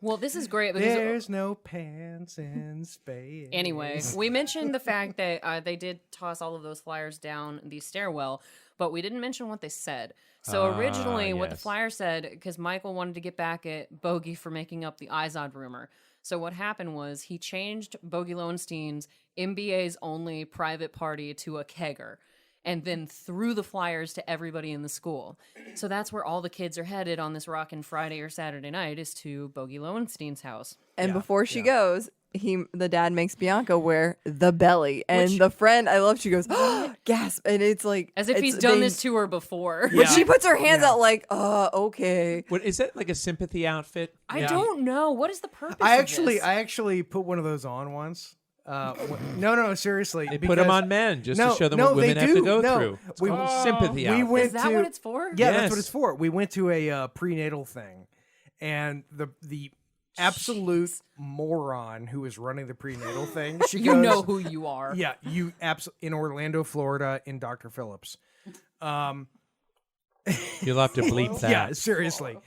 Speaker 2: well, this is great because
Speaker 1: There's no pants in space.
Speaker 2: anyway, we mentioned the fact that they did toss all of those flyers down the stairwell, but we didn't mention what they said. So originally, what the
Speaker 5: yes.
Speaker 2: flyer said, because Michael wanted to get back at Bogey for making up the Izod rumor. So what happened was he changed Bogey Lowenstein's MBA's only private party to a kegger, and then threw the flyers to everybody in the school. So that's where all the kids are headed on this rockin' Friday or Saturday night, is to Bogey Lowenstein's house.
Speaker 6: And before she goes, the dad makes Bianca wear the belly, and the friend, I love. She goes, oh, gasp, and it's like
Speaker 2: As if he's done this to her before.
Speaker 6: But she puts her hands out like, okay.
Speaker 5: What is that, like a sympathy outfit?
Speaker 2: I don't know. What is the purpose
Speaker 1: I
Speaker 2: of
Speaker 1: actually,
Speaker 2: this?
Speaker 1: I actually put one of those on once. No, seriously.
Speaker 5: They put them on men just to show them what women have to go through. It's
Speaker 1: We-
Speaker 5: called sympathy
Speaker 1: we
Speaker 5: outfit.
Speaker 1: went
Speaker 2: Is that
Speaker 1: to,
Speaker 2: what it's for?
Speaker 1: Yeah, that's
Speaker 5: Yes.
Speaker 1: what it's for. We went to a prenatal thing, and the absolute moron who was running the prenatal thing. She
Speaker 2: You
Speaker 1: goes,
Speaker 2: know who you are.
Speaker 1: Yeah, you in Orlando, Florida, in Dr. Phillips.
Speaker 5: You'll have to bleep that.
Speaker 1: Yeah, seriously.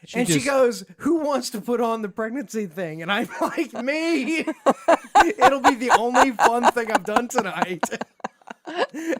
Speaker 1: She
Speaker 5: just-
Speaker 1: goes, "Who wants to put on the pregnancy thing?" And I'm like, "Me." It'll be the only fun thing I've done tonight.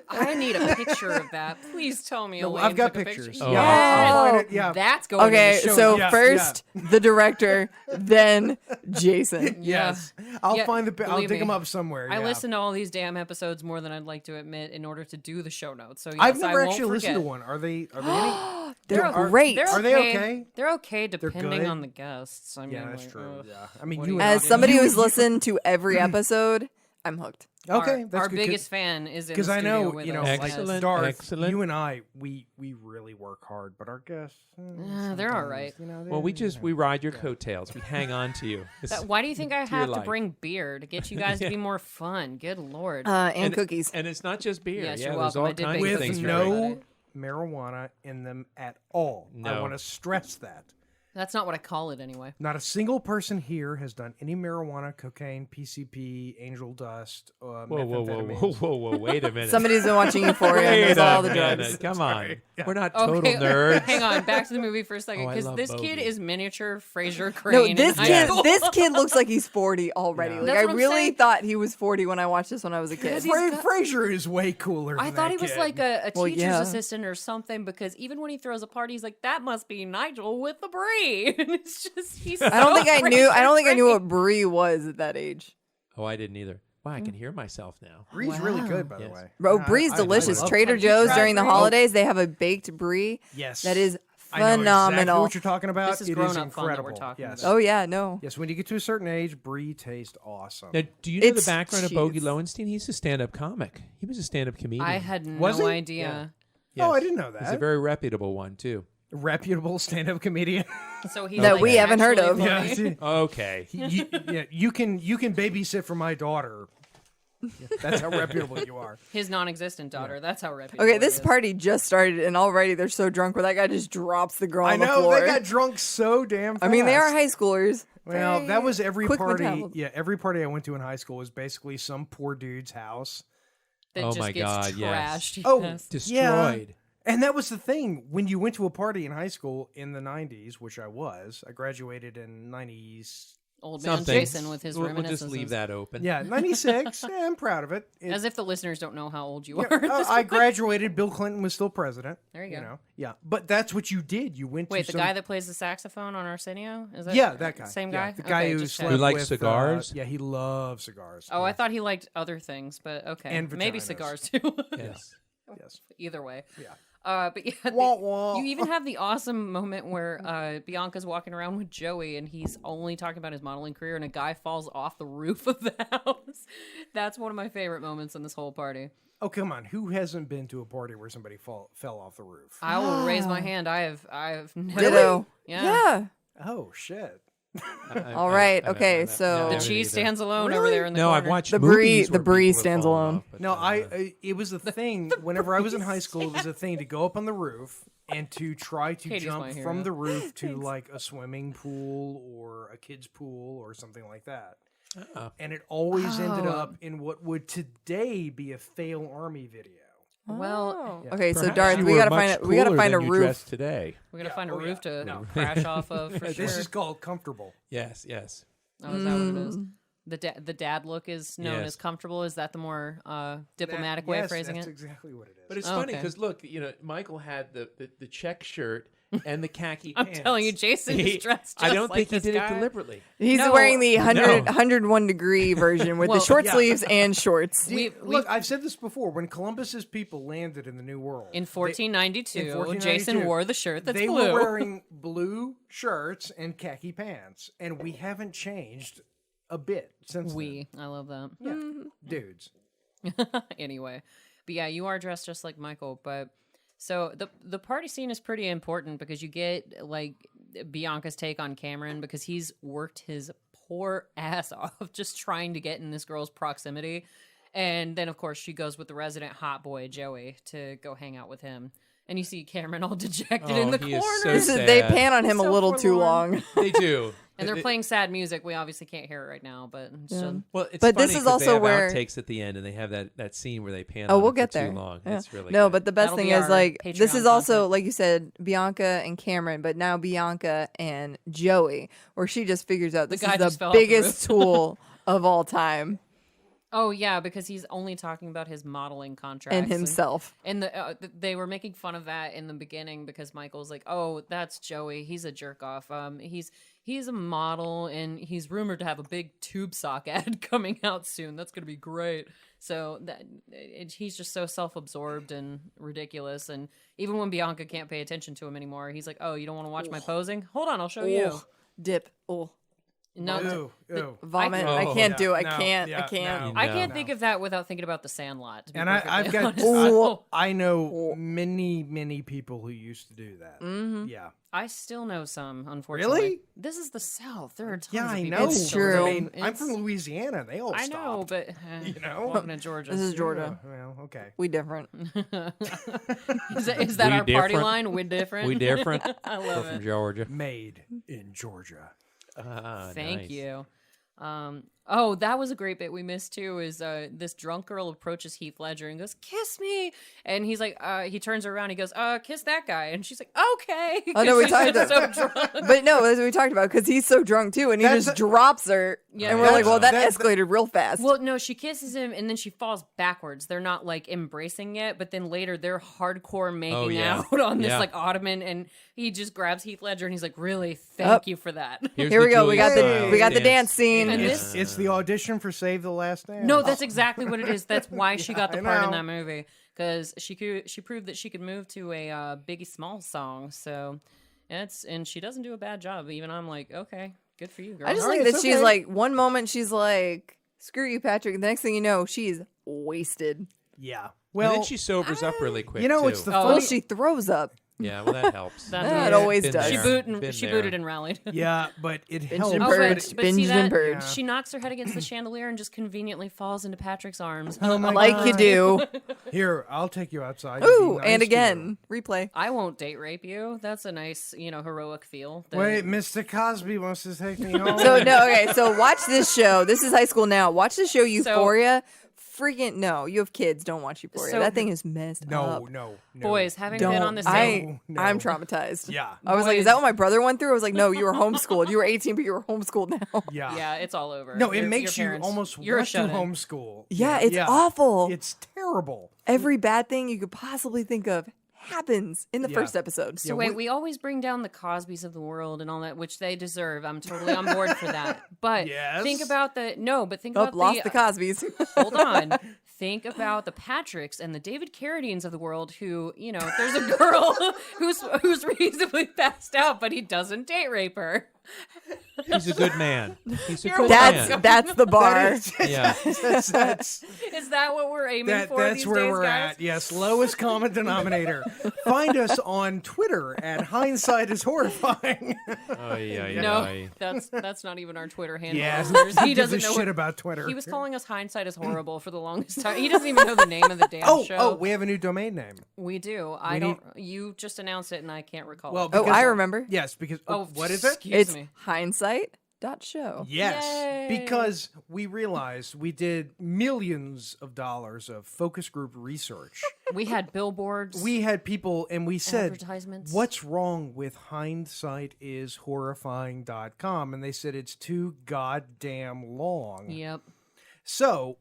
Speaker 2: I need a picture of that. Please tell me.
Speaker 1: No,
Speaker 2: Elaine
Speaker 1: I've got
Speaker 2: took a
Speaker 1: pictures.
Speaker 2: picture.
Speaker 5: Oh.
Speaker 1: Yeah,
Speaker 2: Yes.
Speaker 1: I'll find it. Yeah.
Speaker 2: That's going
Speaker 6: Okay,
Speaker 2: in the show
Speaker 6: so
Speaker 2: notes.
Speaker 6: first the director, then Jason.
Speaker 1: Yes. I'll
Speaker 2: Yeah,
Speaker 1: find I'll
Speaker 2: believe
Speaker 1: dig
Speaker 2: me.
Speaker 1: them up somewhere.
Speaker 2: I
Speaker 1: yeah.
Speaker 2: listen to all these damn episodes more than I'd like to admit in order to do the show notes. So yes,
Speaker 1: I've
Speaker 2: I
Speaker 1: never
Speaker 2: won't
Speaker 1: actually listened to
Speaker 2: forget.
Speaker 1: one. Are they any?
Speaker 6: They're
Speaker 1: Are-
Speaker 6: great.
Speaker 1: Are they okay?
Speaker 2: They're okay depending
Speaker 1: good?
Speaker 2: on the guests. I mean,
Speaker 1: Yeah, that's
Speaker 2: like,
Speaker 1: true.
Speaker 2: ugh.
Speaker 1: Yeah. I mean,
Speaker 2: What
Speaker 1: you
Speaker 2: do
Speaker 1: and
Speaker 2: you-
Speaker 6: As somebody who's listened to every episode, I'm hooked.
Speaker 1: Okay,
Speaker 2: our,
Speaker 1: that's
Speaker 2: our
Speaker 1: good,
Speaker 2: biggest fan is in the
Speaker 1: because I
Speaker 2: studio
Speaker 1: know
Speaker 2: with
Speaker 1: you know,
Speaker 2: us.
Speaker 1: like
Speaker 5: Excellent,
Speaker 1: Darth,
Speaker 5: excellent.
Speaker 1: you and I, we really work hard, but our guests,
Speaker 2: they're all right.
Speaker 1: You know,
Speaker 5: Well, we ride your coattails. We hang on to you.
Speaker 2: Why do you think I
Speaker 5: your
Speaker 2: have to
Speaker 5: life.
Speaker 2: bring beer to get you guys to be more fun? Good lord.
Speaker 6: And cookies.
Speaker 5: And it's not just beer.
Speaker 2: Yes,
Speaker 5: yeah,
Speaker 2: you're
Speaker 5: there's
Speaker 2: welcome.
Speaker 5: all
Speaker 2: I did
Speaker 5: kinds
Speaker 2: bake
Speaker 5: of
Speaker 1: with
Speaker 5: things.
Speaker 2: for
Speaker 5: for everybody.
Speaker 1: no marijuana in them at all. I
Speaker 5: No.
Speaker 1: want to stress that.
Speaker 2: That's not what I call it anyway.
Speaker 1: Not a single person here has done any marijuana, cocaine, PCP, angel dust,
Speaker 5: Whoa,
Speaker 1: methamphetamines.
Speaker 5: wait a minute.
Speaker 6: Somebody's been watching Euphoria and
Speaker 5: Wait
Speaker 6: knows
Speaker 5: a
Speaker 6: all the
Speaker 5: minute.
Speaker 6: drugs.
Speaker 5: Come on.
Speaker 1: Sorry. Yeah.
Speaker 5: We're not total
Speaker 2: Okay,
Speaker 5: nerds.
Speaker 2: hang on. Back to the movie for a second,
Speaker 5: Oh, I
Speaker 2: because
Speaker 5: love
Speaker 2: this kid
Speaker 5: Bogey.
Speaker 2: is miniature Fraser
Speaker 6: No,
Speaker 2: Crane.
Speaker 6: this
Speaker 2: in
Speaker 6: kid,
Speaker 2: high school.
Speaker 6: this kid looks like he's 40 already.
Speaker 1: Yeah.
Speaker 6: Like
Speaker 2: That's
Speaker 6: I
Speaker 2: what I'm
Speaker 6: really
Speaker 2: saying.
Speaker 6: thought he was 40 when I watched this when I was a kid.
Speaker 1: Frasier is way cooler.
Speaker 2: I
Speaker 1: than
Speaker 2: thought
Speaker 1: that
Speaker 2: he was
Speaker 1: kid.
Speaker 2: like a
Speaker 6: Well,
Speaker 2: teacher's
Speaker 6: yeah.
Speaker 2: assistant or something, because even when he throws a party, he's like, "That must be Nigel with the brie." And it's just he's.
Speaker 6: I don't think I knew. I don't think I knew
Speaker 2: Fraser
Speaker 6: what brie was at that age.
Speaker 5: Oh, I didn't either. Wow, I can hear myself now.
Speaker 1: Brie's really good, by the
Speaker 5: Yes.
Speaker 1: way.
Speaker 6: Bro,
Speaker 1: I-
Speaker 6: brie's
Speaker 1: I
Speaker 6: delicious.
Speaker 1: love
Speaker 6: Trader
Speaker 1: Brie.
Speaker 6: Joe's
Speaker 2: tried
Speaker 6: during the
Speaker 2: brie?
Speaker 6: holidays, they have a baked brie.
Speaker 1: Yes,
Speaker 6: That is
Speaker 1: I know exactly
Speaker 6: phenomenal.
Speaker 1: what you're talking about.
Speaker 2: This is
Speaker 1: It
Speaker 2: grown-up fun that
Speaker 1: incredible.
Speaker 2: we're talking
Speaker 1: yes.
Speaker 2: about.
Speaker 6: Oh yeah, no.
Speaker 1: Yes, when you get to a certain age, Brie tastes awesome.
Speaker 5: Now, do you know the
Speaker 6: It's
Speaker 5: background of Bogey
Speaker 6: cheese.
Speaker 5: Lowenstein? He's a stand-up comic. He was a stand-up comedian.
Speaker 2: I had no
Speaker 1: Was he?
Speaker 2: idea.
Speaker 5: Yes.
Speaker 1: Oh, I didn't know that.
Speaker 5: He's a very reputable one too.
Speaker 1: Reputable stand-up comedian.
Speaker 2: So he's
Speaker 6: That
Speaker 2: like,
Speaker 6: we haven't heard
Speaker 2: actually
Speaker 6: of.
Speaker 2: funny.
Speaker 1: Yeah,
Speaker 5: Okay.
Speaker 1: you can babysit for my daughter. Yeah, that's how reputable you are.
Speaker 2: His non-existent daughter. That's how reputable.
Speaker 6: Okay,
Speaker 2: he
Speaker 6: this
Speaker 2: is.
Speaker 6: party just started, and already they're so drunk where that guy just drops the girl
Speaker 1: I
Speaker 6: on the
Speaker 1: know
Speaker 6: floor.
Speaker 1: they got drunk so damn fast.
Speaker 6: I mean, they are high schoolers.
Speaker 1: Well, that was every
Speaker 6: Quick
Speaker 1: party.
Speaker 6: metabolism.
Speaker 1: Yeah, every party I went to in high school was basically some poor dude's house.
Speaker 2: That
Speaker 5: Oh
Speaker 2: just
Speaker 5: my
Speaker 2: gets
Speaker 5: God, yes.
Speaker 2: trashed.
Speaker 1: Oh,
Speaker 2: yes.
Speaker 5: Destroyed.
Speaker 1: And that was the thing. When you went to a party in high school in the 90s, which I graduated in 90s.
Speaker 2: Old man
Speaker 5: Something.
Speaker 2: Jason with his
Speaker 5: We'll
Speaker 2: reminiscences.
Speaker 5: just leave that open.
Speaker 1: Yeah, 96. Yeah, I'm proud of it.
Speaker 2: As if the listeners don't know how old you
Speaker 1: Yeah,
Speaker 2: are.
Speaker 1: I graduated. Bill Clinton was still president.
Speaker 2: There you go.
Speaker 1: know, yeah, but that's what you did. You went
Speaker 2: Wait,
Speaker 1: to
Speaker 2: the
Speaker 1: some,
Speaker 2: guy that plays the saxophone on Arsenio? Is that
Speaker 1: Yeah, that guy.
Speaker 2: Same
Speaker 1: Yeah,
Speaker 2: guy?
Speaker 1: the guy
Speaker 2: Okay,
Speaker 1: who
Speaker 2: just
Speaker 1: slept
Speaker 2: checking.
Speaker 5: Who likes
Speaker 1: with,
Speaker 5: cigars?
Speaker 1: Yeah, he loves cigars.
Speaker 2: Oh, I thought he liked other things, but okay.
Speaker 1: And
Speaker 2: Maybe
Speaker 1: vaginas.
Speaker 2: cigars too.
Speaker 5: Yes.
Speaker 1: Yes.
Speaker 2: Either way.
Speaker 1: Yeah.
Speaker 2: But yeah,
Speaker 1: Wah, wah.
Speaker 2: you even have the awesome moment where Bianca's walking around with Joey and he's only talking about his modeling career and a guy falls off the roof of the house. That's one of my favorite moments in this whole party.
Speaker 1: Oh, come on. Who hasn't been to a party where somebody fell off the roof?
Speaker 2: I will raise my hand. I have never.
Speaker 6: Ditto.
Speaker 2: Yeah.
Speaker 1: Oh, shit.
Speaker 6: All right. Okay. So
Speaker 2: The cheese stands alone over there in the
Speaker 5: No,
Speaker 2: corner.
Speaker 5: I've watched
Speaker 6: The
Speaker 5: movies
Speaker 6: brie- the
Speaker 5: where
Speaker 6: brie
Speaker 5: people have
Speaker 6: stands
Speaker 5: fallen
Speaker 6: alone.
Speaker 5: off, but,
Speaker 1: No, it was a thing whenever I was in high school. It was a thing to go up on the roof and to try to
Speaker 2: Katie's
Speaker 1: jump
Speaker 2: my hero.
Speaker 1: from the roof to like a swimming pool or a kid's pool or something like that. And it always ended up in what would today be a fail army video.
Speaker 2: Well,
Speaker 6: okay. So
Speaker 5: Perhaps
Speaker 6: Darth,
Speaker 5: you
Speaker 6: we
Speaker 5: were
Speaker 6: gotta
Speaker 5: much
Speaker 6: find a we gotta
Speaker 5: cooler
Speaker 6: find a
Speaker 5: than you
Speaker 6: roof.
Speaker 5: dressed today.
Speaker 2: we're gonna find a
Speaker 1: oh,
Speaker 2: roof
Speaker 1: yeah.
Speaker 2: to
Speaker 1: No.
Speaker 2: crash off of for sure.
Speaker 1: This is called comfortable.
Speaker 5: Yes, yes.
Speaker 2: Oh, is that what it is? The dad look is known
Speaker 5: Yes.
Speaker 2: as comfortable. Is that the more diplomatic way
Speaker 1: Yes,
Speaker 2: of phrasing
Speaker 1: that's
Speaker 2: it?
Speaker 1: exactly what it is.
Speaker 5: But it's
Speaker 2: Oh,
Speaker 5: funny
Speaker 2: okay.
Speaker 5: because look, Michael had the check shirt and the khaki
Speaker 2: I'm
Speaker 5: pants.
Speaker 2: telling you, Jason is dressed just
Speaker 5: I don't
Speaker 2: like
Speaker 5: think he
Speaker 2: this
Speaker 5: did
Speaker 2: guy.
Speaker 5: it deliberately.
Speaker 6: He's
Speaker 2: No.
Speaker 6: wearing the 100,
Speaker 5: No.
Speaker 6: 101 degree version with
Speaker 2: Well,
Speaker 6: the short
Speaker 1: yeah.
Speaker 6: sleeves and shorts.
Speaker 1: Look, I've said this before. When Columbus's people landed in the New World
Speaker 2: In 1492,
Speaker 1: in 1492,
Speaker 2: Jason wore the shirt that's
Speaker 1: they
Speaker 2: blue.
Speaker 1: were wearing blue shirts and khaki pants, and we haven't changed a bit since
Speaker 2: I love that.
Speaker 1: then. Yeah, dudes.
Speaker 2: Anyway, but yeah, you are dressed just like Michael. But so the party scene is pretty important because you get like Bianca's take on Cameron because he's worked his poor ass off just trying to get in this girl's proximity, and then of course she goes with the resident hot boy Joey to go hang out with him. And you see Cameron all dejected in the
Speaker 5: he is
Speaker 2: corner.
Speaker 5: so
Speaker 6: They
Speaker 5: sad.
Speaker 6: pan on him a
Speaker 2: So
Speaker 6: little too
Speaker 2: forlorn.
Speaker 6: long.
Speaker 5: They do.
Speaker 2: And they're playing sad music. We obviously can't hear it right now, but it's just,
Speaker 5: Well, it's
Speaker 6: But
Speaker 5: funny
Speaker 6: this is
Speaker 5: 'cause
Speaker 6: also
Speaker 5: they have
Speaker 6: where-
Speaker 5: outtakes at the end, and they have that scene where they pan.
Speaker 6: Oh,
Speaker 5: on
Speaker 6: we'll
Speaker 5: him
Speaker 6: get
Speaker 5: for
Speaker 6: there.
Speaker 5: Too long.
Speaker 6: Yeah.
Speaker 5: It's really
Speaker 6: no,
Speaker 5: good.
Speaker 6: but the best
Speaker 2: That'll
Speaker 6: thing
Speaker 2: be
Speaker 6: is
Speaker 2: our
Speaker 6: like this
Speaker 2: Patreon
Speaker 6: is also
Speaker 2: content.
Speaker 6: like you said, Bianca and Cameron, but now Bianca and Joey, where she just figures out this
Speaker 2: guy
Speaker 6: is
Speaker 2: just
Speaker 6: the
Speaker 2: fell off the
Speaker 6: biggest tool of all time
Speaker 2: oh yeah, because he's only talking about his modeling contracts
Speaker 6: and himself.
Speaker 2: And they were making fun of that in the beginning because Michael's like, "Oh, that's Joey. He's a jerk off. He's a model and he's rumored to have a big tube sock ad coming out soon. That's gonna be great." So he's just so self-absorbed and ridiculous. And even when Bianca can't pay attention to him anymore, he's like, "Oh, you don't want to watch my posing? Hold on, I'll show you."
Speaker 6: Oh, dip. Oh,
Speaker 2: No,
Speaker 1: Ew.
Speaker 6: vomit.
Speaker 5: Oh,
Speaker 6: I can't
Speaker 1: yeah.
Speaker 6: do. I
Speaker 1: No,
Speaker 6: can't.
Speaker 1: yeah,
Speaker 6: I can't.
Speaker 1: no.
Speaker 2: I can't
Speaker 5: No.
Speaker 2: think of that without thinking about The Sandlot. To be
Speaker 1: And I've
Speaker 2: perfectly
Speaker 1: got
Speaker 2: honest.
Speaker 6: Oh.
Speaker 1: I know many people who used to do that.
Speaker 6: Mm-hmm.
Speaker 1: Yeah.
Speaker 2: I still know some, unfortunately.
Speaker 1: Really?
Speaker 2: This is the South. There are tons
Speaker 1: Yeah,
Speaker 2: of
Speaker 1: I
Speaker 2: people
Speaker 1: know.
Speaker 2: who
Speaker 6: It's
Speaker 2: still
Speaker 6: true.
Speaker 2: do
Speaker 1: I
Speaker 2: it.
Speaker 1: mean, I'm
Speaker 2: It's-
Speaker 1: from Louisiana. They all
Speaker 2: I
Speaker 1: stopped.
Speaker 2: know, but
Speaker 1: You know?
Speaker 2: welcome to Georgia.
Speaker 6: This is Georgia.
Speaker 1: Well, okay.
Speaker 6: We different.
Speaker 2: Is that
Speaker 5: We
Speaker 2: our party
Speaker 5: different.
Speaker 2: line? We different.
Speaker 5: We different.
Speaker 2: I
Speaker 5: We're
Speaker 2: love
Speaker 5: from
Speaker 2: it.
Speaker 5: Georgia.
Speaker 1: Made in Georgia.
Speaker 2: Thank
Speaker 5: Nice.
Speaker 2: you. Oh, that was a great bit we missed too. Is this drunk girl approaches Heath Ledger and goes, "Kiss me," and he's like, he turns around, he goes, "Kiss that guy," and she's like, "Okay."
Speaker 6: Oh, no, we
Speaker 2: She's
Speaker 6: talked
Speaker 2: just
Speaker 6: about-
Speaker 2: so drunk.
Speaker 6: But no, that's what we talked about because he's so drunk too, and he
Speaker 1: That's
Speaker 6: just
Speaker 1: a-
Speaker 6: drops her.
Speaker 2: Yeah,
Speaker 6: and we're like,
Speaker 1: that's-
Speaker 6: well, that
Speaker 1: that-
Speaker 6: escalated real fast.
Speaker 2: Well, no, she kisses him and then she falls backwards. They're not like embracing yet, but then later they're hardcore making
Speaker 5: yeah.
Speaker 2: out on this
Speaker 5: Yeah.
Speaker 2: like ottoman, and he just grabs Heath Ledger and he's like, "Really, thank you for that."
Speaker 5: Here's
Speaker 6: Here
Speaker 5: the
Speaker 6: we go. We
Speaker 5: Julia
Speaker 6: got the
Speaker 5: style
Speaker 6: dance scene.
Speaker 2: And
Speaker 1: It's,
Speaker 2: this-
Speaker 1: it's the audition for Save the Last Dance.
Speaker 2: No, that's exactly what it is. That's why she got the
Speaker 1: I
Speaker 2: part in
Speaker 1: know.
Speaker 2: that movie because she proved that she could move to a Biggie Smalls song. So and she doesn't do a bad job. Even I'm like, okay, good for you, girl.
Speaker 6: I just
Speaker 1: All
Speaker 6: like
Speaker 1: right,
Speaker 6: that
Speaker 1: it's
Speaker 6: she's
Speaker 1: okay.
Speaker 6: like, one moment she's like, screw you, Patrick. The next thing you know, she's wasted.
Speaker 1: Yeah.
Speaker 5: and
Speaker 1: Well,
Speaker 5: then she sobers up really quick.
Speaker 1: you know,
Speaker 5: too.
Speaker 1: it's the
Speaker 2: Oh,
Speaker 6: Well,
Speaker 1: funny.
Speaker 6: she throws up.
Speaker 5: Yeah, well, that helps.
Speaker 2: That-
Speaker 6: It always
Speaker 5: Been
Speaker 6: does.
Speaker 2: she
Speaker 5: there.
Speaker 2: booted
Speaker 5: Been
Speaker 2: she
Speaker 5: there.
Speaker 2: booted and rallied.
Speaker 1: Yeah, but it
Speaker 6: Binged
Speaker 1: helps.
Speaker 6: and
Speaker 2: Oh,
Speaker 6: purged.
Speaker 2: but see
Speaker 6: Binged
Speaker 2: that?
Speaker 6: and purged.
Speaker 2: She knocks her head against the chandelier and just conveniently falls into Patrick's arms.
Speaker 1: Oh my
Speaker 6: Like
Speaker 1: God.
Speaker 6: you do.
Speaker 1: Here, I'll take you outside.
Speaker 6: Ooh,
Speaker 1: Be nice
Speaker 6: and
Speaker 1: to
Speaker 6: again, replay.
Speaker 2: I won't date rape you. That's a nice, heroic feel.
Speaker 1: you. Wait, Mr. Cosby wants to take me home.
Speaker 6: So no, okay. So watch this show. This is high school now. Watch the show Euphoria. Freaking no, you have kids. Don't watch Euphoria.
Speaker 2: So-
Speaker 6: that thing is messed
Speaker 1: no,
Speaker 6: up.
Speaker 1: no.
Speaker 2: Boys, having
Speaker 6: Don't.
Speaker 2: been on the same.
Speaker 6: I'm
Speaker 1: No.
Speaker 6: traumatized.
Speaker 1: Yeah.
Speaker 6: I was like, is
Speaker 2: Boys-
Speaker 6: that what my brother went through? I was like, no, you were homeschooled. You were 18, but you were homeschooled now.
Speaker 1: Yeah.
Speaker 2: Yeah, it's all over.
Speaker 1: No, it
Speaker 2: Your
Speaker 1: makes you
Speaker 2: parents-
Speaker 1: almost
Speaker 2: you're a
Speaker 1: want to
Speaker 2: shut-in.
Speaker 1: homeschool.
Speaker 6: Yeah, it's awful.
Speaker 1: It's terrible.
Speaker 6: Every bad thing you could possibly think of happens in the
Speaker 1: Yeah.
Speaker 6: first episode.
Speaker 2: So wait, we always bring down the Cosbys of the world and all that, which they deserve. I'm totally on board for that. But
Speaker 1: Yes.
Speaker 2: think about think
Speaker 6: Oh,
Speaker 2: about
Speaker 6: lost the Cosbys.
Speaker 2: hold on. Think about the Patricks and the David Carradines of the world who, there's a girl who's reasonably passed out, but he doesn't date rape her.
Speaker 5: He's a good man. He's a
Speaker 2: You're
Speaker 5: good
Speaker 2: welcome.
Speaker 5: man.
Speaker 6: That's the bar.
Speaker 5: Yeah.
Speaker 1: That's
Speaker 2: Is that what we're aiming for
Speaker 1: that's
Speaker 2: these
Speaker 1: where
Speaker 2: days,
Speaker 1: we're
Speaker 2: guys?
Speaker 1: at. Yes, lowest common denominator. Find us on Twitter at Hindsight is Horrifying.
Speaker 2: No, that's not even our Twitter handle.
Speaker 1: Yeah,
Speaker 2: listeners. He
Speaker 1: gives a
Speaker 2: doesn't know
Speaker 1: shit
Speaker 2: what-
Speaker 1: about Twitter.
Speaker 2: He was calling us Hindsight is Horrible for the longest time. He doesn't even know the name of the damn show.
Speaker 1: Oh, we have a new domain name.
Speaker 2: We do. You just announced it, and I can't recall.
Speaker 1: Well,
Speaker 2: it.
Speaker 1: because,
Speaker 6: I remember.
Speaker 1: Yes, because
Speaker 2: Oh,
Speaker 1: what is it?
Speaker 2: excuse
Speaker 6: It's
Speaker 2: me.
Speaker 6: hindsight.show.
Speaker 1: Yes,
Speaker 2: Yay.
Speaker 1: because we realized we did millions of dollars of focus group research.
Speaker 2: We had billboards.
Speaker 1: We had people, and we said,
Speaker 2: Advertisements.
Speaker 1: "What's wrong with hindsighthorrifying.com?" And they said it's too goddamn long.
Speaker 2: Yep.
Speaker 1: So,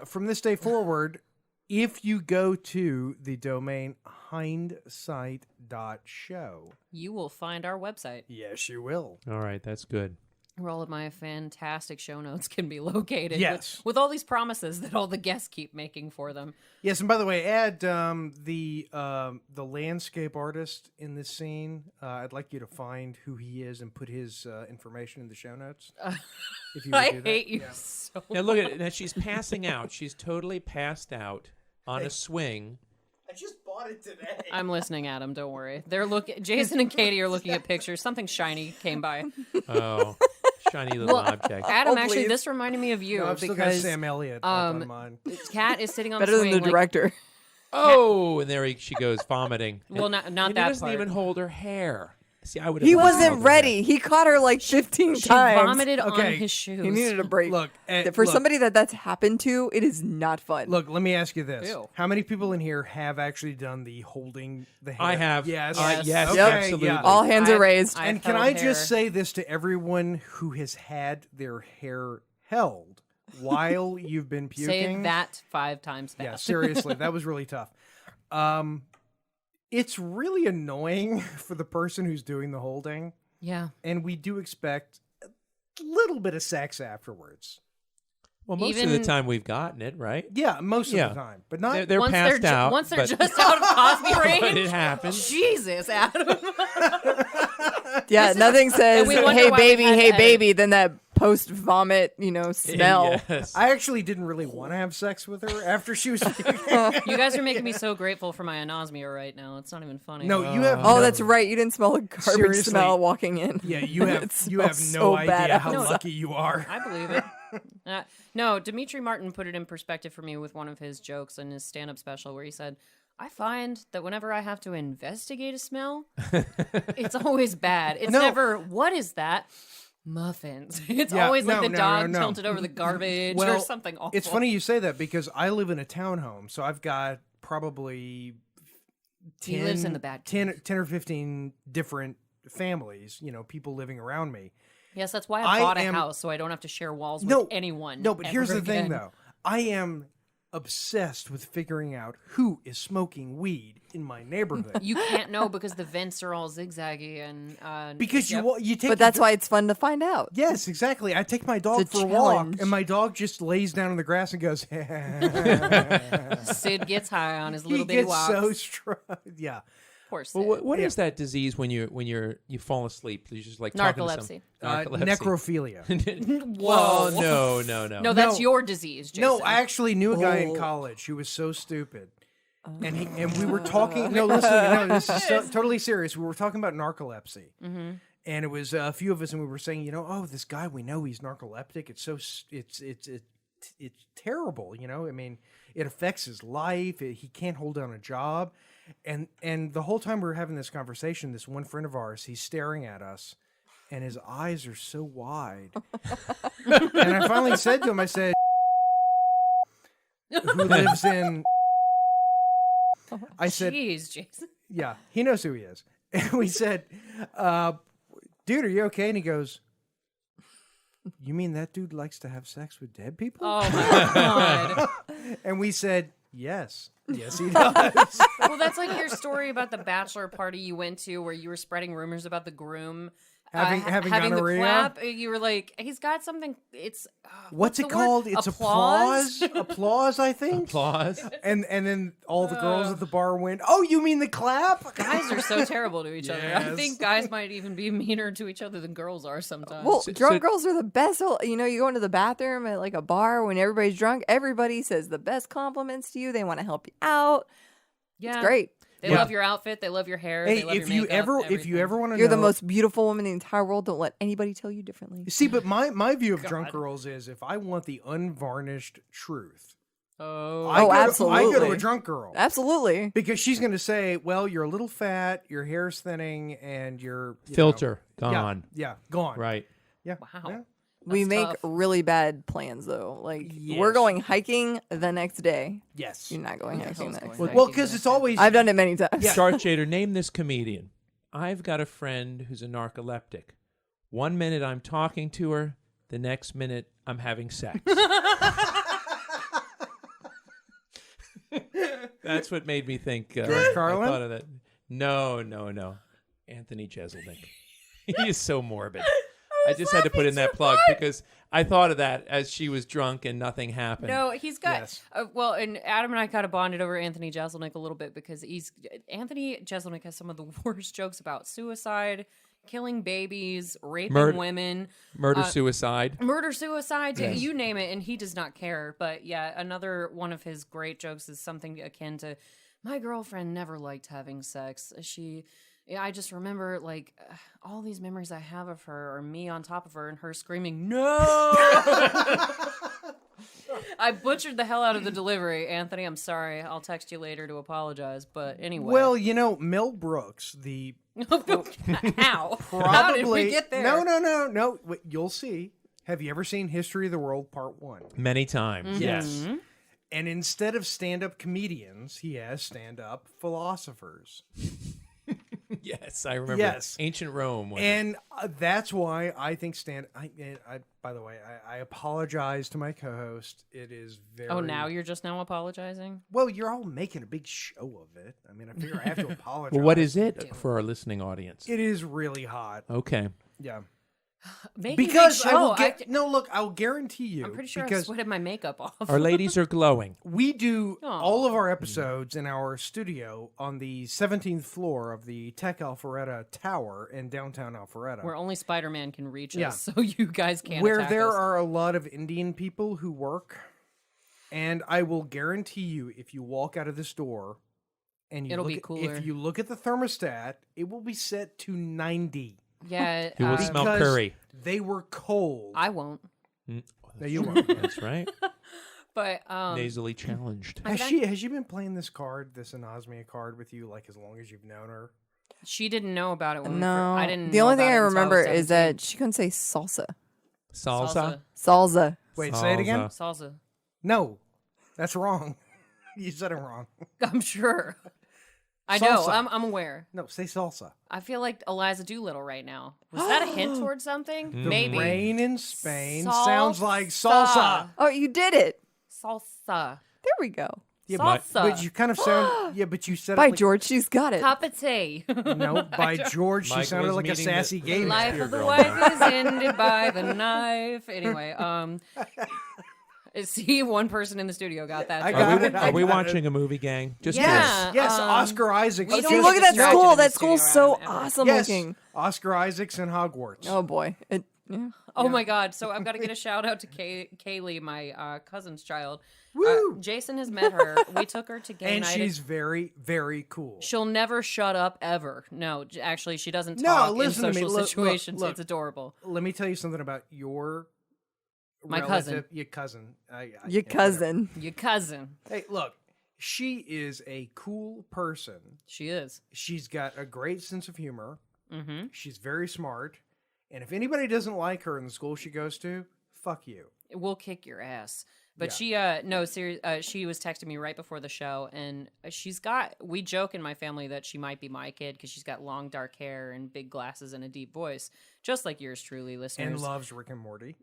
Speaker 1: from this day forward, if you go to the domain hindsight.show,
Speaker 2: You will find our website
Speaker 1: yes, you will.
Speaker 5: All right, that's good.
Speaker 2: where all of my fantastic show notes can be located.
Speaker 1: Yes.
Speaker 2: With all these promises that all the guests keep making for them.
Speaker 1: Yes, and by the way, add the landscape artist in this scene. I'd like you to find who he is and put his information in the show notes. If you would
Speaker 2: I
Speaker 1: do that.
Speaker 2: hate you
Speaker 1: Yeah.
Speaker 2: so
Speaker 5: Now look at it. Now she's passing out. She's totally passed out on a swing.
Speaker 1: I just bought it today.
Speaker 2: I'm listening, Adam. Don't worry. They're looking. Jason and Katie are looking at pictures. Something shiny came by.
Speaker 5: Oh, shiny little object.
Speaker 2: Adam,
Speaker 6: Oh,
Speaker 2: actually,
Speaker 6: please.
Speaker 2: this reminded me of you
Speaker 1: No, I've still got
Speaker 2: because
Speaker 1: Sam Elliott up on mine.
Speaker 2: Kat is sitting on
Speaker 6: Better
Speaker 2: the
Speaker 6: than
Speaker 2: swing.
Speaker 6: the director.
Speaker 5: Oh, and she goes vomiting.
Speaker 2: Well, not
Speaker 5: And
Speaker 2: that
Speaker 5: he doesn't
Speaker 2: part.
Speaker 5: even hold her hair. See, I would.
Speaker 6: He wasn't ready. He caught her like 15
Speaker 2: She
Speaker 6: times.
Speaker 2: vomited on
Speaker 1: Okay.
Speaker 2: his shoes.
Speaker 6: He needed a break.
Speaker 1: Look,
Speaker 6: For
Speaker 1: look,
Speaker 6: somebody that's happened to, it is not fun.
Speaker 1: Look, let me ask you this:
Speaker 2: Ew.
Speaker 1: how many people in here have actually done the holding the hair?
Speaker 5: I have.
Speaker 1: Yes.
Speaker 5: Yes,
Speaker 1: Okay,
Speaker 5: absolutely.
Speaker 1: yeah.
Speaker 6: All hands are
Speaker 2: I've-
Speaker 6: raised.
Speaker 2: I've
Speaker 1: And can
Speaker 2: held
Speaker 1: I just
Speaker 2: hair.
Speaker 1: say this to everyone who has had their hair held while you've been puking?
Speaker 2: Say that 5 times fast.
Speaker 1: Yeah, seriously, that was really tough. It's really annoying for the person who's doing the holding,
Speaker 2: Yeah.
Speaker 1: and we do expect a little bit of sex afterwards.
Speaker 5: Well, most of the
Speaker 2: Even-
Speaker 5: time we've gotten it, right?
Speaker 1: Yeah, most
Speaker 5: Yeah.
Speaker 1: of the time, but not.
Speaker 5: They're passed out.
Speaker 2: Once they're
Speaker 5: but,
Speaker 2: just out of Cosby
Speaker 5: but
Speaker 2: range.
Speaker 5: it happens.
Speaker 2: Jesus, Adam.
Speaker 6: Yeah, nothing says,
Speaker 2: we wonder
Speaker 6: hey
Speaker 2: why we've had to edit.
Speaker 6: baby, then that post-vomit, smell.
Speaker 5: Yes.
Speaker 1: I actually didn't really want to have sex with her after she was.
Speaker 2: You guys are making me so grateful for my anosmia right now. It's not even funny.
Speaker 1: No, you have.
Speaker 6: Oh,
Speaker 1: no-
Speaker 6: that's right. You didn't smell a garbage
Speaker 1: Seriously.
Speaker 6: smell walking in.
Speaker 1: Yeah, you have.
Speaker 6: It
Speaker 1: You have
Speaker 6: smells
Speaker 1: no
Speaker 6: so bad
Speaker 1: idea how
Speaker 6: outside.
Speaker 1: lucky you are.
Speaker 2: I believe it. No, Dimitri Martin put it in perspective for me with one of his jokes in his stand-up special where he said, I find that whenever I have to investigate a smell, it's always bad. It's
Speaker 1: No.
Speaker 2: never, what is that? Muffins. It's
Speaker 1: Yeah,
Speaker 2: always like
Speaker 1: no,
Speaker 2: the
Speaker 1: no,
Speaker 2: dog
Speaker 1: no, no.
Speaker 2: tilted over the garbage or
Speaker 1: Well,
Speaker 2: something awful.
Speaker 1: It's funny you say that because I live in a townhome, so I've got probably 10,
Speaker 2: He lives in the bad
Speaker 1: 10 or 15 different families, people living around me.
Speaker 2: Yes, that's why
Speaker 1: I
Speaker 2: I bought
Speaker 1: am-
Speaker 2: a house so I don't have to share walls
Speaker 1: No,
Speaker 2: with anyone.
Speaker 1: No, but here's
Speaker 2: ever
Speaker 1: the thing,
Speaker 2: again.
Speaker 1: though. I am obsessed with figuring out who is smoking weed in my neighborhood.
Speaker 2: You can't know because the vents are all zigzaggy and
Speaker 1: Because
Speaker 2: yep.
Speaker 1: you take.
Speaker 6: But that's why it's fun to find out.
Speaker 1: Yes, exactly. I take my dog
Speaker 6: It's a
Speaker 1: for a walk,
Speaker 6: challenge.
Speaker 1: and my dog just lays down in the grass and goes.
Speaker 2: Sid gets high on his
Speaker 1: He
Speaker 2: little bitty
Speaker 1: gets
Speaker 2: walks.
Speaker 1: so strong. Yeah.
Speaker 2: Poor Sid.
Speaker 5: Well, what is that disease when you fall asleep? You just like talking to
Speaker 2: Narcolepsy.
Speaker 1: Necrophilia.
Speaker 5: Whoa! No.
Speaker 2: No, that's
Speaker 1: No.
Speaker 2: your disease, Jason.
Speaker 1: No, I actually knew a guy
Speaker 6: Oh.
Speaker 1: in college who was so stupid. And we were talking. No, listen. No, this is totally serious. We were talking about narcolepsy, and it was a few of us, and we were saying, this guy we know he's narcoleptic. It's it's terrible. I mean, it affects his life. He can't hold down a job, and the whole time we were having this conversation, this one friend of ours, he's staring at us, and his eyes are so wide. And I finally said to him, I said, "Who lives in?" I said,
Speaker 2: Jeez, Jason.
Speaker 1: yeah, he knows who he is. And we said, dude, are you okay? And he goes, you mean that dude likes to have sex with dead people?
Speaker 2: Oh my god.
Speaker 1: And we said, Yes. Yes, he does.
Speaker 2: Well, that's like your story about the bachelor party you went to where you were spreading rumors about the groom
Speaker 1: having
Speaker 2: the
Speaker 1: gonorrhea.
Speaker 2: clap. You were like, he's got something. It's
Speaker 1: What's it
Speaker 2: the
Speaker 1: called?
Speaker 2: word?
Speaker 1: It's applause. Applause, I think.
Speaker 5: Applause.
Speaker 1: And then all the girls at the bar went, "Oh, you mean the clap?"
Speaker 2: Guys are so terrible to each other. I
Speaker 1: Yes.
Speaker 2: think guys might even be meaner to each other than girls are sometimes.
Speaker 6: Well,
Speaker 5: So-
Speaker 6: drunk
Speaker 5: so-
Speaker 6: girls are the best. You know, you go into the bathroom at like a bar when everybody's drunk. Everybody says the best compliments to you. They want to help you out.
Speaker 2: yeah,
Speaker 6: It's great.
Speaker 2: They
Speaker 1: Yeah.
Speaker 2: love your outfit. They love your hair.
Speaker 1: Hey,
Speaker 2: they love
Speaker 1: if
Speaker 2: your
Speaker 1: you
Speaker 2: makeup,
Speaker 1: ever
Speaker 2: everything.
Speaker 1: want to
Speaker 6: You're
Speaker 1: know,
Speaker 6: the most beautiful woman in the entire world. Don't let anybody tell you differently.
Speaker 1: See, but my view of drunk girls is if I want the unvarnished truth, I go to a
Speaker 6: absolutely.
Speaker 1: drunk girl.
Speaker 6: Absolutely.
Speaker 1: Because she's going to say, "Well, you're a little fat, your hair's thinning, and your
Speaker 5: Filter
Speaker 1: know,
Speaker 5: gone.
Speaker 1: Yeah, gone.
Speaker 5: Right.
Speaker 1: Yeah.
Speaker 2: Wow.
Speaker 1: Yeah.
Speaker 6: We
Speaker 2: That's
Speaker 6: make
Speaker 2: tough.
Speaker 6: really bad plans though. Like
Speaker 1: Yes.
Speaker 6: we're going hiking the next day.
Speaker 1: Yes.
Speaker 6: You're not going hiking the next
Speaker 2: going
Speaker 6: day.
Speaker 1: Well, because it's always
Speaker 6: I've done it many times.
Speaker 5: Darth Jader, name this comedian. I've got a friend who's a narcoleptic. 1 minute I'm talking to her, the next minute I'm having sex. That's what made me think.
Speaker 1: George Carlin?
Speaker 5: I thought of that. No. Anthony Jeselnik. He is so morbid. I just had to put in that plug because I thought of that as she was drunk and nothing happened.
Speaker 2: No, he's got
Speaker 1: Yes.
Speaker 2: well, and Adam and I kind of bonded over Anthony Jeselnik a little bit because Anthony Jeselnik has some of the worst jokes about suicide, killing babies, raping women,
Speaker 5: Murder, suicide.
Speaker 2: murder, suicide, you name it, and he does not care. But yeah, another one of his great jokes is something akin to, "My girlfriend never liked having sex. I just remember like all these memories I have of her are me on top of her and her screaming, 'No!' I butchered the hell out of the delivery, Anthony. I'm sorry. I'll text you later to apologize. But anyway.
Speaker 1: Well, Mel Brooks, the
Speaker 2: how?
Speaker 1: probably
Speaker 2: How did we get there?
Speaker 1: No. Wait, you'll see. Have you ever seen History of the World Part 1?
Speaker 5: Many times. Yes.
Speaker 1: And instead of stand-up comedians, he has stand-up philosophers.
Speaker 5: Yes, I remember.
Speaker 1: Yes.
Speaker 5: Ancient Rome.
Speaker 1: And that's why I think by the way, I apologize to my co-host. It is very...
Speaker 2: Oh, now you're just now apologizing?
Speaker 1: Well, you're all making a big show of it. I mean, I figure I have to apologize.
Speaker 5: Well, what is it for our listening audience?
Speaker 1: It is really hot.
Speaker 5: Okay.
Speaker 1: Yeah.
Speaker 2: Making
Speaker 1: Because
Speaker 2: big
Speaker 1: I will
Speaker 2: show.
Speaker 1: no, look, I'll guarantee you.
Speaker 2: I'm pretty sure I
Speaker 1: because
Speaker 2: sweated my makeup off.
Speaker 5: Our ladies are glowing.
Speaker 1: we do
Speaker 2: Aw.
Speaker 1: all of our episodes in our studio on the 17th floor of the Tech Alpharetta Tower in downtown Alpharetta.
Speaker 2: Where only Spider-Man can reach
Speaker 1: Yeah.
Speaker 2: us, so you guys can't
Speaker 1: where
Speaker 2: attack
Speaker 1: there
Speaker 2: us.
Speaker 1: are a lot of Indian people who work, and I will guarantee you, if you walk out of this door, and you
Speaker 2: It'll
Speaker 1: look
Speaker 2: be
Speaker 1: at-
Speaker 2: cooler.
Speaker 1: if you look at the thermostat, it will be set to 90.
Speaker 2: Yeah,
Speaker 5: You will smell
Speaker 1: Because
Speaker 5: curry.
Speaker 1: They were cold.
Speaker 2: I won't.
Speaker 1: No, you won't.
Speaker 5: That's right.
Speaker 2: But
Speaker 5: Nasally challenged.
Speaker 1: Has she been playing this anosmia card with you like as long as you've known her?
Speaker 2: she didn't know about it. When
Speaker 6: No.
Speaker 2: I didn't.
Speaker 6: The
Speaker 2: know
Speaker 6: only thing
Speaker 2: about
Speaker 6: I
Speaker 2: it until
Speaker 6: remember
Speaker 2: was
Speaker 6: is
Speaker 2: 17.
Speaker 6: that she couldn't say salsa.
Speaker 5: Salsa.
Speaker 6: Salsa.
Speaker 1: Wait, say it again.
Speaker 5: Salsa.
Speaker 2: Salsa.
Speaker 1: No, that's wrong. You said it wrong.
Speaker 2: I'm sure. I know.
Speaker 1: Salsa.
Speaker 2: I'm aware.
Speaker 1: No, say salsa.
Speaker 2: I feel like Eliza Doolittle right now. Was that a hint towards something?
Speaker 1: The
Speaker 2: Maybe.
Speaker 1: rain in Spain
Speaker 2: Salsa.
Speaker 1: sounds like salsa.
Speaker 6: Oh, you did it.
Speaker 2: Salsa.
Speaker 6: There we go.
Speaker 1: Yeah,
Speaker 2: Salsa.
Speaker 1: but you kind of sound. Yeah, but you said
Speaker 6: By
Speaker 1: it like,
Speaker 6: George, she's got it.
Speaker 2: Cup of tea.
Speaker 1: No, by George, she
Speaker 5: Mike
Speaker 1: sounded
Speaker 5: was
Speaker 1: like a
Speaker 5: meeting
Speaker 1: sassy
Speaker 5: the-
Speaker 1: gay man.
Speaker 2: Life
Speaker 5: Your
Speaker 2: of the
Speaker 5: girl
Speaker 2: wife
Speaker 5: now.
Speaker 2: is ended by the knife. Anyway, see, one person in the studio got that.
Speaker 1: I
Speaker 2: joke.
Speaker 1: got it.
Speaker 5: Are we watching a movie, gang? Just
Speaker 2: Yeah.
Speaker 1: Yes,
Speaker 2: Um,
Speaker 1: Oscar Isaacs.
Speaker 2: we
Speaker 1: just-
Speaker 2: don't
Speaker 6: Look at that
Speaker 2: distracted
Speaker 6: school.
Speaker 2: in the
Speaker 6: That school's
Speaker 2: studio,
Speaker 6: so
Speaker 2: Adam, ever.
Speaker 6: awesome
Speaker 1: yes,
Speaker 6: looking.
Speaker 1: Oscar Isaacs and Hogwarts.
Speaker 6: Oh boy. Yeah.
Speaker 2: Oh my God! So I've got to get a shout out to Kaylee, my cousin's child.
Speaker 1: Woo!
Speaker 2: Jason has met her. We took her to gay
Speaker 1: And
Speaker 2: night.
Speaker 1: she's very, very cool.
Speaker 2: She'll never shut up ever. No, actually, she doesn't
Speaker 1: No,
Speaker 2: talk in
Speaker 1: listen to me.
Speaker 2: social
Speaker 1: Look,
Speaker 2: situations.
Speaker 1: look.
Speaker 2: It's adorable.
Speaker 1: Let me tell you something about your
Speaker 2: My
Speaker 1: relative-
Speaker 2: cousin.
Speaker 1: Your cousin.
Speaker 6: Your cousin.
Speaker 2: Your cousin.
Speaker 1: Hey, look. She is a cool person.
Speaker 2: She is.
Speaker 1: She's got a great sense of humor.
Speaker 2: Mm-hmm.
Speaker 1: She's very smart. And if anybody doesn't like her in the school she goes to, fuck you.
Speaker 2: We'll kick your ass. But she she was texting me right before the show, and we joke in my family that she might be my kid because she's got long dark hair and big glasses and a deep voice, just like yours truly, listeners.
Speaker 1: And loves Rick and Morty.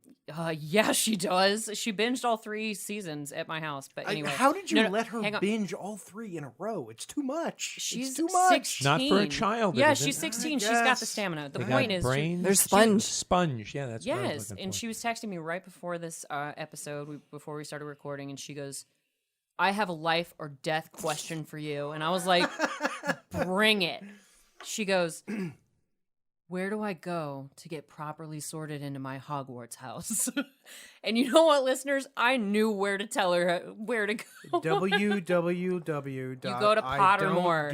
Speaker 2: Yeah, she does. She binged all 3 seasons at my house. But anyway,
Speaker 1: how did you let her
Speaker 2: hang on.
Speaker 1: binge all 3 in a row? It's too much.
Speaker 2: She's
Speaker 1: it's too much.
Speaker 2: 16.
Speaker 5: Not for a child.
Speaker 2: Yeah,
Speaker 5: is it?
Speaker 2: she's 16.
Speaker 1: I
Speaker 2: She's got the
Speaker 1: guess.
Speaker 2: stamina. The
Speaker 5: They
Speaker 2: point
Speaker 5: got
Speaker 2: is,
Speaker 5: brains.
Speaker 6: They're sponge.
Speaker 5: Sponge. Yeah, that's what I was
Speaker 2: yes,
Speaker 5: looking
Speaker 2: and
Speaker 5: for.
Speaker 2: she was texting me right before this episode, before we started recording, and she goes, "I have a life or death question for you," and I was like, "Bring it." She goes, "Where do I go to get properly sorted into my Hogwarts house?" And you know what, listeners? I knew where to tell her where to go.
Speaker 1: www.
Speaker 2: You go to Pottermore.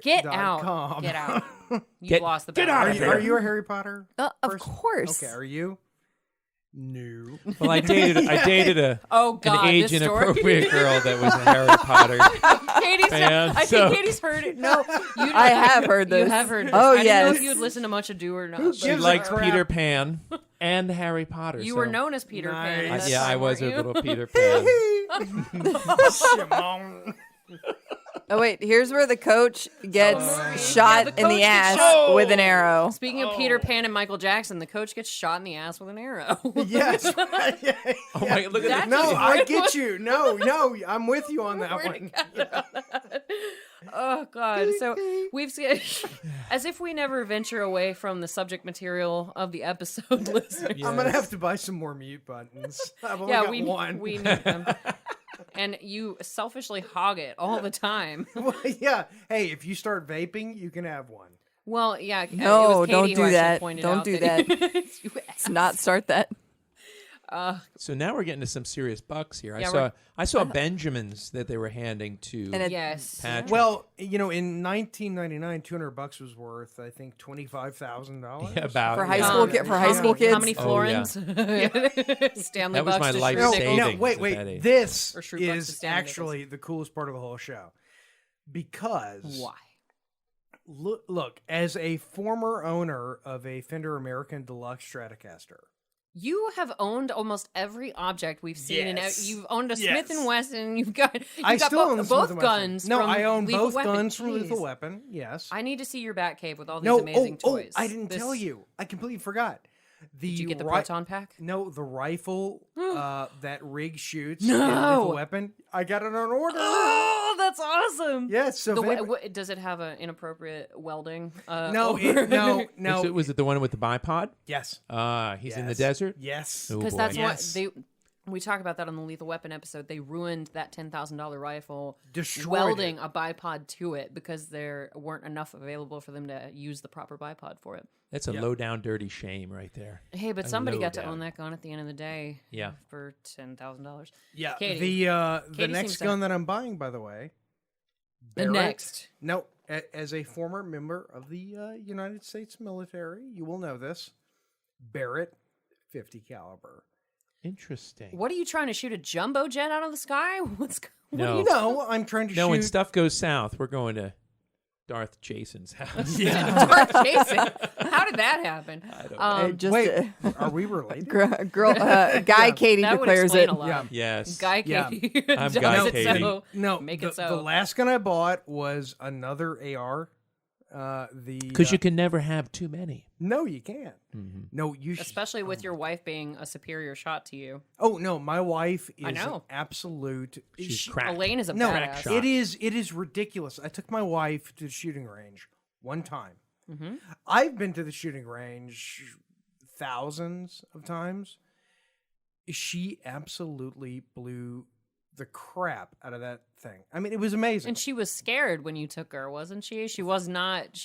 Speaker 1: Get
Speaker 2: out. Get out. You've
Speaker 5: Get-
Speaker 2: lost the
Speaker 5: get
Speaker 2: battle.
Speaker 5: out of
Speaker 1: Are you a Harry Potter?
Speaker 6: Of
Speaker 1: person?
Speaker 6: course.
Speaker 1: Okay, are you? No.
Speaker 5: Well, I dated
Speaker 2: Oh God,
Speaker 5: an
Speaker 2: this
Speaker 5: age
Speaker 2: story.
Speaker 5: inappropriate girl that was a Harry Potter.
Speaker 2: Katie's
Speaker 5: fan,
Speaker 2: I
Speaker 5: so-
Speaker 2: think Katie's heard it. No, you
Speaker 6: I have heard
Speaker 2: You
Speaker 6: this.
Speaker 2: have heard this.
Speaker 6: Oh,
Speaker 2: I didn't know
Speaker 6: yes.
Speaker 2: if you had listened to much ado or not.
Speaker 1: Who
Speaker 2: but-
Speaker 5: She
Speaker 1: gives a
Speaker 5: liked
Speaker 1: crap?
Speaker 5: Peter Pan and Harry Potter.
Speaker 2: You
Speaker 5: so-
Speaker 2: were known as Peter Pan.
Speaker 1: Nice.
Speaker 2: at that
Speaker 5: Yeah, I
Speaker 2: time,
Speaker 5: was a
Speaker 2: weren't you?
Speaker 5: little Peter Pan.
Speaker 1: Shimon.
Speaker 6: Oh wait, here's where the coach gets shot
Speaker 2: Yeah, the
Speaker 6: in
Speaker 2: coach
Speaker 6: the
Speaker 2: gets
Speaker 6: ass
Speaker 2: shot.
Speaker 6: with an arrow.
Speaker 2: Speaking of Peter Pan and Michael Jackson, the coach gets shot in the ass with an arrow.
Speaker 1: Yes.
Speaker 5: Oh my! Look at
Speaker 2: That's
Speaker 5: that.
Speaker 1: No,
Speaker 2: just-
Speaker 1: I get you. No, I'm with you on that one.
Speaker 2: Oh God! So we've seen, as if we never venture away from the subject material of the episode, listeners.
Speaker 1: I'm gonna have to buy some more mute buttons. I've only
Speaker 2: Yeah,
Speaker 1: got
Speaker 2: we
Speaker 1: one.
Speaker 2: we need them. And you selfishly hog it all the time.
Speaker 1: Well, yeah. Hey, if you start vaping, you can have one.
Speaker 2: Well, yeah.
Speaker 6: No,
Speaker 2: it was Katie
Speaker 6: don't
Speaker 2: who
Speaker 6: do
Speaker 2: actually
Speaker 6: that.
Speaker 2: pointed
Speaker 6: Don't
Speaker 2: out
Speaker 6: do
Speaker 2: You
Speaker 6: Let's not start that.
Speaker 5: So now we're getting to some serious bucks here.
Speaker 2: Yeah,
Speaker 5: I saw Benjamins that they were handing to
Speaker 6: And it-
Speaker 2: Yes.
Speaker 5: Patrick.
Speaker 1: Well, in 1999, $200 was worth, I think, $25,000.
Speaker 5: Yeah, about
Speaker 6: For high
Speaker 5: yeah.
Speaker 6: school for high school kids.
Speaker 2: How many
Speaker 5: Oh, yeah.
Speaker 2: florins? Stanley
Speaker 5: That was
Speaker 2: bucks
Speaker 5: my
Speaker 2: to
Speaker 5: life
Speaker 2: Shrew
Speaker 5: savings.
Speaker 2: Nichols?
Speaker 1: No,
Speaker 5: at that
Speaker 1: wait.
Speaker 5: age.
Speaker 1: This
Speaker 2: Or Shrew bucks to
Speaker 1: is
Speaker 2: Stanley
Speaker 1: actually the coolest part of the whole show. Because
Speaker 2: Why?
Speaker 1: look, as a former owner of a Fender American Deluxe Stratocaster,
Speaker 2: You have owned almost every object we've seen,
Speaker 1: Yes.
Speaker 2: and you've owned a
Speaker 1: Yes.
Speaker 2: Smith & Wesson. You've got
Speaker 1: I
Speaker 2: got
Speaker 1: still own the
Speaker 2: both
Speaker 1: Smith & Wesson.
Speaker 2: guns.
Speaker 1: No,
Speaker 2: from
Speaker 1: I own
Speaker 2: Lethal
Speaker 1: both
Speaker 2: Weapon.
Speaker 1: guns from
Speaker 2: Jeez.
Speaker 1: Lethal Weapon. Yes.
Speaker 2: I need to see your Batcave with all these
Speaker 1: No,
Speaker 2: amazing toys.
Speaker 1: I didn't
Speaker 2: This-
Speaker 1: tell you. I completely forgot.
Speaker 2: Did you get the proton pack?
Speaker 1: No, the rifle that Rig shoots
Speaker 2: No.
Speaker 1: in Lethal Weapon. I got it on order.
Speaker 2: Oh, that's awesome!
Speaker 1: Yes. So
Speaker 2: The
Speaker 1: if
Speaker 2: we-
Speaker 1: anybody-
Speaker 2: does it have an inappropriate welding?
Speaker 1: no,
Speaker 2: or-
Speaker 1: no.
Speaker 5: Was it the one with the bipod?
Speaker 1: Yes.
Speaker 5: He's in the
Speaker 1: Yes.
Speaker 5: desert.
Speaker 1: Yes.
Speaker 5: Oh,
Speaker 2: Because
Speaker 5: boy.
Speaker 2: that's
Speaker 1: Yes.
Speaker 2: what they. We talk about that on the Lethal Weapon episode. They ruined that $10,000 rifle,
Speaker 1: Destroyed
Speaker 2: welding
Speaker 1: it.
Speaker 2: a bipod to it because there weren't enough available for them to use the proper bipod for it.
Speaker 5: That's a low down dirty shame right there.
Speaker 2: Hey, but
Speaker 5: A
Speaker 2: somebody
Speaker 5: low
Speaker 2: got to
Speaker 5: down.
Speaker 2: own that gun at the end of the day.
Speaker 5: Yeah.
Speaker 2: For $10,000.
Speaker 1: Yeah.
Speaker 2: Katie.
Speaker 1: The
Speaker 2: Katie
Speaker 1: next
Speaker 2: seems
Speaker 1: gun
Speaker 2: to-
Speaker 1: that I'm buying, by the way.
Speaker 2: The
Speaker 1: Barrett.
Speaker 2: next.
Speaker 1: No, as a former member of the United States military, you will know this. Barrett 50 caliber.
Speaker 5: Interesting.
Speaker 2: What are you trying to shoot a jumbo jet out of the sky?
Speaker 5: No.
Speaker 1: No, I'm trying to
Speaker 5: No, when
Speaker 1: shoot.
Speaker 5: stuff goes south, we're going to Darth Jason's house.
Speaker 2: Darth Jader. How did that happen?
Speaker 5: I don't know.
Speaker 6: It just
Speaker 1: Wait, are we related?
Speaker 6: Guy Katie
Speaker 2: That would
Speaker 6: declares
Speaker 2: explain
Speaker 6: it.
Speaker 2: a lot.
Speaker 1: Yeah.
Speaker 5: Yes.
Speaker 2: Guy
Speaker 1: Yeah.
Speaker 2: Katie.
Speaker 5: I'm
Speaker 2: does
Speaker 5: Guy
Speaker 2: it
Speaker 5: Katie.
Speaker 2: So.
Speaker 1: No,
Speaker 2: Make
Speaker 1: the,
Speaker 2: it so.
Speaker 1: the last gun I bought was another AR.
Speaker 5: Because you can never have too many.
Speaker 1: No, you can't.
Speaker 5: Mm-hmm.
Speaker 1: No, you should.
Speaker 2: Especially with your wife being a superior shot to you.
Speaker 1: Oh no, my wife is
Speaker 2: I know.
Speaker 1: an absolute.
Speaker 5: She's cracked.
Speaker 2: Elaine is a
Speaker 1: No,
Speaker 2: badass.
Speaker 5: shot.
Speaker 1: it is ridiculous. I took my wife to the shooting range one time.
Speaker 2: Mm-hmm.
Speaker 1: I've been to the shooting range thousands of times. She absolutely blew the crap out of that thing. I mean, it was amazing.
Speaker 2: And she was scared when you took her, wasn't she? She was not
Speaker 1: for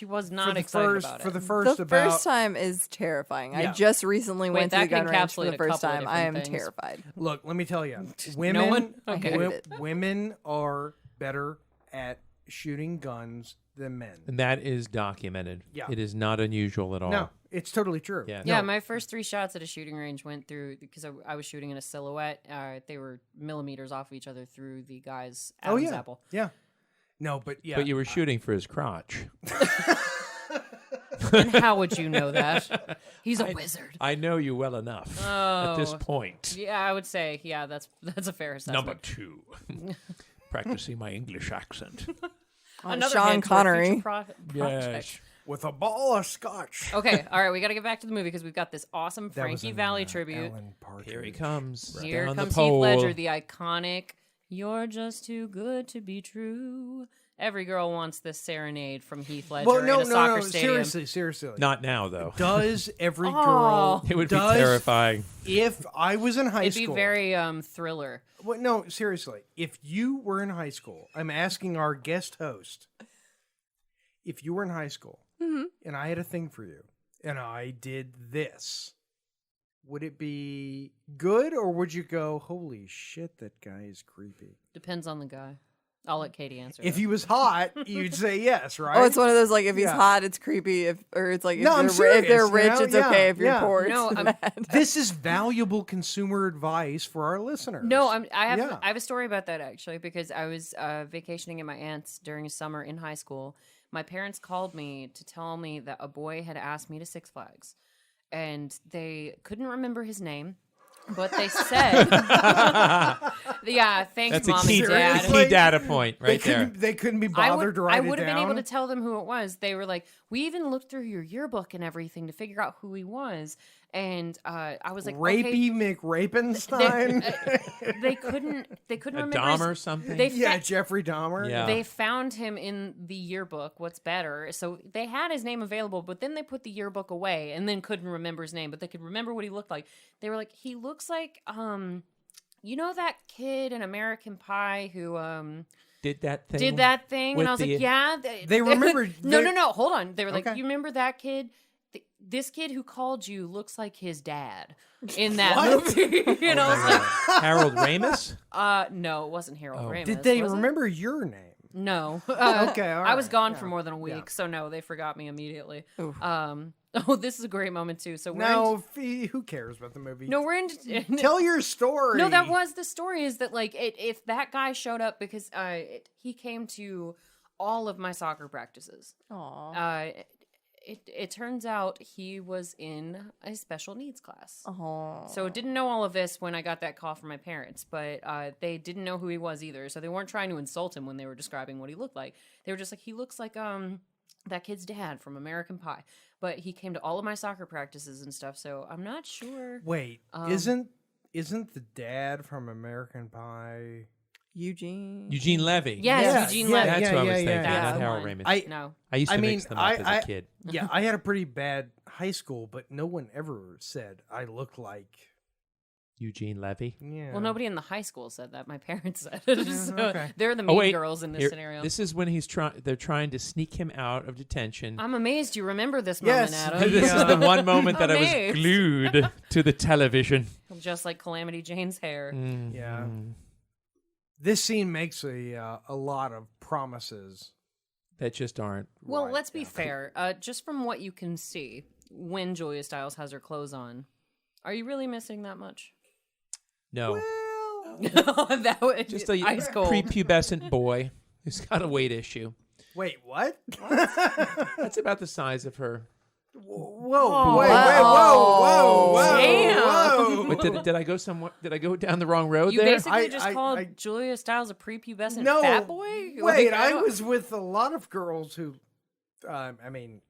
Speaker 2: excited
Speaker 1: first,
Speaker 2: about it.
Speaker 1: for the first
Speaker 6: The
Speaker 1: about
Speaker 6: first time is terrifying. I
Speaker 1: Yeah.
Speaker 6: just recently
Speaker 2: Wait,
Speaker 6: went to the
Speaker 2: that could
Speaker 6: gun range for
Speaker 2: encapsulate
Speaker 6: the
Speaker 2: a
Speaker 6: first
Speaker 2: couple of
Speaker 6: time. I am
Speaker 2: different things.
Speaker 6: terrified.
Speaker 1: Look, let me tell you, women,
Speaker 2: one? Okay.
Speaker 6: I hated it.
Speaker 1: women are better at shooting guns than men.
Speaker 5: And that is documented.
Speaker 1: Yeah.
Speaker 5: It is not unusual at all.
Speaker 1: No, it's totally true.
Speaker 5: Yeah.
Speaker 2: Yeah,
Speaker 1: No.
Speaker 2: my first 3 shots at a shooting range went through because I was shooting in a silhouette. They were millimeters off of each other through the guy's
Speaker 1: Oh
Speaker 2: Adam's
Speaker 1: yeah,
Speaker 2: apple.
Speaker 1: yeah. No, but yeah.
Speaker 5: But you were shooting for his crotch.
Speaker 2: And how would you know that? He's a wizard.
Speaker 5: I know you well enough at this point.
Speaker 2: Yeah, I would say, that's a fair assessment.
Speaker 5: Number 2. Practicing my English accent.
Speaker 2: Another
Speaker 6: Sean
Speaker 2: hint to our future
Speaker 6: Connery.
Speaker 2: project.
Speaker 5: Yes.
Speaker 1: With a ball of scotch.
Speaker 2: Okay, all right, we got to get back to the movie because we've got this awesome
Speaker 1: That was
Speaker 2: Frankie
Speaker 1: in,
Speaker 2: Valley tribute.
Speaker 1: Alan Partridge.
Speaker 5: Here he comes.
Speaker 2: Here
Speaker 5: Down
Speaker 2: comes
Speaker 5: the
Speaker 2: Heath
Speaker 5: pole.
Speaker 2: Ledger, the iconic "You're just too good to be true." Every girl wants this serenade from Heath Ledger
Speaker 1: Well, no,
Speaker 2: in a soccer
Speaker 1: no.
Speaker 2: stadium.
Speaker 1: Seriously.
Speaker 5: Not now, though.
Speaker 1: Does every girl?
Speaker 5: It would be
Speaker 1: does-
Speaker 5: terrifying.
Speaker 1: If I was in high
Speaker 2: It'd
Speaker 1: school,
Speaker 2: be very Thriller.
Speaker 1: Well, no, seriously. If you were in high school, I'm asking our guest host. If you were in high school and I had a thing for you and I did this, would it be good or would you go, holy shit, that guy is creepy?
Speaker 2: Depends on the guy. I'll let Katie answer.
Speaker 1: If
Speaker 2: that.
Speaker 1: he was hot, you'd say yes, right?
Speaker 6: Oh, it's one of those like if he's
Speaker 1: Yeah.
Speaker 6: hot, it's creepy. Or it's like if,
Speaker 1: No, I'm
Speaker 6: if they're
Speaker 1: serious,
Speaker 6: rich,
Speaker 1: you know?
Speaker 6: it's
Speaker 1: Yeah,
Speaker 6: okay. If you're
Speaker 1: yeah.
Speaker 6: poor,
Speaker 2: No,
Speaker 6: it's
Speaker 2: I'm-
Speaker 6: bad.
Speaker 1: This is valuable consumer advice for our listeners.
Speaker 2: No, I
Speaker 1: Yeah.
Speaker 2: have a story about that actually because I was vacationing at my aunt's during a summer in high school. My parents called me to tell me that a boy had asked me to Six Flags, and they couldn't remember his name, but they said, "Yeah, thanks,
Speaker 5: That's
Speaker 2: mom
Speaker 5: a key,
Speaker 2: and dad."
Speaker 5: key data point right there.
Speaker 1: They couldn't be bothered to write
Speaker 2: I
Speaker 1: it
Speaker 2: would have been able
Speaker 1: down?
Speaker 2: to tell them who it was. They were like, "We even looked through your yearbook and everything to figure out who he was." And I was like,
Speaker 1: Rapey McRapenstein?
Speaker 2: They couldn't
Speaker 5: A
Speaker 2: remember
Speaker 5: Dahmer or
Speaker 2: his,
Speaker 5: something?
Speaker 2: They
Speaker 1: Yeah,
Speaker 2: fa-
Speaker 1: Jeffrey Dahmer.
Speaker 5: Yeah.
Speaker 2: They found him in the yearbook. What's better? So they had his name available, but then they put the yearbook away and then couldn't remember his name, but they could remember what he looked like. They were like, he looks like, you know that kid in American Pie who
Speaker 5: Did that thing?
Speaker 2: did that thing?
Speaker 5: with
Speaker 2: And I was
Speaker 5: the-
Speaker 2: like, yeah.
Speaker 1: They remembered-
Speaker 2: no,
Speaker 1: they-
Speaker 2: no, no. Hold on. They were like,
Speaker 1: Okay.
Speaker 2: you remember that kid? This kid who called you looks like his dad in that
Speaker 1: What?
Speaker 2: movie. And I was like,
Speaker 5: Harold Ramis?
Speaker 2: no, it wasn't Harold
Speaker 5: Oh.
Speaker 2: Ramis.
Speaker 1: Did they
Speaker 2: was it?
Speaker 1: remember your name?
Speaker 2: No.
Speaker 1: Okay, all
Speaker 2: I was
Speaker 1: right,
Speaker 2: gone
Speaker 1: yeah,
Speaker 2: for more than a week,
Speaker 1: yeah.
Speaker 2: so no, they forgot me immediately.
Speaker 6: Oof.
Speaker 2: This is a great moment too. So we're
Speaker 1: No, who cares about the movie?
Speaker 2: no, we're in.
Speaker 1: Tell your story.
Speaker 2: No, that was the story. Is that like if that guy showed up because he came to all of my soccer practices.
Speaker 6: Aw.
Speaker 2: It turns out he was in a special needs class.
Speaker 6: Aw.
Speaker 2: So didn't know all of this when I got that call from my parents, but they didn't know who he was either. So they weren't trying to insult him when they were describing what he looked like. They were just like, he looks like that kid's dad from American Pie. But he came to all of my soccer practices and stuff, so I'm not sure.
Speaker 1: Wait, isn't the dad from American Pie?
Speaker 6: Eugene
Speaker 5: Levy.
Speaker 2: Yes, Eugene Levy.
Speaker 5: That's what I was thinking,
Speaker 2: That's
Speaker 5: not
Speaker 2: the
Speaker 5: Harold
Speaker 2: one.
Speaker 5: Ramis.
Speaker 2: No.
Speaker 5: I used to
Speaker 1: I
Speaker 5: mix
Speaker 1: mean,
Speaker 5: them up as a kid.
Speaker 1: Yeah, I had a pretty bad high school, but no one ever said I looked like.
Speaker 5: Eugene Levy.
Speaker 1: Yeah.
Speaker 2: Well, nobody in the high school said that. My parents said it. So
Speaker 1: okay.
Speaker 2: they're the
Speaker 5: Oh,
Speaker 2: mean
Speaker 5: wait.
Speaker 2: girls in this
Speaker 5: Here-
Speaker 2: scenario.
Speaker 5: This is when they're trying to sneak him out of detention.
Speaker 2: I'm amazed you remember this
Speaker 1: Yes,
Speaker 2: moment, Adam.
Speaker 5: This is the one moment that I was
Speaker 2: Amazed.
Speaker 5: glued to the television.
Speaker 2: Just like Calamity Jane's hair.
Speaker 1: Yeah. This scene makes a lot of promises.
Speaker 5: That just aren't.
Speaker 2: Well,
Speaker 1: Right,
Speaker 2: let's be
Speaker 1: yeah.
Speaker 2: fair. Just from what you can see, when Julia Stiles has her clothes on, are you really missing that much?
Speaker 5: No.
Speaker 2: That was
Speaker 5: Just a
Speaker 2: ice cold.
Speaker 5: prepubescent boy who's got a weight issue.
Speaker 1: Wait, what?
Speaker 5: That's about the size of her.
Speaker 1: Whoa! Wait! Whoa!
Speaker 2: Damn.
Speaker 1: Whoa!
Speaker 5: Wait, did I go somewhere? Did I go down the wrong road
Speaker 2: You
Speaker 5: there?
Speaker 2: basically just
Speaker 1: I-
Speaker 2: called
Speaker 1: I-
Speaker 2: Julia Stiles a prepubescent
Speaker 1: No,
Speaker 2: fat boy?
Speaker 1: Wait,
Speaker 2: Like,
Speaker 1: I
Speaker 2: don't-
Speaker 1: was with a lot of girls who, I mean,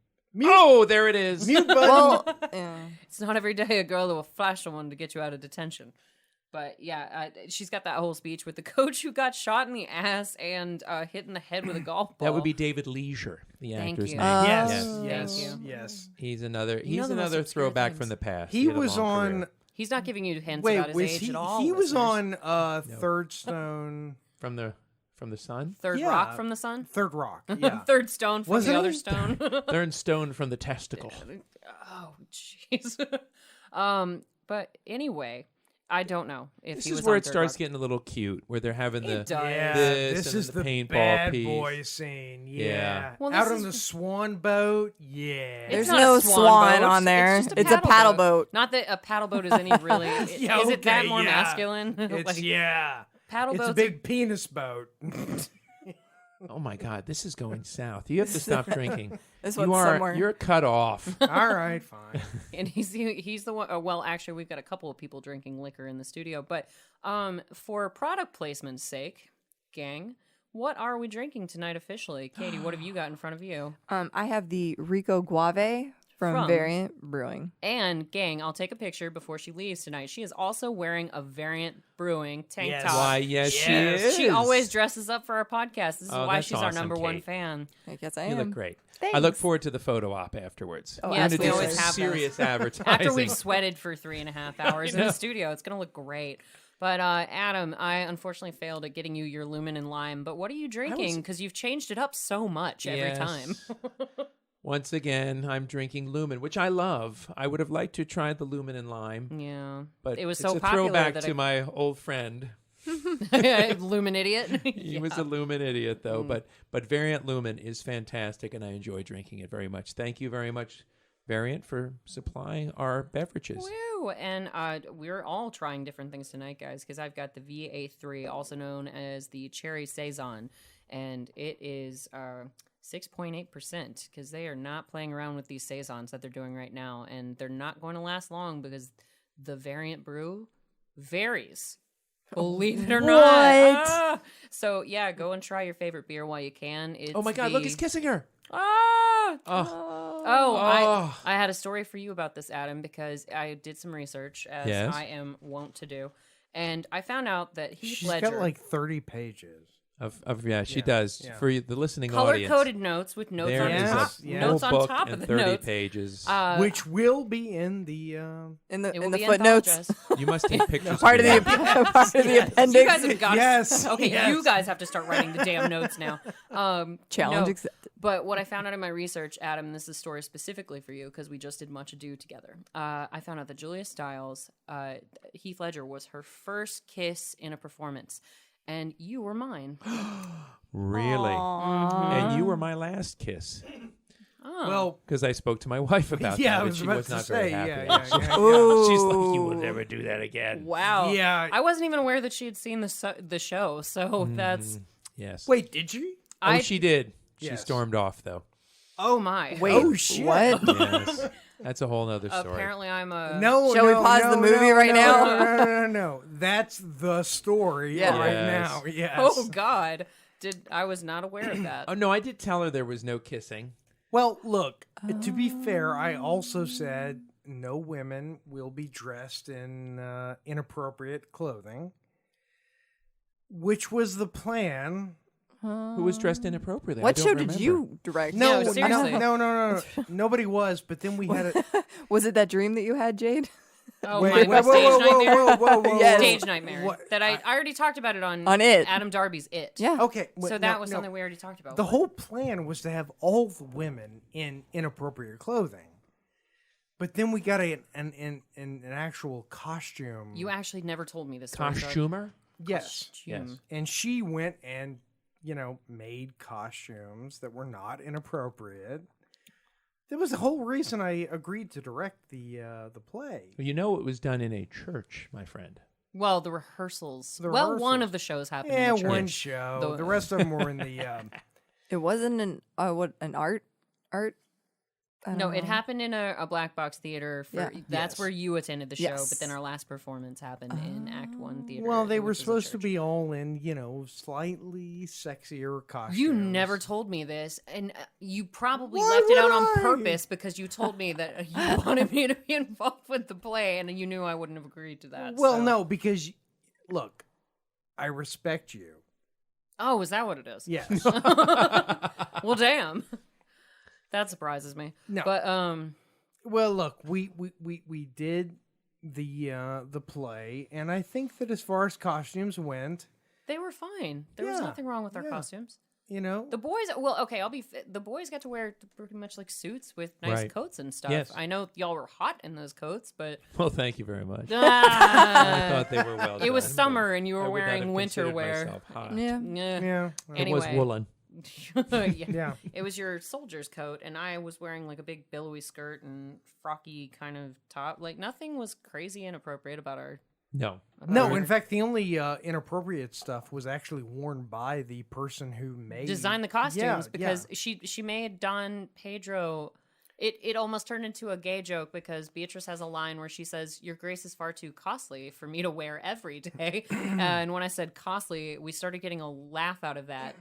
Speaker 5: Oh, there it is.
Speaker 1: mute button.
Speaker 6: Well, yeah.
Speaker 2: It's not every day a girl will flash someone to get you out of detention. But yeah, she's got that whole speech with the coach who got shot in the ass and hit in the head with a golf ball.
Speaker 5: That would be David Leisure, the
Speaker 2: Thank
Speaker 5: actor's
Speaker 2: you.
Speaker 5: name.
Speaker 1: Yes,
Speaker 5: Yes.
Speaker 1: yes,
Speaker 2: Thank you.
Speaker 1: yes.
Speaker 5: He's another.
Speaker 2: know
Speaker 5: He's
Speaker 2: the most
Speaker 5: another
Speaker 2: obscure
Speaker 5: throwback
Speaker 2: things.
Speaker 5: from the past.
Speaker 1: He
Speaker 5: had a
Speaker 1: was
Speaker 5: long
Speaker 1: on.
Speaker 5: career.
Speaker 2: He's not giving you hints
Speaker 1: Wait,
Speaker 2: about his
Speaker 1: was
Speaker 2: age
Speaker 1: he?
Speaker 2: at all.
Speaker 1: He was
Speaker 2: listeners.
Speaker 1: on Third Stone,
Speaker 5: from the Sun.
Speaker 2: Third
Speaker 1: Yeah.
Speaker 2: Rock from the Sun?
Speaker 1: Third Rock. Yeah.
Speaker 2: Third Stone from
Speaker 1: Wasn't
Speaker 2: the other
Speaker 1: he?
Speaker 2: stone.
Speaker 5: Third Stone from the testicle.
Speaker 2: Oh, jeez. But anyway, I don't know if
Speaker 5: This
Speaker 2: he
Speaker 5: is
Speaker 2: was
Speaker 5: where
Speaker 2: on
Speaker 5: it
Speaker 2: Third
Speaker 5: starts
Speaker 2: Rock.
Speaker 5: getting a little cute, where they're having the.
Speaker 2: It does.
Speaker 1: Yeah,
Speaker 5: This
Speaker 1: this
Speaker 5: and
Speaker 1: is
Speaker 5: the
Speaker 1: the
Speaker 5: paintball
Speaker 1: bad
Speaker 5: piece.
Speaker 1: boy scene. Yeah,
Speaker 5: Yeah.
Speaker 2: Well,
Speaker 1: out
Speaker 2: this
Speaker 1: on
Speaker 2: is-
Speaker 1: the swan boat. Yeah,
Speaker 6: There's
Speaker 2: not a
Speaker 6: no
Speaker 2: swan
Speaker 6: swan
Speaker 2: boat.
Speaker 6: on there.
Speaker 2: It's just
Speaker 6: It's a paddle boat.
Speaker 2: Not that a paddle boat is any really.
Speaker 1: Yeah,
Speaker 2: is it that
Speaker 1: okay,
Speaker 2: more
Speaker 1: yeah.
Speaker 2: masculine?
Speaker 1: It's
Speaker 2: Like,
Speaker 1: yeah.
Speaker 2: paddle
Speaker 1: It's
Speaker 2: boats.
Speaker 1: a big penis boat.
Speaker 5: Oh my God, this is going south. You have to stop drinking.
Speaker 6: This
Speaker 5: You
Speaker 6: one's
Speaker 5: are
Speaker 6: somewhere.
Speaker 5: you're cut off.
Speaker 1: All right, fine.
Speaker 2: And he's the one. Well, actually, we've got a couple of people drinking liquor in the studio. But for product placement's sake, gang, what are we drinking tonight officially? Katie, what have you got in front of you?
Speaker 6: I have the Rico Guave from Variant Brewing.
Speaker 2: And gang, I'll take a picture before she leaves tonight. She is also wearing a Variant Brewing tank
Speaker 1: Yes.
Speaker 2: top.
Speaker 5: Why, yes, she is.
Speaker 2: She always dresses up for our podcast. This is why
Speaker 5: that's
Speaker 2: she's our
Speaker 5: awesome,
Speaker 2: number one
Speaker 5: Kate.
Speaker 2: fan.
Speaker 6: I guess I
Speaker 5: You
Speaker 6: am.
Speaker 5: look great. I
Speaker 6: Thanks.
Speaker 5: look forward to the photo op afterwards.
Speaker 6: Oh,
Speaker 5: We're
Speaker 2: Yes,
Speaker 5: gonna
Speaker 2: we
Speaker 5: do
Speaker 2: always
Speaker 5: some
Speaker 2: have
Speaker 5: serious
Speaker 2: those.
Speaker 5: advertising.
Speaker 2: After we've sweated for 3.5 hours in the studio, it's going to look great. But Adam, I unfortunately failed at getting you your Lumen and Lime. But what are you drinking? Because you've changed it up so much every
Speaker 5: Yes.
Speaker 2: time.
Speaker 5: Once again, I'm drinking Lumen, which I love. I would have liked to try the Lumen and Lime,
Speaker 2: Yeah,
Speaker 5: but
Speaker 2: it was
Speaker 5: it's
Speaker 2: so
Speaker 5: a
Speaker 2: popular
Speaker 5: throwback
Speaker 2: that
Speaker 5: to my old friend.
Speaker 2: Lumen idiot.
Speaker 5: He was a Lumen idiot, though. But Variant Lumen is fantastic, and I enjoy drinking it very much. Thank you very much, Variant, for supplying our beverages.
Speaker 2: Woo! And we're all trying different things tonight, guys, because I've got the VA3, also known as the Cherry Saison, and it is 6.8% because they are not playing around with these Saisons that they're doing right now, and they're not going to last long because the Variant brew varies. Believe it or not. Ah! So, yeah, go and try your favorite beer while you can. It's
Speaker 5: Oh my God! Look, he's kissing her.
Speaker 2: Ah!
Speaker 5: Oh.
Speaker 2: I had a story for you about this, Adam, because I did some research, as
Speaker 5: Yes.
Speaker 2: I am wont to do, and I found out that Heath
Speaker 1: She's
Speaker 2: Ledger
Speaker 1: got like 30 pages.
Speaker 5: She does.
Speaker 1: Yeah.
Speaker 5: For the listening audience.
Speaker 2: color-coded notes with notes
Speaker 5: There
Speaker 2: on
Speaker 5: is
Speaker 2: top,
Speaker 5: a
Speaker 2: notes
Speaker 5: whole
Speaker 2: on
Speaker 5: book
Speaker 2: top
Speaker 5: and
Speaker 2: of the
Speaker 5: 30
Speaker 2: notes.
Speaker 5: pages.
Speaker 1: Which will be in the
Speaker 6: In the
Speaker 2: It will be
Speaker 6: footnotes.
Speaker 2: anthologized.
Speaker 5: You must take pictures.
Speaker 6: Part of
Speaker 5: me.
Speaker 6: the part of the appendix.
Speaker 2: You guys have got
Speaker 1: Yes,
Speaker 2: Okay,
Speaker 1: yes.
Speaker 2: you guys have to start writing the damn notes now.
Speaker 6: Challenge
Speaker 2: no.
Speaker 6: accepted.
Speaker 2: But what I found out in my research, Adam, this is a story specifically for you because we just did Much Ado together. I found out that Julia Stiles, Heath Ledger, was her first kiss in a performance, and you were mine.
Speaker 5: Really? And you were my last kiss.
Speaker 2: Oh.
Speaker 1: well.
Speaker 5: Because I spoke to my wife about
Speaker 1: Yeah,
Speaker 5: that,
Speaker 1: I
Speaker 5: and
Speaker 1: was
Speaker 5: she
Speaker 1: about
Speaker 5: was
Speaker 1: to
Speaker 5: not
Speaker 1: say,
Speaker 5: very happy.
Speaker 1: yeah.
Speaker 5: She's like, you will never do that again.
Speaker 2: Wow.
Speaker 1: Yeah.
Speaker 2: I wasn't even aware that she had seen the show, so that's...
Speaker 5: Yes.
Speaker 1: Wait, did you?
Speaker 5: Oh, she did. She
Speaker 1: Yes.
Speaker 5: stormed off, though.
Speaker 2: Oh, my.
Speaker 6: Wait,
Speaker 1: Oh, shit.
Speaker 6: what?
Speaker 5: Yes. That's a whole other story.
Speaker 2: Apparently I'm a...
Speaker 1: No.
Speaker 6: Shall we pause the movie right now?
Speaker 1: No. That's the story
Speaker 6: Yeah.
Speaker 1: right
Speaker 5: Yes.
Speaker 1: now. Yes.
Speaker 2: Oh, God. I was not aware of that.
Speaker 5: Oh, no, I did tell her there was no kissing.
Speaker 1: Well, look, to be fair, I also said no women will be dressed in inappropriate clothing, which was the plan.
Speaker 5: Who was dressed inappropriately?
Speaker 6: What
Speaker 5: I
Speaker 6: show
Speaker 5: don't
Speaker 6: did
Speaker 5: remember.
Speaker 6: you direct?
Speaker 2: No,
Speaker 1: No,
Speaker 2: seriously.
Speaker 1: no. Nobody was, but then we had a
Speaker 6: Was it that dream that you had, Jade?
Speaker 2: Oh,
Speaker 1: Wait,
Speaker 2: my
Speaker 1: whoa,
Speaker 2: stage
Speaker 1: whoa,
Speaker 2: nightmare.
Speaker 1: whoa.
Speaker 6: Yes.
Speaker 2: Stage nightmare.
Speaker 1: What?
Speaker 2: That I already talked about it on
Speaker 6: It.
Speaker 2: Adam Darby's It.
Speaker 6: Yeah.
Speaker 1: Okay,
Speaker 2: So that was something we already talked about.
Speaker 1: The whole plan was to have all the women in inappropriate clothing, but then we got an actual costume.
Speaker 2: You actually never told me this story. so I-
Speaker 5: Costumer?
Speaker 1: Yes,
Speaker 2: Costume.
Speaker 1: and she went and made costumes that were not inappropriate. That was the whole reason I agreed to direct the play.
Speaker 5: Well, you know it was done in a church, my friend.
Speaker 2: Well, the rehearsals.
Speaker 1: The
Speaker 2: One
Speaker 1: rehearsals.
Speaker 2: of the shows happened
Speaker 1: Yeah,
Speaker 2: in the church.
Speaker 1: one show.
Speaker 2: The-
Speaker 1: The rest of them were in the.
Speaker 6: It wasn't an art. I don't
Speaker 2: No, it
Speaker 6: know.
Speaker 2: happened in a black box theater.
Speaker 6: Yeah.
Speaker 2: That's
Speaker 1: Yes.
Speaker 2: where you attended the show,
Speaker 6: Yes.
Speaker 2: but then our last performance happened in Act 1 theater.
Speaker 1: Well, they were
Speaker 2: which is a
Speaker 1: supposed to
Speaker 2: church.
Speaker 1: be all in, slightly sexier costumes.
Speaker 2: You never told me this, and you probably
Speaker 1: Why
Speaker 2: left it out
Speaker 1: would
Speaker 2: on
Speaker 1: I?
Speaker 2: purpose because you told me that you wanted me to be involved with the play, and you knew I wouldn't have agreed to that.
Speaker 1: Well,
Speaker 2: so-
Speaker 1: no, because look, I respect you.
Speaker 2: Oh, is that what it is?
Speaker 1: Yes.
Speaker 2: Well, damn. That surprises me.
Speaker 1: No.
Speaker 2: But
Speaker 1: Well, look, we did the play, and I think that as far as costumes went,
Speaker 2: they were fine. There was
Speaker 1: Yeah,
Speaker 2: nothing wrong with our
Speaker 1: yeah.
Speaker 2: costumes.
Speaker 1: the
Speaker 2: The boys, well, okay, the boys got to wear pretty much like suits with nice
Speaker 5: Right.
Speaker 2: coats and stuff.
Speaker 5: Yes.
Speaker 2: I know y'all were hot in those coats, but
Speaker 5: Well, thank you very much. I
Speaker 2: Ah,
Speaker 5: thought they were well
Speaker 2: it was
Speaker 5: done, but
Speaker 2: summer and you
Speaker 5: I
Speaker 2: were
Speaker 5: would not
Speaker 2: wearing
Speaker 5: have
Speaker 2: winter
Speaker 5: considered
Speaker 2: wear.
Speaker 5: myself hot.
Speaker 6: Yeah.
Speaker 2: Yeah.
Speaker 1: yeah.
Speaker 5: It was
Speaker 2: Anyway.
Speaker 5: woolen.
Speaker 2: yeah.
Speaker 1: Yeah.
Speaker 2: It was your soldier's coat, and I was wearing like a big billowy skirt and frocky kind of top. Like nothing was crazy inappropriate about our
Speaker 5: No.
Speaker 1: No, in fact, the only inappropriate stuff was actually worn by the person who made
Speaker 2: Designed the costumes because
Speaker 1: yeah.
Speaker 2: she made Don Pedro. It almost turned into a gay joke because Beatrice has a line where she says, "Your grace is far too costly for me to wear every day." And when I said costly, we started getting a laugh out of that,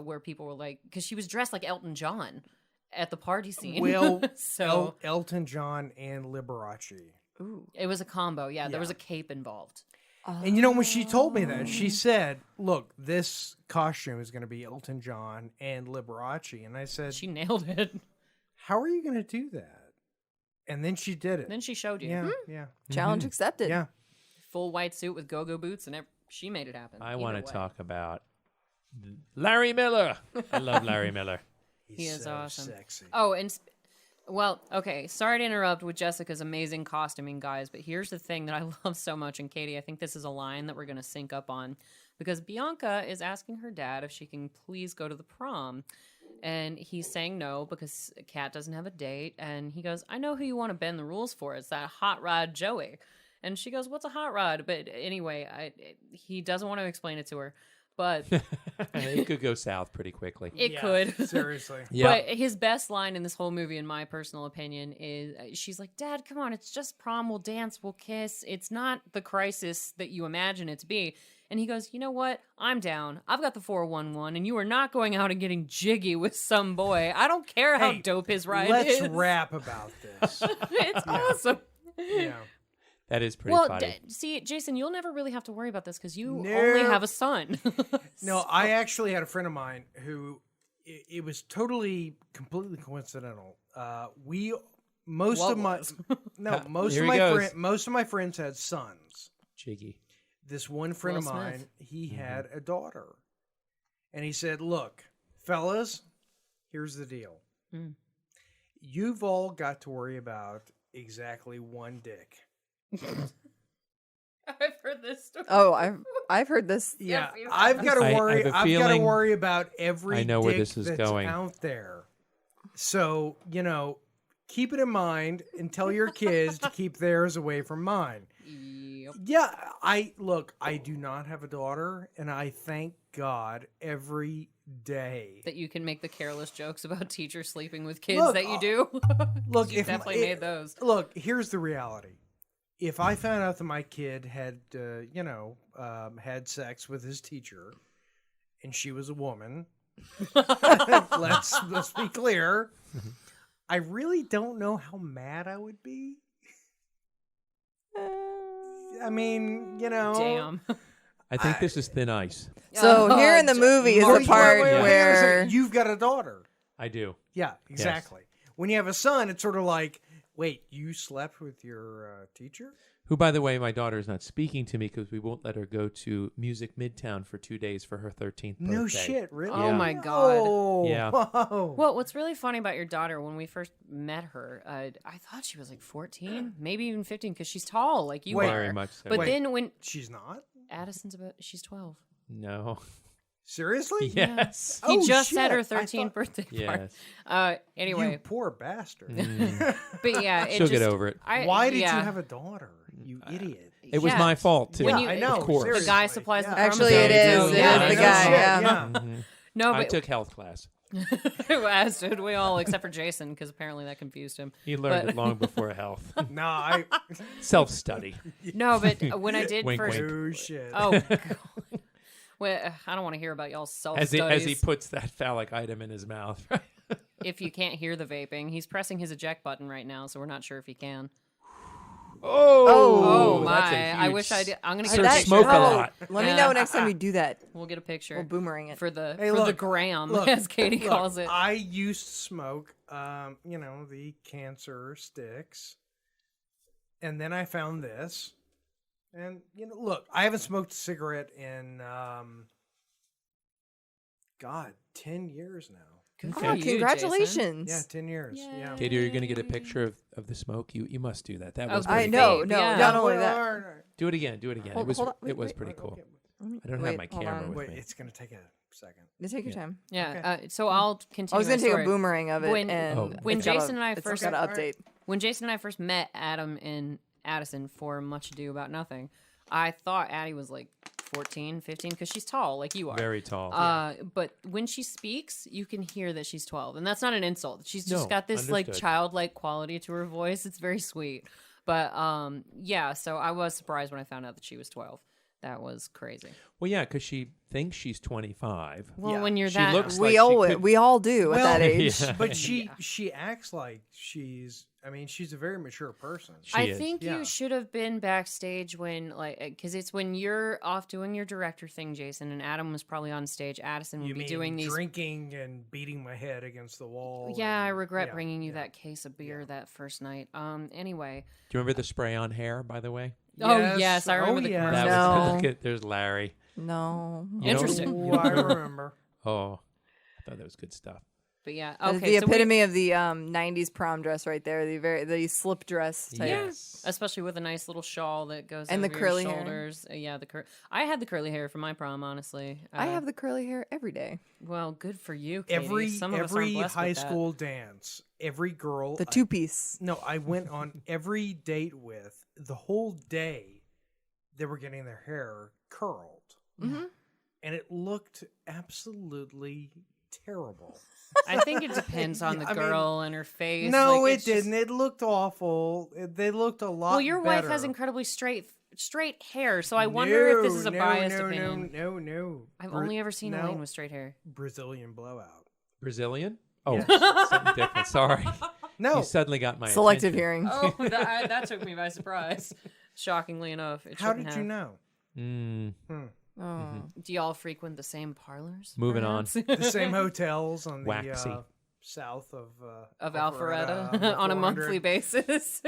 Speaker 2: where people were like, because she was dressed like Elton John at the party scene.
Speaker 1: Well,
Speaker 2: so
Speaker 1: Elton John and Liberace.
Speaker 2: it was a combo. Yeah, there was a cape involved.
Speaker 1: And you know, when she told me that, she said, "Look, this costume is going to be Elton John and Liberace." And I said,
Speaker 2: She nailed it.
Speaker 1: "How are you going to do that?" And then she did it.
Speaker 2: Then she showed you.
Speaker 1: yeah, yeah,
Speaker 6: Challenge accepted.
Speaker 1: yeah.
Speaker 2: Full white suit with go-go boots, and she made it happen.
Speaker 5: I
Speaker 2: Either
Speaker 5: want
Speaker 2: way.
Speaker 5: to talk about Larry Miller. I love Larry Miller.
Speaker 2: He is
Speaker 1: so
Speaker 2: awesome.
Speaker 1: sexy.
Speaker 2: Oh, and well, okay. Sorry to interrupt with Jessica's amazing costuming, guys. But here's the thing that I love so much, and Katie, I think this is a line that we're going to sync up on, because Bianca is asking her dad if she can please go to the prom, and he's saying no because Kat doesn't have a date, and he goes, "I know who you want to bend the rules for. It's that hot rod Joey." And she goes, "What's a hot rod?" But anyway, he doesn't want to explain it to her. But
Speaker 5: It could go south pretty quickly.
Speaker 2: it
Speaker 1: Yeah,
Speaker 2: could.
Speaker 1: seriously.
Speaker 5: Yeah.
Speaker 2: But his best line in this whole movie, in my personal opinion, is she's like, "Dad, come on, it's just prom. We'll dance, we'll kiss. It's not the crisis that you imagine it to be." And he goes, "You know what? I'm down. I've got the 411, and you are not going out and getting jiggy with some boy. I don't care how
Speaker 1: Hey,
Speaker 2: dope his ride
Speaker 1: Let's
Speaker 2: is."
Speaker 1: rap about this.
Speaker 2: It's awesome.
Speaker 1: yeah.
Speaker 5: That is pretty
Speaker 2: Well,
Speaker 5: funny.
Speaker 2: see, Jason, you'll never really have to worry about this because you
Speaker 1: No.
Speaker 2: only have a son.
Speaker 1: No, I actually had a friend of mine who it was completely coincidental. Most
Speaker 2: What
Speaker 1: of my
Speaker 2: was?
Speaker 1: most
Speaker 5: Here
Speaker 1: of
Speaker 5: he
Speaker 1: my
Speaker 5: goes.
Speaker 1: most of my friends had sons.
Speaker 5: Jiggy.
Speaker 1: This one friend
Speaker 2: Will
Speaker 1: of mine,
Speaker 2: Smith.
Speaker 1: he had a daughter, and he said, "Look, fellas, here's the deal.
Speaker 2: Mm.
Speaker 1: You've all got to worry about exactly one dick."
Speaker 2: I've heard this story.
Speaker 6: Oh, I've heard this.
Speaker 1: Yeah,
Speaker 2: you
Speaker 1: I've got to
Speaker 5: I
Speaker 1: worry.
Speaker 5: have a
Speaker 1: I've got to
Speaker 5: feeling
Speaker 1: worry about every
Speaker 5: I know where
Speaker 1: dick
Speaker 5: this is
Speaker 1: that's
Speaker 5: going.
Speaker 1: out there. So keep it in mind and tell your kids to keep theirs away from mine.
Speaker 2: Yep.
Speaker 1: Yeah, I do not have a daughter, and I thank God every day.
Speaker 2: That you can make the careless jokes about teachers sleeping with kids
Speaker 1: Look,
Speaker 2: that you do.
Speaker 1: Look,
Speaker 2: you
Speaker 1: if
Speaker 2: definitely made those.
Speaker 1: Look, here's the reality. If I found out that my kid had, had sex with his teacher, and she was a woman, let's be clear. I really don't know how mad I would be. I mean,
Speaker 2: Damn.
Speaker 5: I think this is thin ice.
Speaker 6: So here in the movie is the part
Speaker 1: Hang on a
Speaker 6: where
Speaker 1: second. You've got a daughter.
Speaker 5: I do.
Speaker 1: Yeah, exactly. When you have a son, it's sort of like, wait, you slept with your teacher?
Speaker 5: Who, by the way, my daughter is not speaking to me because we won't let her go to Music Midtown for 2 days for her 13th birthday.
Speaker 1: No shit, really?
Speaker 2: Oh my God.
Speaker 1: Oh,
Speaker 5: Yeah.
Speaker 1: Whoa.
Speaker 2: Well, what's really funny about your daughter, when we first met her, I thought she was like 14, maybe even 15, because she's tall like you
Speaker 1: Wait.
Speaker 2: are.
Speaker 5: Very much so.
Speaker 2: But
Speaker 1: Wait.
Speaker 2: then when
Speaker 1: She's not?
Speaker 2: Addison's she's 12.
Speaker 5: No.
Speaker 1: Seriously?
Speaker 5: Yes.
Speaker 2: He
Speaker 1: Oh,
Speaker 2: just had
Speaker 1: shit.
Speaker 2: her
Speaker 1: I
Speaker 2: 13th
Speaker 1: thought-
Speaker 2: birthday
Speaker 5: Yes.
Speaker 2: party. Anyway,
Speaker 1: You poor bastard.
Speaker 2: but yeah, it
Speaker 5: She'll
Speaker 2: just,
Speaker 5: get over it.
Speaker 1: Why did
Speaker 2: yeah.
Speaker 1: you have a daughter? You idiot.
Speaker 5: It was
Speaker 2: Yeah.
Speaker 5: my fault, too.
Speaker 2: When you-
Speaker 1: I know.
Speaker 5: Of course.
Speaker 2: The guy
Speaker 1: seriously.
Speaker 2: supplies the
Speaker 1: Yeah.
Speaker 2: prom
Speaker 6: Actually, it
Speaker 2: material.
Speaker 6: is. It
Speaker 2: Yeah,
Speaker 6: is the
Speaker 2: no
Speaker 6: guy.
Speaker 2: shit.
Speaker 6: Yeah.
Speaker 2: No,
Speaker 5: I
Speaker 2: but
Speaker 5: took health class.
Speaker 2: as did we all, except for Jason, because apparently that confused him.
Speaker 5: He learned
Speaker 2: But-
Speaker 5: it long before health.
Speaker 1: No, I.
Speaker 5: Self-study.
Speaker 2: No, but when I did
Speaker 5: Wink,
Speaker 2: first,
Speaker 5: wink.
Speaker 1: Oh, shit.
Speaker 2: oh god, well, I don't want to hear about y'all's self
Speaker 5: As
Speaker 2: studies.
Speaker 5: he puts that phallic item in his mouth.
Speaker 2: If you can't hear the vaping, he's pressing his eject button right now, so we're not sure if he can.
Speaker 5: Oh,
Speaker 2: Oh
Speaker 5: that's
Speaker 2: my!
Speaker 5: a
Speaker 2: I
Speaker 5: huge
Speaker 2: wish I did. I'm gonna
Speaker 5: Sir,
Speaker 2: get a picture.
Speaker 5: smoke a
Speaker 6: Oh,
Speaker 5: lot.
Speaker 6: Let me know next time you do that.
Speaker 2: We'll get a picture.
Speaker 6: We'll boomerang it.
Speaker 2: for the
Speaker 1: Hey,
Speaker 2: for the
Speaker 1: look,
Speaker 2: gram,
Speaker 1: look,
Speaker 2: as Katie
Speaker 1: look,
Speaker 2: calls it.
Speaker 1: I used to smoke, the cancer sticks. And then I found this. And, look, I haven't smoked a cigarette in, 10 years now.
Speaker 2: Good for
Speaker 6: Oh,
Speaker 2: you, Jason.
Speaker 6: congratulations.
Speaker 1: Yeah, 10 years. Yeah.
Speaker 5: Katie, are you going to get a picture of the smoke? You must do that. That was
Speaker 2: Of
Speaker 6: I
Speaker 5: pretty
Speaker 6: know.
Speaker 5: cool.
Speaker 2: vape,
Speaker 6: No,
Speaker 2: yeah.
Speaker 6: not only
Speaker 1: All
Speaker 6: that.
Speaker 1: right, all right.
Speaker 5: Do it again. Do it again.
Speaker 6: Hold on, wait,
Speaker 5: it was
Speaker 6: wait,
Speaker 5: pretty
Speaker 1: Okay,
Speaker 5: cool.
Speaker 1: okay.
Speaker 5: I don't have my
Speaker 6: hold
Speaker 5: camera
Speaker 6: on.
Speaker 5: with
Speaker 1: Wait,
Speaker 5: me.
Speaker 1: it's going to take a second.
Speaker 6: Just take your
Speaker 5: Yeah.
Speaker 6: time.
Speaker 2: Yeah. So I'll continue.
Speaker 6: I was going
Speaker 2: my
Speaker 6: to take
Speaker 2: story.
Speaker 6: a boomerang of it.
Speaker 2: When-
Speaker 6: and
Speaker 5: Oh.
Speaker 2: when
Speaker 6: it's gotta-
Speaker 2: Jason and I
Speaker 6: it's
Speaker 2: first-
Speaker 6: got to update.
Speaker 2: When Jason and I first met Adam in Addison for Much Ado About Nothing. I thought Addie was like 14, 15, because she's tall, like you are.
Speaker 5: Very tall.
Speaker 2: But when she speaks, you can hear that she's 12. And that's not an insult. She's just
Speaker 5: No,
Speaker 2: got this like
Speaker 5: understood.
Speaker 2: childlike quality to her voice. It's very sweet. But yeah, so I was surprised when I found out that she was 12. That was crazy.
Speaker 5: Well, yeah, because she thinks she's 25.
Speaker 2: Well,
Speaker 1: Yeah.
Speaker 2: when you're
Speaker 5: She
Speaker 2: that...
Speaker 5: looks
Speaker 6: We
Speaker 5: like
Speaker 6: all
Speaker 5: she could-
Speaker 6: we all do
Speaker 1: Well,
Speaker 6: at that age.
Speaker 5: Yeah.
Speaker 1: But she acts like she's. I mean, she's a very mature person.
Speaker 2: I
Speaker 5: is.
Speaker 2: think
Speaker 1: Yeah.
Speaker 2: you should have been backstage when, like, because it's when you're off doing your director thing, Jason, and Adam was probably on stage. Addison would
Speaker 1: You
Speaker 2: be
Speaker 1: mean
Speaker 2: doing these.
Speaker 1: drinking and beating my head against the wall?
Speaker 2: Yeah, I
Speaker 1: and-
Speaker 2: regret
Speaker 1: yeah,
Speaker 2: bringing you
Speaker 1: yeah.
Speaker 2: that case of beer that first night. Anyway.
Speaker 5: Do you remember the spray on hair, by the way?
Speaker 2: Oh, yes, I remember the
Speaker 1: yes.
Speaker 2: commercial.
Speaker 5: That
Speaker 6: No.
Speaker 5: was, look at, there's Larry.
Speaker 6: No.
Speaker 5: You know-
Speaker 2: Interesting.
Speaker 1: Oh, I remember.
Speaker 5: Oh, I thought that was good stuff.
Speaker 2: But yeah,
Speaker 6: That's
Speaker 2: okay.
Speaker 6: the
Speaker 2: so we-
Speaker 6: epitome of the 90s prom dress right there. The slip dress type.
Speaker 5: Yes.
Speaker 2: especially with a nice little shawl that goes
Speaker 6: And
Speaker 2: over
Speaker 6: the
Speaker 2: your
Speaker 6: curly hair.
Speaker 2: shoulders. Yeah, I had the curly hair for my prom, honestly.
Speaker 6: I have the curly hair every day.
Speaker 2: Well, good for you, Katie.
Speaker 1: Every
Speaker 2: Some of us aren't blessed
Speaker 1: high
Speaker 2: with that.
Speaker 1: school dance, every girl.
Speaker 6: The two-piece.
Speaker 1: No, I went on every date with the whole day. They were getting their hair curled,
Speaker 6: Mm-hmm.
Speaker 1: and it looked absolutely terrible.
Speaker 2: I think it depends on the
Speaker 1: I mean,
Speaker 2: girl and her face.
Speaker 1: No,
Speaker 2: like,
Speaker 1: it
Speaker 2: it's just-
Speaker 1: didn't. It looked awful. They looked a lot.
Speaker 2: Well, your wife has
Speaker 1: better.
Speaker 2: incredibly straight hair, so I wonder if this is a biased
Speaker 1: no,
Speaker 2: opinion.
Speaker 1: No.
Speaker 2: I've only ever seen
Speaker 1: no.
Speaker 2: Elaine with straight hair.
Speaker 1: Brazilian blowout.
Speaker 5: Brazilian? Oh,
Speaker 1: Yes.
Speaker 5: something different. Sorry.
Speaker 1: No,
Speaker 5: You suddenly got my
Speaker 6: Selective
Speaker 5: attention.
Speaker 6: hearing.
Speaker 2: Oh, that took me by surprise. Shockingly enough, it
Speaker 1: how
Speaker 2: shouldn't
Speaker 1: did
Speaker 2: have.
Speaker 1: you know?
Speaker 5: Mm,
Speaker 6: Oh.
Speaker 2: Do y'all frequent the same parlors?
Speaker 5: Moving on.
Speaker 1: The same hotels on the
Speaker 5: Waxy.
Speaker 1: south of
Speaker 2: Alpharetta on a monthly
Speaker 1: 400.
Speaker 2: basis.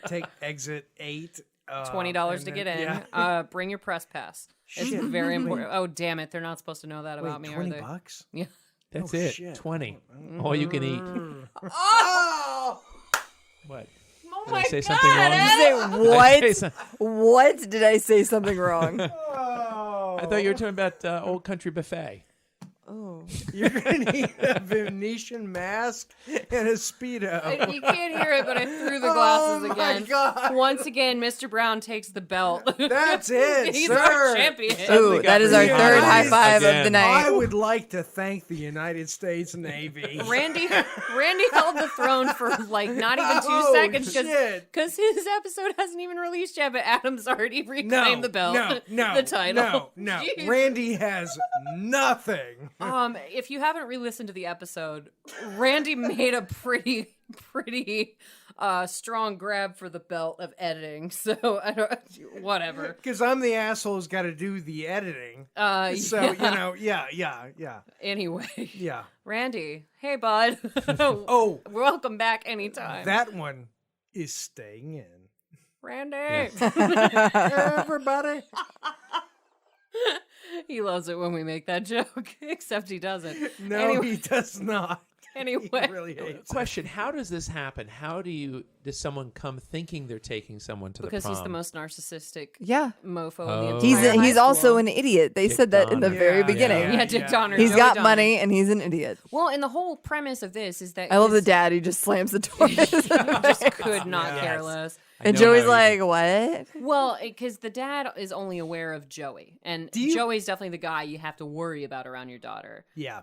Speaker 1: Take exit 8.
Speaker 2: $20
Speaker 1: and
Speaker 2: to
Speaker 1: then-
Speaker 2: get in.
Speaker 1: Yeah.
Speaker 2: Bring your press pass. It's
Speaker 1: Shit.
Speaker 2: very important. Oh, damn it! They're not supposed to know that
Speaker 1: Wait,
Speaker 2: about me, are
Speaker 1: $20?
Speaker 2: they? Yeah.
Speaker 5: That's
Speaker 1: Oh,
Speaker 5: it.
Speaker 1: shit.
Speaker 5: 20. All you can eat.
Speaker 1: Oh!
Speaker 5: What?
Speaker 2: Oh
Speaker 5: Did I say something wrong?
Speaker 6: Did you say
Speaker 5: Did I say
Speaker 6: what?
Speaker 5: some-
Speaker 6: What did I say something wrong?
Speaker 1: Oh.
Speaker 5: I thought you were talking about Old Country Buffet.
Speaker 6: Oh.
Speaker 1: You're gonna need a Venetian mask and a Speedo.
Speaker 2: You can't hear it, but I threw the glasses
Speaker 1: Oh my
Speaker 2: again.
Speaker 1: God.
Speaker 2: Once again, Mr. Brown takes the belt.
Speaker 1: That's it,
Speaker 2: He's
Speaker 1: sir.
Speaker 2: our champion.
Speaker 6: Ooh, that is our
Speaker 1: Yeah.
Speaker 6: third high five of the
Speaker 5: Again.
Speaker 6: night.
Speaker 1: I would like to thank the United States Navy.
Speaker 2: Randy held the throne for like not even 2
Speaker 1: Oh,
Speaker 2: seconds
Speaker 1: shit.
Speaker 2: because his episode hasn't even released yet, but Adam's already reclaimed the belt,
Speaker 1: No,
Speaker 2: the title.
Speaker 1: No.
Speaker 2: Jeez.
Speaker 1: Randy has nothing.
Speaker 2: If you haven't re-listened to the episode, Randy made a pretty strong grab for the belt of editing. So I don't, whatever.
Speaker 1: Because I'm the asshole who's got to do the editing. So, yeah.
Speaker 2: Anyway,
Speaker 1: Yeah.
Speaker 2: Randy, hey bud.
Speaker 1: Oh,
Speaker 2: Welcome back anytime.
Speaker 1: that one is staying in.
Speaker 2: Randy.
Speaker 1: Everybody.
Speaker 2: He loves it when we make that joke, except he doesn't.
Speaker 1: No,
Speaker 2: Anyway.
Speaker 1: he does not.
Speaker 2: Anyway.
Speaker 1: He really hates it.
Speaker 5: Question: how does this happen? Does someone come thinking they're taking someone to
Speaker 2: Because
Speaker 5: the prom?
Speaker 2: he's the most narcissistic
Speaker 6: Yeah.
Speaker 2: mofo
Speaker 5: Oh.
Speaker 2: in the
Speaker 6: He's
Speaker 2: entire high
Speaker 6: he's also
Speaker 2: school.
Speaker 6: an idiot. They
Speaker 5: Dick
Speaker 6: said that in the
Speaker 5: Donner.
Speaker 6: very
Speaker 1: Yeah,
Speaker 6: beginning.
Speaker 2: Yeah, Dick Donner.
Speaker 6: He's
Speaker 2: Joey
Speaker 6: got
Speaker 2: Donner.
Speaker 6: money and he's an idiot.
Speaker 2: Well, and the whole premise of this is that
Speaker 6: I love the
Speaker 2: his-
Speaker 6: dad. He just slams the door.
Speaker 2: just could not
Speaker 1: Yes.
Speaker 2: care less.
Speaker 5: I
Speaker 6: And
Speaker 5: know
Speaker 6: Joey's
Speaker 5: how
Speaker 6: like, what?
Speaker 2: Well, because the dad is only aware of Joey, and
Speaker 1: Do you-
Speaker 2: Joey's definitely the guy you have to worry about around your daughter.
Speaker 1: Yeah.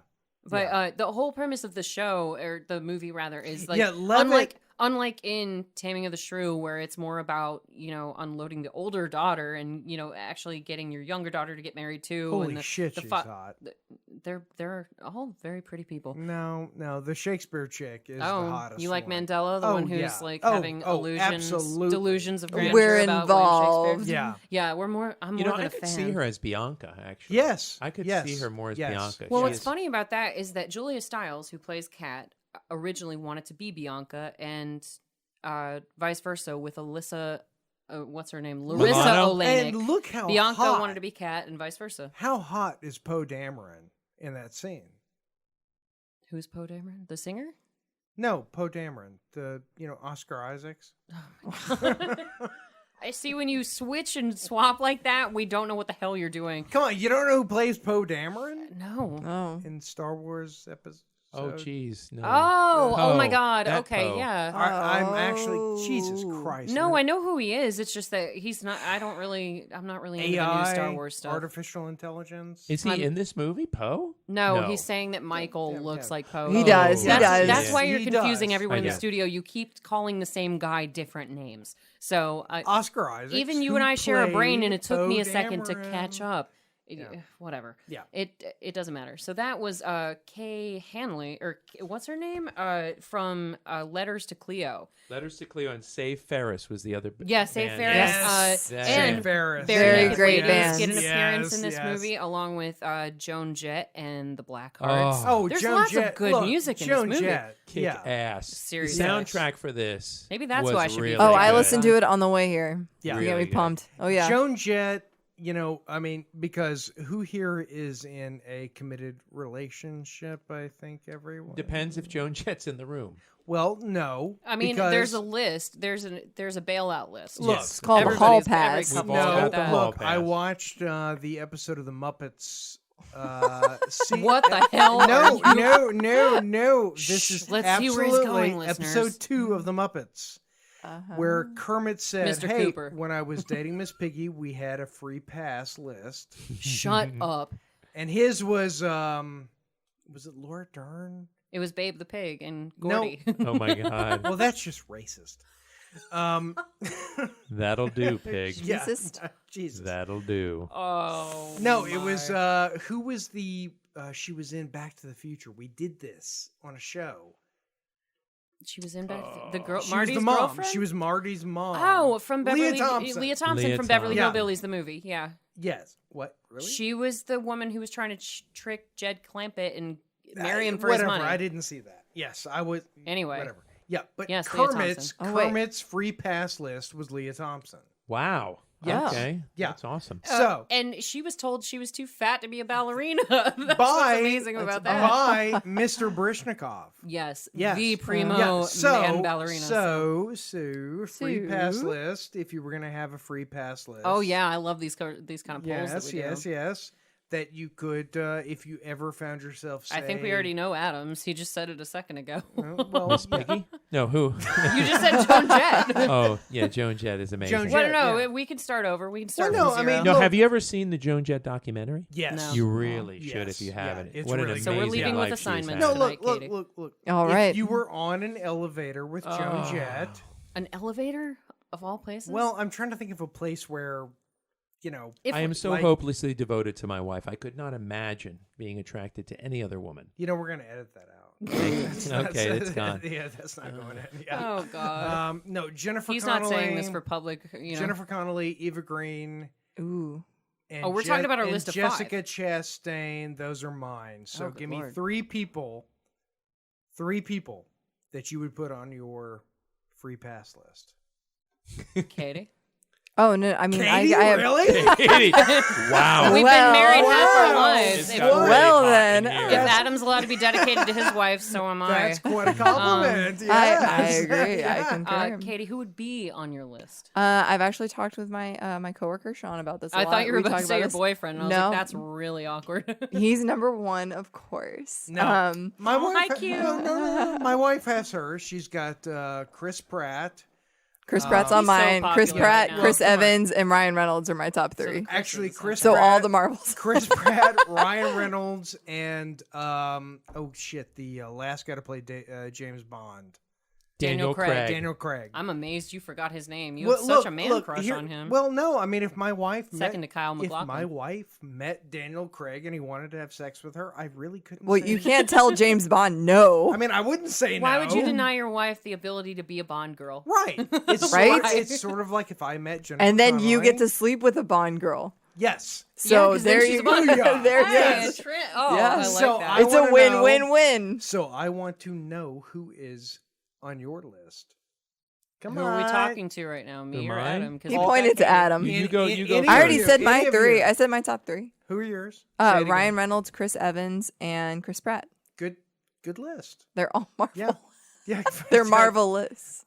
Speaker 2: But the whole premise of the show, or the movie rather, is like
Speaker 1: Yeah, Levitt-
Speaker 2: unlike in Taming of the Shrew, where it's more about, unloading the older daughter and, actually getting your younger daughter to get married too.
Speaker 1: Holy
Speaker 2: and
Speaker 1: shit,
Speaker 2: the
Speaker 1: she's
Speaker 2: fa-
Speaker 1: hot.
Speaker 2: They're all very pretty people.
Speaker 1: No, the Shakespeare chick is the hottest
Speaker 2: you like
Speaker 1: one.
Speaker 2: Mandela, the
Speaker 1: Oh,
Speaker 2: one who's
Speaker 1: yeah.
Speaker 2: like
Speaker 1: Oh,
Speaker 2: having
Speaker 1: oh,
Speaker 2: illusions,
Speaker 1: absolutely.
Speaker 2: delusions of grandeur
Speaker 6: We're
Speaker 2: about William
Speaker 6: involved.
Speaker 2: Shakespeare.
Speaker 1: Yeah.
Speaker 2: Yeah, I'm more
Speaker 5: I
Speaker 2: than
Speaker 5: could
Speaker 2: a fan.
Speaker 5: see her as Bianca. Actually,
Speaker 1: Yes.
Speaker 5: I could
Speaker 1: yes,
Speaker 5: see her more as
Speaker 1: yes.
Speaker 5: Bianca.
Speaker 2: Well,
Speaker 5: She
Speaker 2: what's
Speaker 5: is-
Speaker 2: funny about that is that Julia Stiles, who plays Kat, originally wanted to be Bianca, and vice versa with Alyssa. What's her name? Larissa
Speaker 5: Milano?
Speaker 2: Olenek.
Speaker 1: And look how
Speaker 2: Bianca
Speaker 1: hot.
Speaker 2: wanted to be Kat, and vice versa.
Speaker 1: How hot is Poe Dameron in that scene?
Speaker 2: Who's Poe Dameron? The singer?
Speaker 1: No, Poe Dameron. The Oscar Isaacs.
Speaker 2: I see when you switch and swap like that, we don't know what the hell you're doing.
Speaker 1: Come on, you don't know who plays Poe Dameron
Speaker 2: No.
Speaker 6: Oh.
Speaker 1: in Star Wars episode
Speaker 5: Oh, geez. No.
Speaker 2: Oh my
Speaker 5: Poe.
Speaker 2: God.
Speaker 5: That
Speaker 2: Okay,
Speaker 5: Poe.
Speaker 2: yeah.
Speaker 1: I'm actually Jesus Christ.
Speaker 2: No, I know who he is. It's just that he's not. I'm not really into the new Star Wars stuff.
Speaker 1: Artificial intelligence.
Speaker 5: Is he in this movie, Poe?
Speaker 2: No, he's saying that Michael looks like Poe.
Speaker 6: He does. He does.
Speaker 2: That's why you're
Speaker 1: He
Speaker 2: confusing
Speaker 1: does.
Speaker 2: everyone in the
Speaker 5: get it.
Speaker 2: studio. You keep calling the same guy different names. So
Speaker 1: Oscar Isaac.
Speaker 2: even you and I share a brain, and it took me a second to catch up. Whatever.
Speaker 1: Yeah.
Speaker 2: It doesn't matter. So that was Kay Hanley, or what's her name? From Letters to Cleo.
Speaker 5: Letters to Cleo and Save Ferris was the other.
Speaker 2: Yeah, Save
Speaker 5: band.
Speaker 2: Ferris.
Speaker 5: Yes.
Speaker 2: And
Speaker 1: Save Ferris.
Speaker 6: Very
Speaker 2: Naked
Speaker 6: great
Speaker 2: Ladies
Speaker 6: band.
Speaker 2: get an appearance in
Speaker 1: Yes,
Speaker 2: this
Speaker 1: yes.
Speaker 2: movie, along with Joan Jett and the Blackhearts.
Speaker 1: Oh,
Speaker 2: There's
Speaker 1: Joan
Speaker 2: lots
Speaker 1: Jett.
Speaker 2: of good
Speaker 1: Look,
Speaker 2: music in
Speaker 1: Joan
Speaker 2: this movie.
Speaker 1: Jett.
Speaker 5: Kick ass.
Speaker 2: Seriously.
Speaker 5: The soundtrack for this.
Speaker 2: Maybe that's
Speaker 5: was
Speaker 2: who I should be
Speaker 5: really
Speaker 6: Oh, I
Speaker 5: good.
Speaker 6: listened to it on the way here.
Speaker 1: Yeah.
Speaker 6: You get
Speaker 5: Really
Speaker 6: me
Speaker 5: good.
Speaker 6: pumped. Oh yeah.
Speaker 1: Joan Jett, I mean, because who here is in a committed relationship? I think everyone.
Speaker 5: Depends if Joan Jett's in the room.
Speaker 1: Well, no.
Speaker 2: I mean,
Speaker 1: because-
Speaker 2: there's a list. There's a bailout list.
Speaker 1: Look,
Speaker 6: It's called
Speaker 2: Everybody's-
Speaker 6: Hall
Speaker 2: every
Speaker 6: Pass.
Speaker 2: couple
Speaker 5: We've all
Speaker 2: got
Speaker 5: got the
Speaker 2: that.
Speaker 5: Hall
Speaker 1: Look, I
Speaker 5: Pass.
Speaker 1: watched the episode of the Muppets.
Speaker 2: What the hell? are you-
Speaker 1: No. This is
Speaker 2: Let's see where he's
Speaker 1: absolutely
Speaker 2: going, listeners.
Speaker 1: episode 2 of the Muppets, where Kermit said,
Speaker 2: Mr.
Speaker 1: "Hey,
Speaker 2: Cooper.
Speaker 1: when I was dating Miss Piggy, we had a free pass list,
Speaker 2: Shut up.
Speaker 1: and his was it Laura Dern?
Speaker 2: It was Babe the Pig and
Speaker 1: No.
Speaker 2: Gordy.
Speaker 5: Oh my God.
Speaker 1: Well, that's just racist."
Speaker 5: That'll do, pig.
Speaker 1: Yeah.
Speaker 6: Jesus.
Speaker 1: Jesus.
Speaker 5: That'll do.
Speaker 2: Oh.
Speaker 1: No, it was who was the she was in Back to the Future. We did this on a show.
Speaker 2: She was in the girl.
Speaker 1: She
Speaker 2: Marty's
Speaker 1: was the mom.
Speaker 2: girlfriend.
Speaker 1: She was Marty's mom.
Speaker 2: Oh, from Beverly.
Speaker 1: Leah Thompson.
Speaker 2: Leah Thompson
Speaker 5: Leah
Speaker 2: from Beverly
Speaker 1: Thompson.
Speaker 2: Hillbillies, the movie. Yeah.
Speaker 1: Yes. What? Really?
Speaker 2: She was the woman who was trying to trick Jed Clampett and marry him for
Speaker 1: whatever.
Speaker 2: his money.
Speaker 1: I didn't see that. Yes, I was.
Speaker 2: Anyway.
Speaker 1: Whatever. Yeah, but
Speaker 2: Yes, Leah
Speaker 1: Kermit's
Speaker 6: Thompson. Oh, wait.
Speaker 1: Kermit's free pass list was Leah Thompson.
Speaker 5: Wow.
Speaker 6: Yeah.
Speaker 5: Okay.
Speaker 1: Yeah.
Speaker 5: That's awesome.
Speaker 1: So
Speaker 2: And she was told she was too fat to be a ballerina. That's what's
Speaker 1: by
Speaker 2: amazing about that.
Speaker 1: by Mr. Brishnikov.
Speaker 2: Yes.
Speaker 1: Yes.
Speaker 2: The primo
Speaker 1: Yeah, so,
Speaker 2: man ballerina.
Speaker 1: So, free pass
Speaker 6: Sue.
Speaker 1: list. If you were going to have a free pass list.
Speaker 2: Oh yeah, I love these kind of polls that
Speaker 1: Yes,
Speaker 2: we do.
Speaker 1: yes. That you could, if you ever found yourself, say,
Speaker 2: I think we already know Adams. He just said it a second ago.
Speaker 1: Well,
Speaker 5: Miss Piggy? No, who?
Speaker 2: You just said Joan Jett.
Speaker 5: Oh, yeah, Joan Jett is amazing.
Speaker 1: Joan
Speaker 2: Well,
Speaker 1: Jett.
Speaker 2: no,
Speaker 1: yeah.
Speaker 2: we can start over. We can start
Speaker 1: Well, no,
Speaker 2: from
Speaker 1: I mean,
Speaker 2: zero.
Speaker 5: No,
Speaker 1: Look-
Speaker 5: have you ever seen the Joan Jett documentary?
Speaker 1: Yes.
Speaker 2: No.
Speaker 5: You really should
Speaker 1: Yes,
Speaker 5: if you
Speaker 1: yeah,
Speaker 5: haven't.
Speaker 1: it's
Speaker 5: What an
Speaker 1: really
Speaker 5: amazing
Speaker 1: good.
Speaker 2: So we're leaving with
Speaker 5: life she's
Speaker 2: assignments.
Speaker 5: had.
Speaker 1: No,
Speaker 2: tonight,
Speaker 1: look.
Speaker 2: Katie.
Speaker 6: All
Speaker 1: If
Speaker 6: right.
Speaker 1: you were on an elevator with Joan Jett,
Speaker 2: An elevator of all places.
Speaker 1: well, I'm trying to think of a place where,
Speaker 2: If
Speaker 5: I am so
Speaker 1: like-
Speaker 5: hopelessly devoted to my wife. I could not imagine being attracted to any other woman.
Speaker 1: we're going to edit that out.
Speaker 5: Okay, that's gone.
Speaker 1: Yeah, that's not going in. Yeah.
Speaker 2: oh god,
Speaker 1: No, Jennifer
Speaker 2: he's
Speaker 1: Connelly.
Speaker 2: not saying this for public.
Speaker 1: Jennifer Connelly, Eva Green,
Speaker 6: Ooh.
Speaker 1: and
Speaker 2: Oh, we're talking about our
Speaker 1: and
Speaker 2: list of
Speaker 1: Jessica Chastain. Those are mine. So
Speaker 6: Oh,
Speaker 1: give
Speaker 6: good
Speaker 1: me
Speaker 6: Lord.
Speaker 1: three people that you would put on your free pass list.
Speaker 2: Katie.
Speaker 6: Oh no! I mean,
Speaker 1: Katie,
Speaker 6: I have.
Speaker 1: really?
Speaker 5: Katie, wow.
Speaker 2: We've
Speaker 6: Well,
Speaker 2: been married half our
Speaker 1: wow.
Speaker 2: lives.
Speaker 5: It's
Speaker 2: If,
Speaker 5: got really
Speaker 6: Well,
Speaker 5: hot
Speaker 6: then.
Speaker 5: in here.
Speaker 2: if Adam's allowed to be dedicated to his wife, so am I.
Speaker 1: That's quite a compliment.
Speaker 6: I
Speaker 1: yes.
Speaker 6: agree. I
Speaker 1: Yeah.
Speaker 6: concur.
Speaker 2: Katie, who would be on your list?
Speaker 6: I've actually talked with my my coworker Sean about this. I
Speaker 2: I thought you were about to
Speaker 6: talked
Speaker 2: say your
Speaker 6: this.
Speaker 2: boyfriend. And I was
Speaker 6: No.
Speaker 2: like, that's really awkward.
Speaker 6: He's number one, of course.
Speaker 1: No, my
Speaker 2: Oh,
Speaker 1: wife.
Speaker 2: hi, cute.
Speaker 1: No. My wife has hers. She's got Chris Pratt.
Speaker 6: Chris Pratt's on
Speaker 2: He's so
Speaker 6: mine. Chris
Speaker 2: popular
Speaker 6: Pratt,
Speaker 2: right now.
Speaker 6: Chris
Speaker 1: Well, come on.
Speaker 6: Evans, and Ryan Reynolds are my top three.
Speaker 1: Actually, Chris.
Speaker 6: So
Speaker 1: Pratt,
Speaker 6: all the Marvels.
Speaker 1: Chris Pratt, Ryan Reynolds, and the last guy to play James Bond,
Speaker 2: Daniel Craig.
Speaker 1: Daniel Craig.
Speaker 2: I'm amazed you forgot his name. You
Speaker 1: Well,
Speaker 2: have such
Speaker 1: look,
Speaker 2: a man
Speaker 1: look,
Speaker 2: crush
Speaker 1: here-
Speaker 2: on him.
Speaker 1: Well, no, I mean, if my wife
Speaker 2: Second to Kyle
Speaker 1: if
Speaker 2: MacLachlan.
Speaker 1: my wife met Daniel Craig and he wanted to have sex with her, I really couldn't.
Speaker 6: Well,
Speaker 1: say
Speaker 6: you can't tell James Bond no.
Speaker 1: I mean, I wouldn't say
Speaker 2: Why
Speaker 1: no.
Speaker 2: would you deny your wife the ability to be a Bond girl?
Speaker 1: Right. It's
Speaker 6: Right?
Speaker 1: It's sort of like if I met Jennifer.
Speaker 6: And then you get
Speaker 1: Connelly.
Speaker 6: to sleep with a Bond girl.
Speaker 1: Yes.
Speaker 6: So
Speaker 2: 'cause then
Speaker 6: there
Speaker 2: she's
Speaker 6: you
Speaker 2: a
Speaker 6: go.
Speaker 2: Bond
Speaker 1: girl.
Speaker 6: There it
Speaker 2: Hey,
Speaker 6: is.
Speaker 2: a tri- oh,
Speaker 6: Yeah.
Speaker 2: I like
Speaker 1: So
Speaker 2: that.
Speaker 1: I
Speaker 6: It's a
Speaker 1: wanna
Speaker 6: win-win-win.
Speaker 1: So I want to know who is on your list. Come
Speaker 2: Who
Speaker 1: on.
Speaker 2: are we talking to right now? Me
Speaker 5: Who
Speaker 2: or
Speaker 5: am I?
Speaker 2: Adam? 'Cause
Speaker 6: He
Speaker 2: all-
Speaker 6: pointed to Adam.
Speaker 5: You go
Speaker 1: any
Speaker 5: first.
Speaker 1: of
Speaker 6: I already
Speaker 1: you,
Speaker 6: said my
Speaker 1: any of
Speaker 6: three.
Speaker 1: you.
Speaker 6: I said my top three.
Speaker 1: Who are yours? Say it again.
Speaker 6: Ryan Reynolds, Chris Evans, and Chris Pratt.
Speaker 1: Good list.
Speaker 6: They're all Marvel.
Speaker 1: Yeah. Yeah.
Speaker 6: They're marvelous.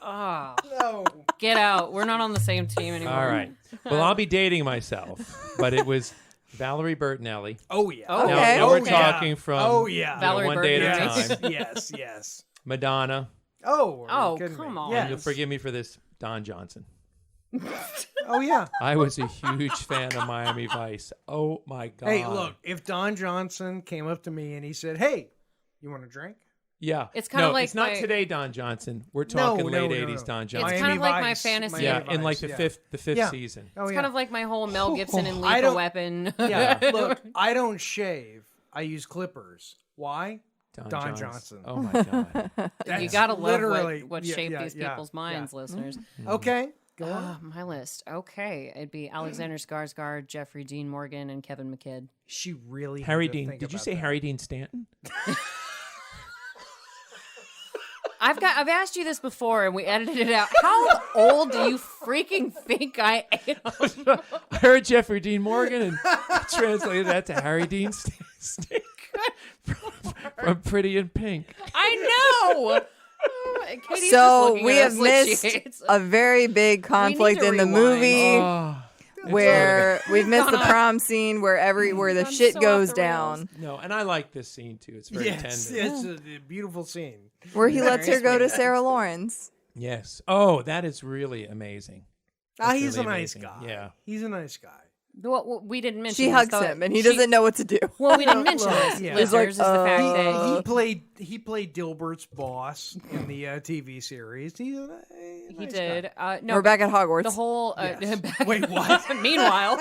Speaker 2: Ah,
Speaker 1: No.
Speaker 2: get out. We're not on the same team anymore.
Speaker 5: All right. Well, I'll be dating myself, but it was Valerie Bertinelli.
Speaker 1: Oh yeah.
Speaker 2: Oh,
Speaker 6: Okay.
Speaker 5: Now we're
Speaker 2: okay.
Speaker 5: talking from
Speaker 1: Oh yeah.
Speaker 2: Valerie
Speaker 5: One Day at a
Speaker 2: Bertinelli.
Speaker 5: Time.
Speaker 1: Yes. Yes.
Speaker 5: Madonna.
Speaker 1: Oh. are you
Speaker 2: Oh,
Speaker 1: kidding
Speaker 2: come
Speaker 1: me?
Speaker 2: on.
Speaker 1: Yes.
Speaker 5: You'll forgive me for this, Don Johnson.
Speaker 1: Oh yeah.
Speaker 5: I was a huge fan of Miami Vice. Oh my God.
Speaker 1: Hey, look. If Don Johnson came up to me and he said, "Hey, you want a drink?"
Speaker 5: Yeah.
Speaker 2: It's kinda like
Speaker 5: it's not
Speaker 2: my-
Speaker 5: today, Don Johnson. We're talking late
Speaker 1: no,
Speaker 5: 80s
Speaker 1: no.
Speaker 5: Don
Speaker 2: It's
Speaker 5: Johnson.
Speaker 2: kind of like my
Speaker 1: Vice,
Speaker 2: fantasy.
Speaker 1: Miami
Speaker 5: Yeah, in
Speaker 1: Vice,
Speaker 5: like the
Speaker 1: yeah.
Speaker 5: fifth
Speaker 1: Yeah.
Speaker 5: season.
Speaker 1: Oh
Speaker 2: It's
Speaker 1: yeah.
Speaker 2: kind of like my whole Mel Gibson and
Speaker 1: I
Speaker 2: Lethal
Speaker 1: don't-
Speaker 2: Weapon.
Speaker 1: Yeah. Look, I don't shave. I use clippers. Why? Don Johnson.
Speaker 5: Oh my God.
Speaker 2: You
Speaker 1: That's
Speaker 2: gotta love
Speaker 1: literally
Speaker 2: what
Speaker 1: yeah,
Speaker 2: shaped
Speaker 1: yeah,
Speaker 2: these
Speaker 1: yeah,
Speaker 2: people's minds,
Speaker 1: yeah.
Speaker 2: listeners.
Speaker 1: Okay. Go on.
Speaker 2: My list. Okay, it'd be Alexander Skarsgård, Jeffrey Dean Morgan, and Kevin McKidd.
Speaker 1: She really. had
Speaker 5: Harry
Speaker 1: to
Speaker 5: Dean.
Speaker 1: think
Speaker 5: Did you
Speaker 1: about
Speaker 5: say
Speaker 1: that.
Speaker 5: Harry Dean Stanton?
Speaker 2: I've asked you this before, and we edited it out. How old do you freaking think I am?
Speaker 5: I heard Jeffrey Dean Morgan and translated that to Harry Dean Stanton from Pretty in Pink.
Speaker 2: I know. Katie's just
Speaker 6: So
Speaker 2: looking
Speaker 6: we
Speaker 2: at
Speaker 6: have
Speaker 2: us like she
Speaker 6: missed
Speaker 2: hates us.
Speaker 6: a very big conflict
Speaker 2: to
Speaker 6: in the
Speaker 2: rewind.
Speaker 6: movie
Speaker 5: Oh,
Speaker 6: where we've missed the
Speaker 2: Gone off-
Speaker 6: prom scene where the
Speaker 2: gone
Speaker 6: shit
Speaker 2: so
Speaker 6: goes
Speaker 2: off the rails.
Speaker 6: down,
Speaker 5: no, and I like this scene too. It's very
Speaker 1: Yes,
Speaker 5: tender.
Speaker 1: it's a beautiful scene.
Speaker 6: where he lets her
Speaker 1: Very
Speaker 6: go to
Speaker 1: sweet.
Speaker 6: Sarah Lawrence.
Speaker 5: Yes. Oh, that is really amazing.
Speaker 1: Ah,
Speaker 5: That's
Speaker 1: he's
Speaker 5: really
Speaker 1: a nice
Speaker 5: amazing.
Speaker 1: guy.
Speaker 5: Yeah.
Speaker 1: He's a nice guy.
Speaker 2: Well, we didn't mention.
Speaker 6: She
Speaker 2: this,
Speaker 6: hugs
Speaker 2: though.
Speaker 6: him, and he
Speaker 2: She-
Speaker 6: doesn't know what to do.
Speaker 2: Well, we didn't mention
Speaker 1: Look,
Speaker 2: this.
Speaker 1: yeah.
Speaker 2: Listeners,
Speaker 6: He's like,
Speaker 2: is the fact that
Speaker 1: He played Dilbert's boss in the TV series. He's a
Speaker 2: he
Speaker 1: nice
Speaker 2: did.
Speaker 1: guy.
Speaker 2: No,
Speaker 6: We're back at Hogwarts.
Speaker 2: the whole.
Speaker 1: Yes.
Speaker 2: back-
Speaker 1: Wait, what?
Speaker 2: Meanwhile,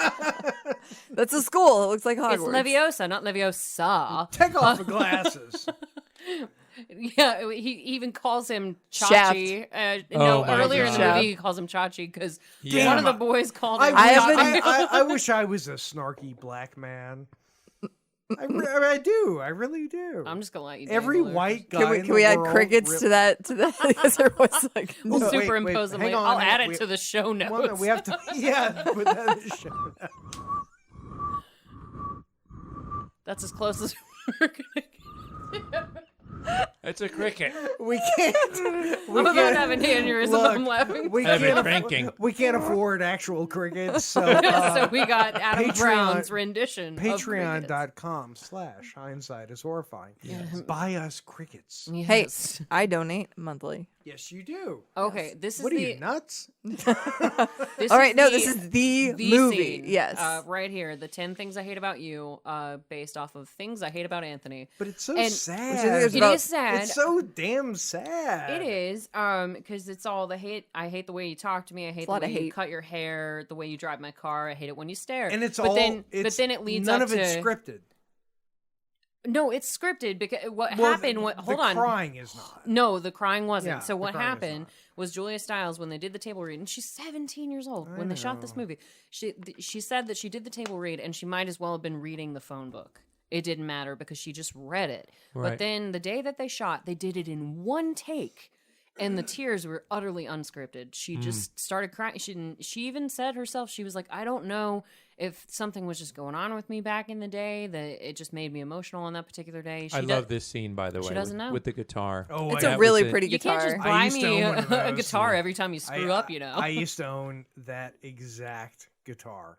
Speaker 6: That's a school. It looks like Hogwarts.
Speaker 2: it's Leviosa, not Leviosa.
Speaker 1: Take off the glasses.
Speaker 2: Yeah, he even calls him
Speaker 6: Shaft.
Speaker 2: Chachi.
Speaker 5: Oh
Speaker 2: No,
Speaker 5: my
Speaker 2: earlier in the
Speaker 6: God.
Speaker 2: movie he calls him Chachi because
Speaker 5: Yeah.
Speaker 2: one of the boys called
Speaker 1: I
Speaker 2: him.
Speaker 6: I
Speaker 1: wish I was a snarky black man. I do. I really do.
Speaker 2: I'm just gonna let you.
Speaker 1: Every
Speaker 2: dangle it.
Speaker 1: white guy.
Speaker 6: Can we,
Speaker 1: in
Speaker 6: can we
Speaker 1: the
Speaker 6: add
Speaker 1: world
Speaker 6: crickets
Speaker 1: rip-
Speaker 6: to that? Because there was like
Speaker 1: Well,
Speaker 6: no.
Speaker 1: wait,
Speaker 2: Superimpose them.
Speaker 1: hang
Speaker 2: later.
Speaker 1: on,
Speaker 2: I'll
Speaker 1: hang
Speaker 2: add
Speaker 1: on.
Speaker 2: it to the show notes.
Speaker 1: Well, no, we have to. Yeah, put that in the show notes.
Speaker 2: That's as close as we're gonna get.
Speaker 5: It's a cricket.
Speaker 1: We can't. We
Speaker 2: I'm about to
Speaker 1: can't-
Speaker 2: have an aneurysm.
Speaker 1: Look,
Speaker 2: I'm laughing.
Speaker 1: We
Speaker 5: I've been
Speaker 1: can't,
Speaker 5: cranking.
Speaker 1: we can't afford actual crickets, so
Speaker 2: So we got Adam
Speaker 1: Patreon-
Speaker 2: Brown's rendition. of crickets.
Speaker 1: Patreon.com/hindsight is horrifying. Buy us crickets.
Speaker 6: Hey,
Speaker 2: Yes.
Speaker 6: I donate monthly.
Speaker 1: Yes, you do.
Speaker 2: Okay, this is
Speaker 1: What are
Speaker 2: the.
Speaker 1: you nuts?
Speaker 2: This
Speaker 6: All right, no,
Speaker 2: the-
Speaker 6: this is the
Speaker 2: the
Speaker 6: movie.
Speaker 2: scene,
Speaker 6: Yes.
Speaker 2: right here. The 10 things I hate about you, based off of things I hate about Anthony.
Speaker 1: But it's so
Speaker 2: And-
Speaker 1: sad.
Speaker 6: Which I think is
Speaker 2: It
Speaker 6: about-
Speaker 2: is sad.
Speaker 1: It's so damn sad.
Speaker 2: It is, because it's all the hate. I hate the way you talk to me. I hate the
Speaker 6: lot
Speaker 2: way
Speaker 6: of
Speaker 2: you
Speaker 6: hate.
Speaker 2: cut your hair, the way you drive my car. I hate it when you stare.
Speaker 1: And it's
Speaker 2: but
Speaker 1: all.
Speaker 2: then,
Speaker 1: it's,
Speaker 2: but then it leads
Speaker 1: none
Speaker 2: up
Speaker 1: of it's
Speaker 2: to
Speaker 1: scripted.
Speaker 2: no, it's scripted because what
Speaker 1: Well,
Speaker 2: happened. Hold on,
Speaker 1: The crying is not.
Speaker 2: no, the crying wasn't.
Speaker 1: Yeah,
Speaker 2: so
Speaker 1: the
Speaker 2: what
Speaker 1: crying is
Speaker 2: happened
Speaker 1: not.
Speaker 2: was Julia Stiles when they did the table read, and she's 17 years old when they shot this
Speaker 1: know.
Speaker 2: movie. She said that she did the table read, and she might as well have been reading the phone book. It didn't matter because she just read it.
Speaker 5: Right.
Speaker 2: But then the day that they shot, they did it in one take. And the tears were utterly unscripted. She just started crying. She even said herself, she was like, I don't know if something was just going on with me back in the day, that it just made me emotional on that particular day.
Speaker 5: I love this scene, by the way.
Speaker 2: doesn't
Speaker 5: with,
Speaker 2: know.
Speaker 5: with the guitar.
Speaker 1: Oh,
Speaker 6: It's
Speaker 1: I
Speaker 6: a
Speaker 1: have-
Speaker 6: really
Speaker 5: was it.
Speaker 6: pretty
Speaker 2: You
Speaker 6: guitar.
Speaker 2: can't just
Speaker 1: I
Speaker 2: buy
Speaker 1: used to
Speaker 2: me
Speaker 1: own one of
Speaker 2: a
Speaker 1: those,
Speaker 2: guitar
Speaker 1: yeah.
Speaker 2: every time you screw up, you know.
Speaker 1: I used to own that exact guitar.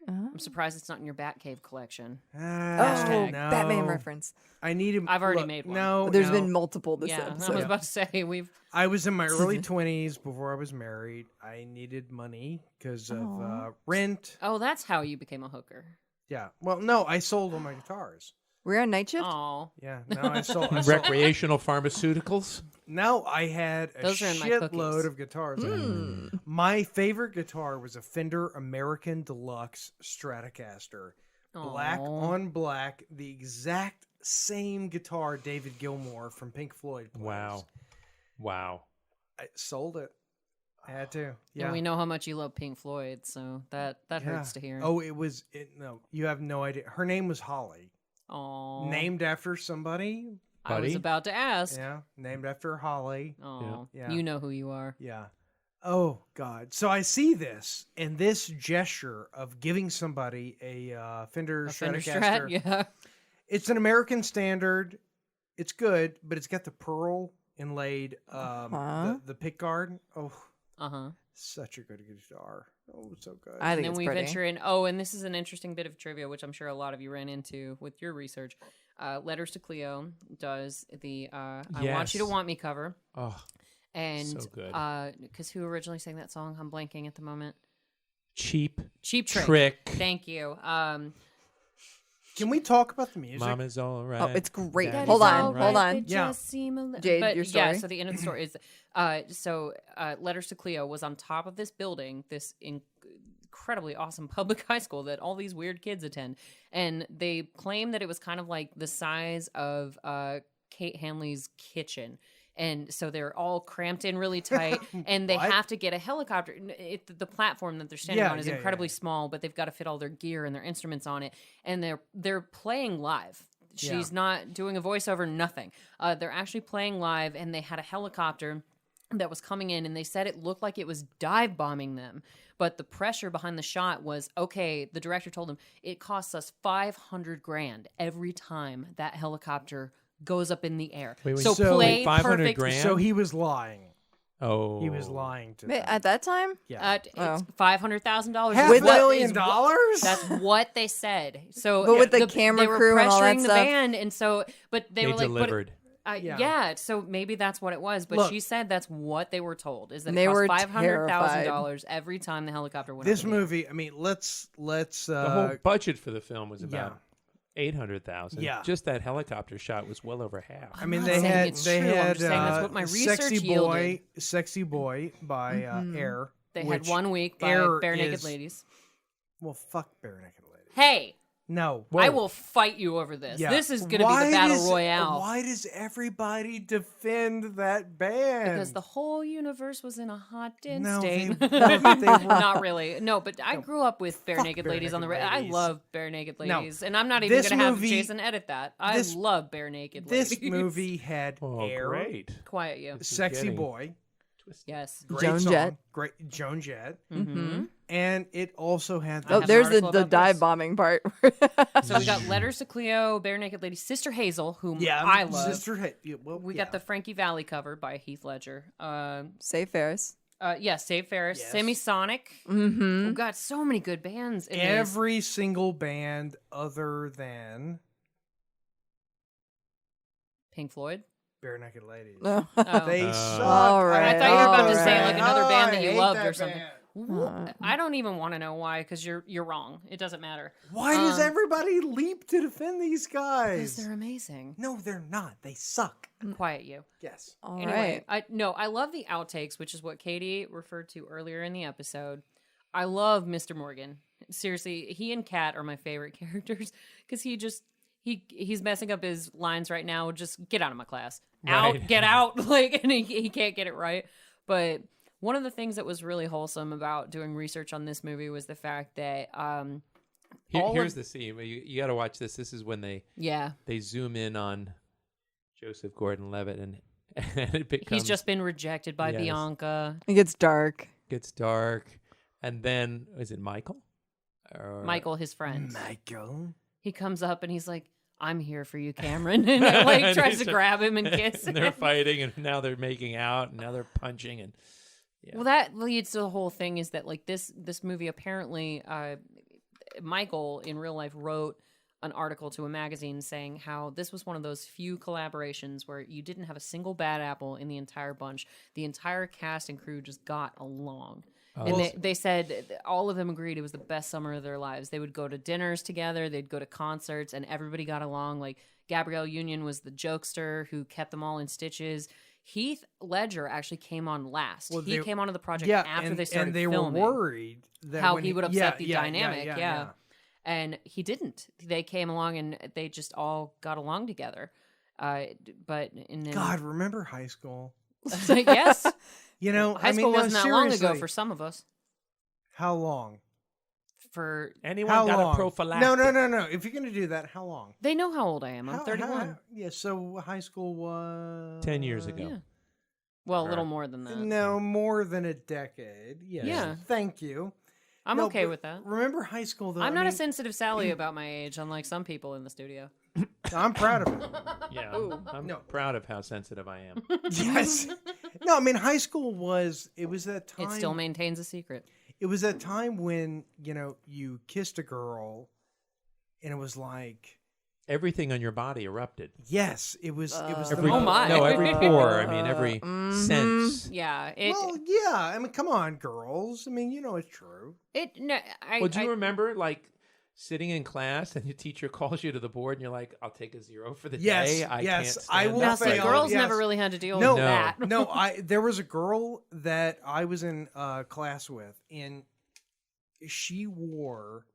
Speaker 2: I'm surprised it's not in your Batcave collection.
Speaker 6: Oh,
Speaker 2: Hashtag.
Speaker 1: no.
Speaker 6: Batman reference.
Speaker 1: I needed.
Speaker 2: I've already
Speaker 1: look,
Speaker 2: made one.
Speaker 1: No,
Speaker 6: There's
Speaker 1: no.
Speaker 6: been multiple this
Speaker 2: Yeah, I
Speaker 6: episode.
Speaker 2: was about to say
Speaker 1: I was in my early 20s before I was married. I needed money because of rent.
Speaker 2: Oh, that's how you became a hooker.
Speaker 1: Yeah. Well, no, I sold all my guitars.
Speaker 6: We're on night shift.
Speaker 2: Oh,
Speaker 1: Yeah. Now I sold.
Speaker 5: Recreational pharmaceuticals.
Speaker 1: Now I had a
Speaker 2: Those are in my
Speaker 1: shitload
Speaker 2: cookies.
Speaker 1: of guitars. My favorite guitar was a Fender American Deluxe Stratocaster. Black
Speaker 2: Aw.
Speaker 1: on black, the exact same guitar David Gilmour from Pink Floyd plays.
Speaker 5: Wow.
Speaker 1: I sold it. I had to.
Speaker 2: and
Speaker 1: Yeah.
Speaker 2: we know how much you love Pink Floyd, so that hurts to hear.
Speaker 1: Oh, it was. No, you have no idea. Her name was Holly.
Speaker 2: Aw.
Speaker 1: Named after somebody.
Speaker 2: I was
Speaker 5: Buddy?
Speaker 2: about to ask.
Speaker 1: Yeah. Named after Holly.
Speaker 2: Oh,
Speaker 1: Yeah.
Speaker 2: you know who you are.
Speaker 1: Yeah. Oh God! So I see this and this gesture of giving somebody a Fender
Speaker 2: A Fender
Speaker 1: Stratocaster.
Speaker 2: Strat, yeah.
Speaker 1: It's an American standard. It's good, but it's got the pearl inlaid
Speaker 6: Huh?
Speaker 1: the pick guard. Oh, Such a good guitar. Oh, so good.
Speaker 6: I think
Speaker 2: And then
Speaker 6: it's
Speaker 2: we
Speaker 6: pretty.
Speaker 2: venture in. Oh, and this is an interesting bit of trivia, which I'm sure a lot of you ran into with your research. Letters to Cleo does the I Want You to
Speaker 5: Yes.
Speaker 2: Want Me cover.
Speaker 5: Oh,
Speaker 2: And
Speaker 5: so good.
Speaker 2: Because who originally sang that song? I'm blanking at the moment.
Speaker 5: Cheap
Speaker 2: Cheap
Speaker 5: Trick.
Speaker 2: Thank you.
Speaker 1: Can we talk about the music?
Speaker 5: Mama's all right.
Speaker 6: Oh, it's great.
Speaker 5: Daddy's
Speaker 6: Hold
Speaker 5: all
Speaker 6: on,
Speaker 5: right.
Speaker 6: hold on.
Speaker 1: Yeah.
Speaker 6: Jade,
Speaker 2: but
Speaker 6: your
Speaker 2: Yeah,
Speaker 6: story?
Speaker 2: so the end of the story is Letters to Cleo was on top of this building, this incredibly awesome public high school that all these weird kids attend. And they claim that it was kind of like the size of Kate Hanley's kitchen. And so they're all cramped in really tight, and they
Speaker 1: What?
Speaker 2: have to get a helicopter. The platform that they're standing
Speaker 1: Yeah,
Speaker 2: on is
Speaker 1: yeah,
Speaker 2: incredibly
Speaker 1: yeah.
Speaker 2: small, but they've got to fit all their gear and their instruments on it. And they're playing live.
Speaker 1: Yeah.
Speaker 2: She's not doing a voiceover, nothing. They're actually playing live, and they had a helicopter that was coming in, and they said it looked like it was dive bombing them. But the pressure behind the shot was, okay, the director told him, it costs us $500,000 every time that helicopter goes up in the air.
Speaker 5: Wait,
Speaker 2: so
Speaker 1: so-
Speaker 2: play
Speaker 5: 500
Speaker 2: perfect.
Speaker 5: grand?
Speaker 1: So he was lying.
Speaker 5: Oh.
Speaker 1: He was lying to
Speaker 6: Wait,
Speaker 1: them.
Speaker 6: at that time?
Speaker 1: Yeah.
Speaker 2: It's
Speaker 6: Oh.
Speaker 2: $500,000.
Speaker 1: Half
Speaker 6: with
Speaker 1: a
Speaker 6: the-
Speaker 1: million
Speaker 2: is
Speaker 1: dollars?
Speaker 2: That's what they said. So,
Speaker 6: But with the camera
Speaker 2: they were
Speaker 6: crew and all that
Speaker 2: pressuring the
Speaker 6: stuff?
Speaker 2: band, and so, but they,
Speaker 5: They
Speaker 2: were like,
Speaker 5: delivered.
Speaker 1: Yeah.
Speaker 2: yeah. So maybe that's what it was. But
Speaker 1: Look.
Speaker 2: she said that's what they were told. Is that
Speaker 6: They
Speaker 2: it
Speaker 6: were
Speaker 2: cost $500,000 every time the helicopter went.
Speaker 1: This
Speaker 2: up in the air.
Speaker 1: movie, I mean, let's
Speaker 5: The whole budget for the film was about
Speaker 1: yeah.
Speaker 5: $800,000.
Speaker 1: Yeah.
Speaker 5: Just that helicopter shot was well over half.
Speaker 1: I mean,
Speaker 2: not
Speaker 1: they
Speaker 2: saying
Speaker 1: had
Speaker 2: it's
Speaker 1: they
Speaker 2: true, I'm
Speaker 1: had
Speaker 2: just saying that's what my
Speaker 1: Sexy
Speaker 2: research
Speaker 1: Boy, Sexy Boy by Air.
Speaker 2: They
Speaker 1: which
Speaker 2: had 1 week by
Speaker 1: Air
Speaker 2: Bare Naked
Speaker 1: is-
Speaker 2: Ladies.
Speaker 1: Well, fuck Bare Naked Ladies.
Speaker 2: Hey,
Speaker 1: No,
Speaker 2: I will fight you over this.
Speaker 1: Yeah.
Speaker 2: This is going to be
Speaker 1: Why
Speaker 2: the Battle
Speaker 1: does-
Speaker 2: Royale.
Speaker 1: Why does everybody defend that band?
Speaker 2: Because the whole universe was in a hot, dense
Speaker 1: No,
Speaker 2: state.
Speaker 1: they weren't. They were-
Speaker 2: Not really. No, but I grew up with Bare
Speaker 1: fuck
Speaker 2: Naked
Speaker 1: Bare
Speaker 2: Ladies on the
Speaker 1: Naked
Speaker 2: radio. I
Speaker 1: Ladies.
Speaker 2: love Bare Naked
Speaker 1: No.
Speaker 2: Ladies. And I'm not even
Speaker 1: This
Speaker 2: going to have
Speaker 1: movie-
Speaker 2: Jason edit that. I
Speaker 1: this-
Speaker 2: love Bare Naked
Speaker 1: This
Speaker 2: Ladies.
Speaker 1: movie had
Speaker 5: Oh,
Speaker 1: Air,
Speaker 5: great.
Speaker 2: Quiet you.
Speaker 1: Sexy
Speaker 5: getting-
Speaker 1: Boy,
Speaker 2: Yes.
Speaker 1: great
Speaker 6: Joan
Speaker 1: song,
Speaker 6: Jett.
Speaker 1: great Joan Jett,
Speaker 2: Mm-hmm.
Speaker 1: and it also had
Speaker 2: I
Speaker 6: Oh,
Speaker 2: have
Speaker 1: the,
Speaker 2: an
Speaker 6: there's the,
Speaker 2: article
Speaker 6: the
Speaker 2: about
Speaker 6: dive
Speaker 2: this.
Speaker 6: bombing part.
Speaker 2: So we got Letters to Cleo, Bare Naked Ladies, Sister Hazel, whom
Speaker 1: yeah,
Speaker 2: I love.
Speaker 1: Sister yeah, well,
Speaker 2: We
Speaker 1: yeah.
Speaker 2: got the Frankie Valli cover by Heath Ledger.
Speaker 6: Say Ferris.
Speaker 2: Yeah, Save Ferris,
Speaker 1: Yes.
Speaker 2: Semisonic.
Speaker 6: Mm-hmm.
Speaker 2: We've got so many good bands in this.
Speaker 1: every single band other than
Speaker 2: Pink Floyd.
Speaker 1: Bare Naked Ladies.
Speaker 6: Oh.
Speaker 1: They
Speaker 5: Oh.
Speaker 1: suck.
Speaker 6: All right,
Speaker 2: I thought you were about to
Speaker 6: all
Speaker 2: say
Speaker 6: right.
Speaker 2: like another band that
Speaker 1: I
Speaker 2: you
Speaker 1: hate
Speaker 2: loved
Speaker 1: that
Speaker 2: or something.
Speaker 1: band.
Speaker 2: I don't even want to know why, because you're wrong. It doesn't matter.
Speaker 1: Why does everybody leap to defend these
Speaker 2: Because
Speaker 1: guys?
Speaker 2: they're amazing.
Speaker 1: No, they're not. They suck.
Speaker 2: Quiet you.
Speaker 1: Yes.
Speaker 6: All
Speaker 2: Anyway,
Speaker 6: right.
Speaker 2: I love the outtakes, which is what Katie referred to earlier in the episode. I love Mr. Morgan. Seriously, he and Kat are my favorite characters because he's messing up his lines right now. Just get out of my class. Out,
Speaker 5: Right.
Speaker 2: get out. Like, and he can't get it right. But one of the things that was really wholesome about doing research on this movie was the fact that
Speaker 5: Here's the scene. You got to watch this. This is when they zoom in on Joseph Gordon-Levitt and it becomes
Speaker 2: he's just been rejected by
Speaker 5: Yes.
Speaker 2: Bianca.
Speaker 6: It gets dark.
Speaker 5: gets dark, and then is it Michael? Or-
Speaker 2: Michael, his friend.
Speaker 1: Michael.
Speaker 2: He comes up and he's like, I'm here for you, Cameron. And like
Speaker 5: And
Speaker 2: tries
Speaker 5: he's
Speaker 2: to grab him and
Speaker 5: and
Speaker 2: kiss him.
Speaker 5: they're fighting, and now they're making out, and now they're punching, and yeah.
Speaker 2: Well, that leads to the whole thing is that like this movie apparently Michael in real life wrote an article to a magazine saying how this was one of those few collaborations where you didn't have a single bad apple in the entire bunch. The entire cast and crew just got along. And they said all of them agreed it was the best summer of their lives. They would go to dinners together. They'd go to concerts, and everybody got along. Like Gabrielle Union was the jokester who kept them all in stitches. Heath Ledger actually came on last.
Speaker 1: Well,
Speaker 2: He
Speaker 1: they-
Speaker 2: came onto the project
Speaker 1: Yeah,
Speaker 2: after they started
Speaker 1: and they
Speaker 2: filming.
Speaker 1: were worried that
Speaker 2: How
Speaker 1: when
Speaker 2: he would upset the dynamic, yeah. And he didn't. They came along and they just all got along together. But and then,
Speaker 1: God, remember high school?
Speaker 2: yes,
Speaker 1: You know,
Speaker 2: high
Speaker 1: I mean,
Speaker 2: school
Speaker 1: no,
Speaker 2: wasn't that long ago
Speaker 1: seriously.
Speaker 2: for some of us.
Speaker 1: How long?
Speaker 2: For
Speaker 5: anyone
Speaker 1: How
Speaker 5: got
Speaker 1: long?
Speaker 5: a prophylactic?
Speaker 1: No. If you're gonna do that, how long?
Speaker 2: they know how old I am. I'm
Speaker 1: How-
Speaker 2: 31.
Speaker 1: yeah, so high school was
Speaker 5: 10 years ago.
Speaker 2: Yeah. Well, a little more than that.
Speaker 1: No, more than a decade. Yes.
Speaker 2: Yeah.
Speaker 1: Thank you.
Speaker 2: I'm
Speaker 1: No,
Speaker 2: okay
Speaker 1: but
Speaker 2: with that.
Speaker 1: Remember high school though?
Speaker 2: I'm
Speaker 1: I
Speaker 2: not a
Speaker 1: mean,
Speaker 2: sensitive Sally about my age, unlike some people in the studio.
Speaker 1: I'm proud of it.
Speaker 5: Yeah, I'm
Speaker 1: No.
Speaker 5: proud of how sensitive I am.
Speaker 1: Yes. No, I mean high school was that time.
Speaker 2: It still maintains a secret.
Speaker 1: It was that time when you kissed a girl, and it was like
Speaker 5: Everything on your body erupted.
Speaker 1: yes, it was
Speaker 5: Every,
Speaker 2: Oh my.
Speaker 5: No, every pore. I mean, every sense.
Speaker 2: Yeah.
Speaker 1: well, yeah. I mean, come on, girls. I mean, it's true.
Speaker 5: Well, do you remember, like, sitting in class and your teacher calls you to the board and you're like, I'll take a 0 for the
Speaker 1: Yes,
Speaker 5: day. I
Speaker 1: yes,
Speaker 5: can't stand
Speaker 1: I will
Speaker 5: that."
Speaker 2: So
Speaker 1: fail.
Speaker 2: girls
Speaker 1: yes.
Speaker 2: never really had to deal
Speaker 1: No,
Speaker 2: with that.
Speaker 1: no. There was a girl that I was in class with, and she wore.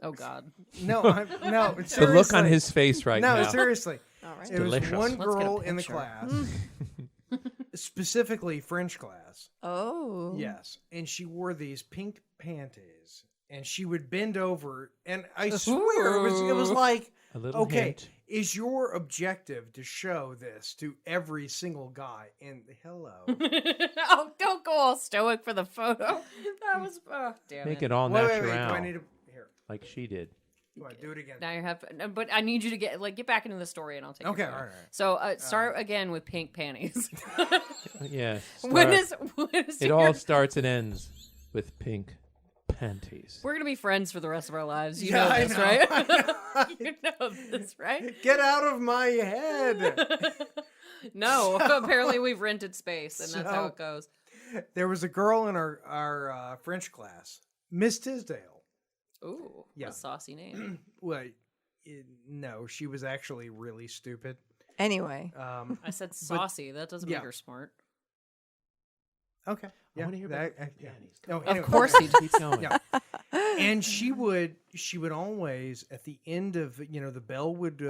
Speaker 2: Oh God.
Speaker 1: No, no.
Speaker 5: The look on his face right now.
Speaker 1: No, seriously.
Speaker 6: All right.
Speaker 1: It was
Speaker 5: delicious.
Speaker 1: one
Speaker 2: Let's get a
Speaker 1: girl in the
Speaker 2: picture.
Speaker 1: class, specifically French class.
Speaker 6: Oh.
Speaker 1: Yes, and she wore these pink panties, and she would bend over, and I swear it was like,
Speaker 5: A little
Speaker 1: okay,
Speaker 5: hint.
Speaker 1: is your objective to show this to every single guy? And hello,
Speaker 2: Oh, don't go all stoic for the photo. That was damn
Speaker 5: Make
Speaker 2: it.
Speaker 5: it all
Speaker 1: wait,
Speaker 5: natural.
Speaker 1: do I need to here?
Speaker 5: Like she did.
Speaker 1: Come on, do it again.
Speaker 2: Now you have, but I need you to get back into the story, and I'll take.
Speaker 1: Okay,
Speaker 2: your photo.
Speaker 1: all right.
Speaker 2: So start again with pink panties.
Speaker 5: Yeah.
Speaker 2: when
Speaker 5: start-
Speaker 2: is
Speaker 5: it all starts and ends with pink panties.
Speaker 2: We're gonna be friends for the rest of our lives. You
Speaker 1: Yeah,
Speaker 2: know
Speaker 1: I
Speaker 2: this,
Speaker 1: know.
Speaker 2: right? You know this, right?
Speaker 1: Get out of my head.
Speaker 2: No, apparently we've rented space, and that's how
Speaker 1: So-
Speaker 2: it goes.
Speaker 1: There was a girl in our French class, Miss Tisdale.
Speaker 2: Ooh,
Speaker 1: Yeah.
Speaker 2: a saucy name.
Speaker 1: Well, no, she was actually really stupid.
Speaker 6: Anyway.
Speaker 2: I said saucy. That doesn't
Speaker 1: yeah.
Speaker 2: make her smart.
Speaker 1: Okay.
Speaker 5: I want to hear about the panties.
Speaker 1: No,
Speaker 2: Of
Speaker 1: anyway.
Speaker 2: course he did.
Speaker 5: Keep going.
Speaker 1: Yeah. And she would always at the end of the bell would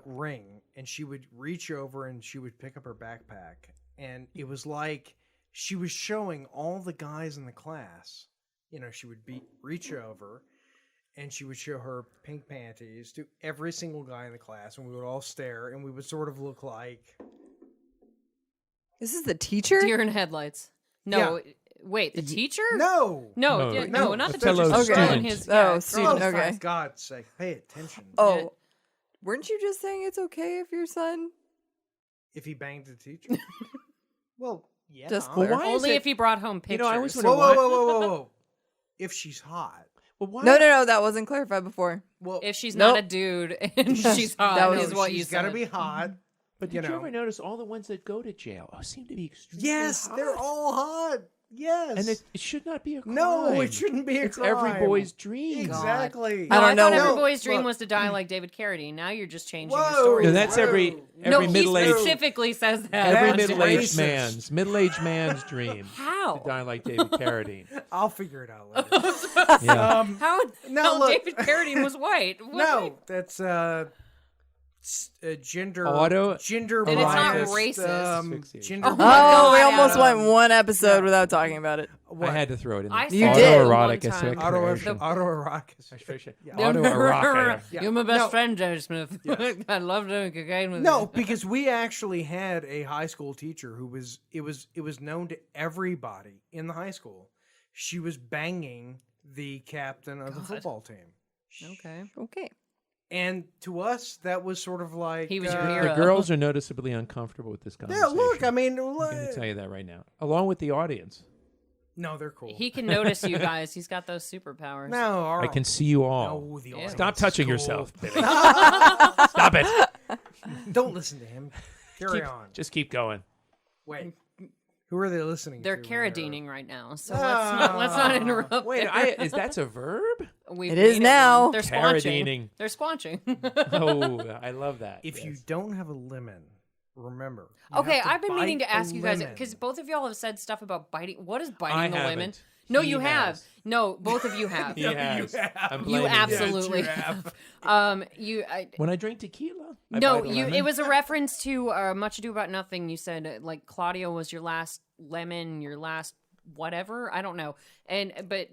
Speaker 1: ring, and she would reach over and she would pick up her backpack, and it was like she was showing all the guys in the class. She would reach over, and she would show her pink panties to every single guy in the class, and we would all stare, and we would sort of look like
Speaker 6: This is the teacher?
Speaker 2: Deer in headlights. No, wait, the teacher?
Speaker 1: no.
Speaker 2: No,
Speaker 5: No,
Speaker 2: no, not the
Speaker 5: a fellow
Speaker 2: teacher. Just
Speaker 6: student.
Speaker 2: throwing his,
Speaker 6: Oh,
Speaker 2: yeah,
Speaker 6: student,
Speaker 2: throwing his-
Speaker 6: okay.
Speaker 1: For God's sake, pay attention.
Speaker 6: Oh. Weren't you just saying it's okay if your son...
Speaker 1: If he banged the teacher, well, yeah.
Speaker 6: Just
Speaker 5: Well,
Speaker 6: clear.
Speaker 5: why is
Speaker 2: Only
Speaker 5: it-
Speaker 2: if he brought home
Speaker 5: You
Speaker 2: pictures.
Speaker 5: know, I always
Speaker 1: Whoa,
Speaker 5: wonder
Speaker 1: whoa,
Speaker 5: why.
Speaker 1: whoa, whoa, whoa, whoa! If she's hot,
Speaker 5: Well, why?
Speaker 6: No, that wasn't clarified before.
Speaker 1: well,
Speaker 2: If she's
Speaker 6: Nope.
Speaker 2: not a dude and she's hot,
Speaker 6: That was-
Speaker 2: is what you
Speaker 1: she's
Speaker 2: said.
Speaker 1: got to be hot.
Speaker 5: But
Speaker 1: you
Speaker 5: did you
Speaker 1: know.
Speaker 5: ever notice all the ones that go to jail seem to be extremely
Speaker 1: Yes,
Speaker 5: hot?
Speaker 1: they're all hot. Yes,
Speaker 5: And it should not be a crime.
Speaker 1: no, it shouldn't be a
Speaker 5: It's
Speaker 1: crime.
Speaker 5: every boy's dream.
Speaker 1: Exactly.
Speaker 2: No,
Speaker 6: I don't
Speaker 2: thought
Speaker 6: know.
Speaker 2: every boy's dream
Speaker 1: Look.
Speaker 2: was to die like David Carradine. Now you're just changing your
Speaker 1: Whoa.
Speaker 2: story.
Speaker 5: No, that's
Speaker 1: Whoa.
Speaker 5: every
Speaker 2: No, he
Speaker 5: middle-aged
Speaker 2: specifically says that.
Speaker 5: every
Speaker 1: That's
Speaker 5: middle-aged
Speaker 1: racist.
Speaker 5: man's dream
Speaker 2: How?
Speaker 5: to die like David Carradine.
Speaker 1: I'll figure it out later.
Speaker 5: Yeah.
Speaker 2: How?
Speaker 1: No,
Speaker 2: No,
Speaker 1: look.
Speaker 2: David Carradine was white. What?
Speaker 1: No, that's gender gender
Speaker 2: Then it's not
Speaker 1: biased,
Speaker 2: racist.
Speaker 5: Asphyxiation.
Speaker 1: gender
Speaker 2: Oh my
Speaker 6: Oh, we
Speaker 2: God,
Speaker 6: almost
Speaker 2: Adam.
Speaker 6: went one episode without talking about it.
Speaker 5: I had to throw it in.
Speaker 2: I
Speaker 5: there.
Speaker 6: You
Speaker 2: said
Speaker 6: did.
Speaker 5: Autoerotic
Speaker 2: one time.
Speaker 5: asphyxiation.
Speaker 1: autoerotic.
Speaker 5: Asphyxiation.
Speaker 1: Yeah.
Speaker 5: Autoerotic.
Speaker 1: Yeah.
Speaker 2: You're my best
Speaker 1: No.
Speaker 2: friend, Jerry Smith. I love doing cocaine with
Speaker 1: No,
Speaker 2: you.
Speaker 1: because we actually had a high school teacher who was it was known to everybody in the high school. She was banging the captain of the football team.
Speaker 2: Okay.
Speaker 6: Okay.
Speaker 1: And to us, that was sort of like
Speaker 2: He was your
Speaker 5: The
Speaker 2: hero.
Speaker 5: girls are noticeably uncomfortable with this
Speaker 1: Yeah,
Speaker 5: conversation.
Speaker 1: look, I mean,
Speaker 5: I'm going to tell you that right now, along with the audience.
Speaker 1: no, they're cool.
Speaker 2: He can notice you guys. He's got those superpowers.
Speaker 1: no, all
Speaker 5: I
Speaker 1: right.
Speaker 5: can see you all.
Speaker 1: No, the
Speaker 2: Yeah.
Speaker 1: audience
Speaker 5: Stop
Speaker 1: is
Speaker 5: touching
Speaker 1: cool.
Speaker 5: yourself, Billy. Stop it.
Speaker 1: Don't listen to him. Carry on.
Speaker 5: Just keep going.
Speaker 1: Wait, who are they listening
Speaker 2: They're
Speaker 1: to?
Speaker 2: carradining right now, so let's not interrupt.
Speaker 5: Wait,
Speaker 2: there.
Speaker 5: is that a verb?
Speaker 2: We've
Speaker 6: It is
Speaker 2: made
Speaker 6: now.
Speaker 2: one. They're squanching.
Speaker 5: Carradining.
Speaker 2: They're squanching.
Speaker 5: Oh, I love that.
Speaker 1: If you
Speaker 5: Yes.
Speaker 1: don't have a lemon, remember. you
Speaker 2: Okay,
Speaker 1: have to
Speaker 2: I've been meaning
Speaker 1: bite
Speaker 2: to ask
Speaker 1: a
Speaker 2: you guys
Speaker 1: lemon.
Speaker 2: because both of y'all have said stuff about biting. What is
Speaker 5: I
Speaker 2: biting the lemon?
Speaker 5: haven't.
Speaker 2: No,
Speaker 5: He
Speaker 2: you have.
Speaker 5: has.
Speaker 2: No, both of you have.
Speaker 5: He has. I'm
Speaker 2: You
Speaker 5: blaming him.
Speaker 2: absolutely
Speaker 1: Yes, you have.
Speaker 5: When I drink tequila, I
Speaker 2: No,
Speaker 5: bite a
Speaker 2: you.
Speaker 5: lemon.
Speaker 2: It was a reference to Much Ado About Nothing. You said like Claudio was your last lemon, your last whatever. I don't know. But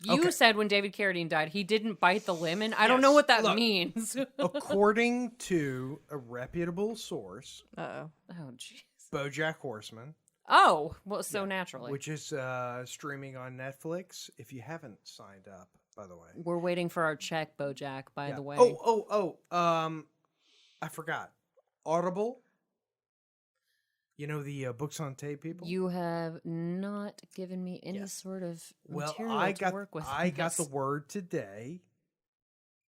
Speaker 2: you
Speaker 1: Okay.
Speaker 2: said when David Carradine died, he didn't bite the lemon. I don't know
Speaker 1: Yes.
Speaker 2: what that
Speaker 1: Look.
Speaker 2: means.
Speaker 1: According to a reputable source,
Speaker 6: Uh-oh.
Speaker 2: Oh, jeez.
Speaker 1: BoJack Horseman,
Speaker 2: Oh, well, so naturally.
Speaker 1: which is streaming on Netflix. If you haven't signed up, by the way.
Speaker 2: We're waiting for our check, BoJack. By
Speaker 1: Yeah.
Speaker 2: the way.
Speaker 1: I forgot. Audible. You know the books on tape people?
Speaker 2: You have not given me any
Speaker 1: Yes.
Speaker 2: sort of
Speaker 1: Well,
Speaker 2: material
Speaker 1: I
Speaker 2: to
Speaker 1: got
Speaker 2: work with.
Speaker 1: I got the
Speaker 2: Yes.
Speaker 1: word today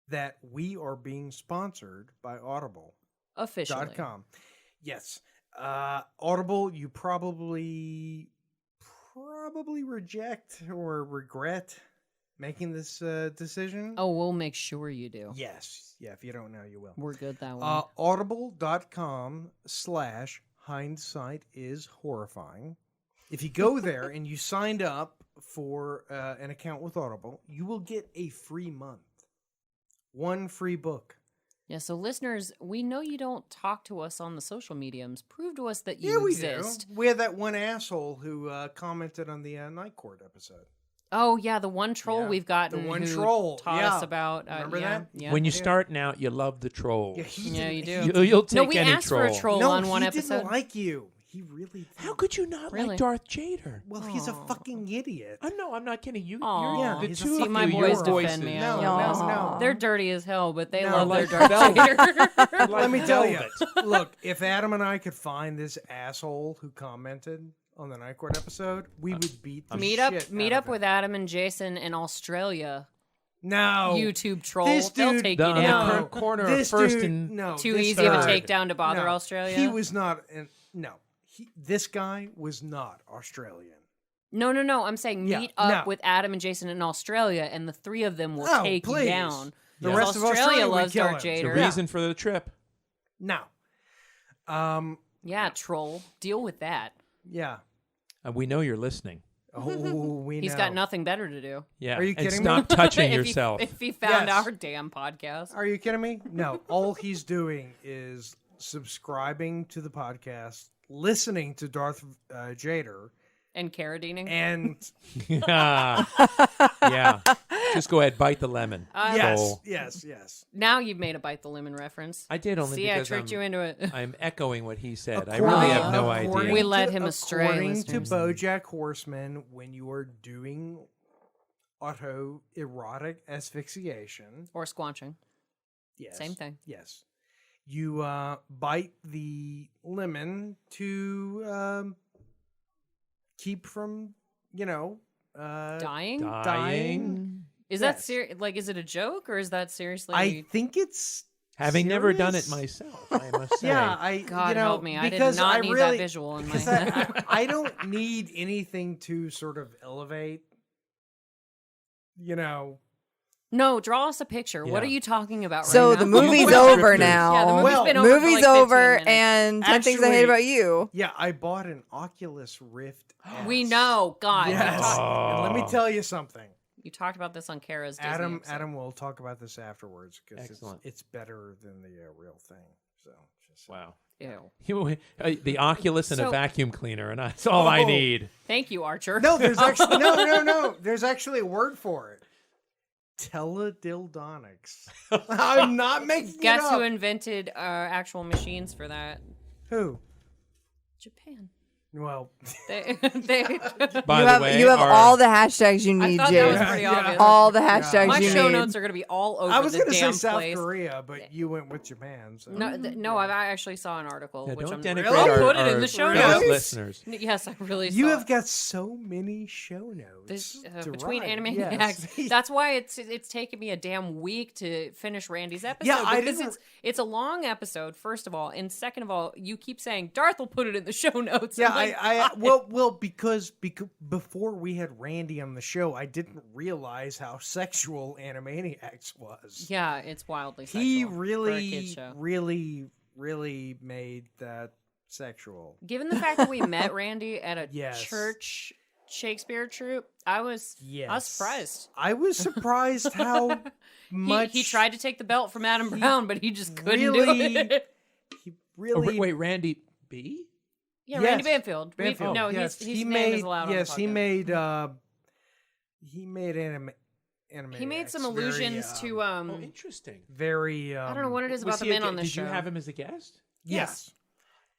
Speaker 1: that we are being sponsored by Audible.com.
Speaker 2: Officially.
Speaker 1: Yes. Audible, you probably reject or regret making this decision.
Speaker 2: Oh, we'll make sure you do.
Speaker 1: Yes. Yeah, if you don't know, you will.
Speaker 2: We're good that way.
Speaker 1: Audible.com/hindsight is horrifying. If you go there and you signed up for an account with Audible, you will get a free month. One free book.
Speaker 2: Yeah, so listeners, we know you don't talk to us on the social mediums. Prove to us that you exist.
Speaker 1: We had that one asshole who commented on the Night Court episode.
Speaker 2: Oh, yeah, the one troll
Speaker 1: Yeah,
Speaker 2: we've gotten
Speaker 1: the one
Speaker 2: who
Speaker 1: troll,
Speaker 2: taught
Speaker 1: yeah.
Speaker 2: us about...
Speaker 1: Remember
Speaker 2: yeah,
Speaker 1: that?
Speaker 2: Yeah.
Speaker 5: When you're starting out, you love the trolls.
Speaker 2: Yeah, you do.
Speaker 5: You'll take
Speaker 2: No, we
Speaker 5: any
Speaker 2: asked
Speaker 5: troll.
Speaker 2: for a troll
Speaker 1: No,
Speaker 2: on one
Speaker 1: he
Speaker 2: episode.
Speaker 1: didn't like you. He really did.
Speaker 5: How could you not
Speaker 2: Really?
Speaker 5: like Darth Jader?
Speaker 1: Well, he's a fucking idiot.
Speaker 5: No, I'm not kidding. You,
Speaker 2: Aw.
Speaker 1: Yeah,
Speaker 5: the
Speaker 1: he's a
Speaker 5: two
Speaker 2: See,
Speaker 5: of
Speaker 2: my
Speaker 5: you,
Speaker 2: boys
Speaker 5: your
Speaker 2: defend
Speaker 5: voices.
Speaker 2: me.
Speaker 1: No,
Speaker 6: Aw.
Speaker 2: They're dirty as hell, but they
Speaker 1: No,
Speaker 2: love their
Speaker 5: like
Speaker 2: Darth
Speaker 5: velvet.
Speaker 2: Jader.
Speaker 1: Let me tell you.
Speaker 5: velvet.
Speaker 1: Look, if Adam and I could find this asshole who commented on the Night Court episode, we would beat the
Speaker 2: Meet
Speaker 1: shit
Speaker 2: up
Speaker 1: out of
Speaker 2: with
Speaker 1: him.
Speaker 2: Adam and Jason in Australia.
Speaker 1: No.
Speaker 2: YouTube troll.
Speaker 1: This
Speaker 2: They'll
Speaker 1: dude-
Speaker 2: take
Speaker 5: The,
Speaker 2: you
Speaker 5: on
Speaker 2: down.
Speaker 5: the corner of
Speaker 1: This
Speaker 5: first
Speaker 1: dude,
Speaker 5: and
Speaker 1: no,
Speaker 2: Too
Speaker 1: this
Speaker 2: easy of a
Speaker 1: third.
Speaker 2: takedown to bother
Speaker 1: No,
Speaker 2: Australia.
Speaker 1: He was not. This guy was not Australian.
Speaker 2: No. I'm saying
Speaker 1: Yeah,
Speaker 2: meet up
Speaker 1: no.
Speaker 2: with Adam and Jason in Australia, and the three of them will
Speaker 1: Oh,
Speaker 2: take
Speaker 1: please.
Speaker 2: you down.
Speaker 1: The
Speaker 2: Because
Speaker 1: rest of Australia would
Speaker 2: loves
Speaker 1: kill
Speaker 2: Darth
Speaker 1: him.
Speaker 5: the
Speaker 2: Jader.
Speaker 5: reason for the trip.
Speaker 1: No.
Speaker 2: Yeah, troll. Deal with that.
Speaker 1: Yeah.
Speaker 5: We know you're listening.
Speaker 1: Oh, we know.
Speaker 2: He's got nothing better to do.
Speaker 5: Yeah.
Speaker 1: Are you
Speaker 5: and
Speaker 1: kidding
Speaker 5: stop
Speaker 1: me?
Speaker 5: touching
Speaker 2: If he-
Speaker 5: yourself.
Speaker 2: If he found
Speaker 1: Yes.
Speaker 2: our damn podcast.
Speaker 1: Are you kidding me? No. All he's doing is subscribing to the podcast, listening to Darth Jader,
Speaker 2: And caradining.
Speaker 1: and
Speaker 5: yeah. Just go ahead, bite the lemon. Troll.
Speaker 1: yes.
Speaker 2: Now you've made a bite the lemon reference.
Speaker 5: I did only
Speaker 2: See, I
Speaker 5: because
Speaker 2: tricked you into it.
Speaker 5: I'm echoing what he said. I
Speaker 1: According-
Speaker 5: really have no
Speaker 1: according
Speaker 5: idea.
Speaker 2: We led
Speaker 1: to-
Speaker 2: him astray,
Speaker 1: According to
Speaker 2: listeners.
Speaker 1: BoJack Horseman, when you are doing autoerotic asphyxiation,
Speaker 2: Or squanching.
Speaker 1: yes,
Speaker 2: Same thing.
Speaker 1: Yes, you bite the lemon to keep from,
Speaker 2: Dying?
Speaker 5: Dying.
Speaker 2: Is that
Speaker 1: Yes.
Speaker 2: serious? Like, is it a joke or is that seriously?
Speaker 1: I think it's
Speaker 5: Having never done it
Speaker 1: serious.
Speaker 5: myself, I must say.
Speaker 1: Yeah, I
Speaker 2: God help me. I did
Speaker 1: because
Speaker 2: not need
Speaker 1: really,
Speaker 2: that visual in my
Speaker 1: because
Speaker 2: head.
Speaker 1: I don't need anything to sort of elevate.
Speaker 2: No, draw us a picture. What
Speaker 5: Yeah.
Speaker 2: are you talking about
Speaker 6: So
Speaker 2: right
Speaker 6: the
Speaker 2: now?
Speaker 6: movie's
Speaker 5: Well,
Speaker 6: over
Speaker 5: scripters.
Speaker 6: now.
Speaker 2: Yeah, the movie's
Speaker 1: Well,
Speaker 2: been over for
Speaker 6: Movie's
Speaker 2: like 15
Speaker 6: over,
Speaker 2: minutes.
Speaker 6: and 10 things I hate
Speaker 1: Actually-
Speaker 6: about you.
Speaker 1: Yeah, I bought an Oculus Rift.
Speaker 2: We
Speaker 1: S.
Speaker 2: know. God.
Speaker 1: Yes.
Speaker 5: Oh.
Speaker 1: And let me tell you something.
Speaker 2: You talked about this on Kara's Disney
Speaker 1: Adam
Speaker 2: episode.
Speaker 1: will talk about this afterwards because
Speaker 5: Excellent.
Speaker 1: it's better than the real thing. So just
Speaker 5: Wow.
Speaker 2: Ew.
Speaker 5: The Oculus and
Speaker 2: So-
Speaker 5: a vacuum cleaner, and that's all I
Speaker 1: Oh.
Speaker 5: need.
Speaker 2: Thank you, Archer.
Speaker 1: No, there's actually no. There's actually a word for it. Teledildonics. I'm not making
Speaker 2: Guess
Speaker 1: it up.
Speaker 2: who invented actual machines for that?
Speaker 1: Who?
Speaker 2: Japan.
Speaker 1: Well,
Speaker 2: They
Speaker 5: By
Speaker 6: you
Speaker 5: the
Speaker 6: have,
Speaker 5: way,
Speaker 6: you have
Speaker 5: our-
Speaker 6: all the hashtags you
Speaker 2: I
Speaker 6: need,
Speaker 2: thought that was
Speaker 6: Jade.
Speaker 2: pretty
Speaker 1: Yeah.
Speaker 2: obvious.
Speaker 6: All the hashtags
Speaker 2: My
Speaker 6: you
Speaker 2: show
Speaker 6: need.
Speaker 2: notes are going to be all over
Speaker 1: I was
Speaker 2: the
Speaker 1: going to say
Speaker 2: damn
Speaker 1: South
Speaker 2: place.
Speaker 1: Korea, but you went with Japan. So.
Speaker 2: No, I actually saw an article.
Speaker 5: Yeah,
Speaker 2: which
Speaker 5: don't
Speaker 2: I'm
Speaker 5: denigrate
Speaker 1: Really?
Speaker 5: our,
Speaker 2: Put it in
Speaker 5: our
Speaker 2: the show
Speaker 5: fellow
Speaker 1: notes.
Speaker 5: listeners.
Speaker 2: Yes, I really
Speaker 1: You
Speaker 2: saw
Speaker 1: have
Speaker 2: it.
Speaker 1: got so many show notes.
Speaker 2: This,
Speaker 1: to
Speaker 2: between
Speaker 1: write.
Speaker 2: Animaniacs.
Speaker 1: Yes.
Speaker 2: That's why it's taken me a damn week to finish Randy's episode.
Speaker 1: Yeah, I
Speaker 2: because
Speaker 1: didn't-
Speaker 2: it's a long episode, first of all, and second of all, you keep saying Darth will put it in the show notes.
Speaker 1: Yeah,
Speaker 2: I'm like,
Speaker 1: I
Speaker 2: "God."
Speaker 1: well because before we had Randy on the show, I didn't realize how sexual Animaniacs was.
Speaker 2: Yeah, it's wildly sexual
Speaker 1: He
Speaker 2: for a kid's
Speaker 1: really,
Speaker 2: show.
Speaker 1: really made that sexual.
Speaker 2: Given the fact that we met Randy at a
Speaker 1: Yes.
Speaker 2: church Shakespeare troupe, I was surprised.
Speaker 1: I was surprised how much
Speaker 2: He tried to take the belt from Adam Brown, but he just couldn't
Speaker 1: really-
Speaker 2: do it.
Speaker 1: He
Speaker 5: Oh,
Speaker 1: really
Speaker 5: wait, Randy B?
Speaker 2: Yeah,
Speaker 1: Yes.
Speaker 2: Randy Banfield.
Speaker 1: Banfield,
Speaker 2: No,
Speaker 1: yes.
Speaker 2: his
Speaker 1: he
Speaker 2: name
Speaker 1: made
Speaker 2: is allowed
Speaker 1: yes
Speaker 2: on the
Speaker 1: he
Speaker 2: podcast.
Speaker 1: made Animaniacs.
Speaker 2: He made some
Speaker 1: very,
Speaker 2: allusions to
Speaker 5: Oh, interesting.
Speaker 1: very
Speaker 2: I don't know what it is about
Speaker 5: Was
Speaker 2: the
Speaker 5: he a
Speaker 2: men
Speaker 5: gu-
Speaker 2: on this
Speaker 5: Did
Speaker 2: show.
Speaker 5: you have him as a guest?
Speaker 1: yes.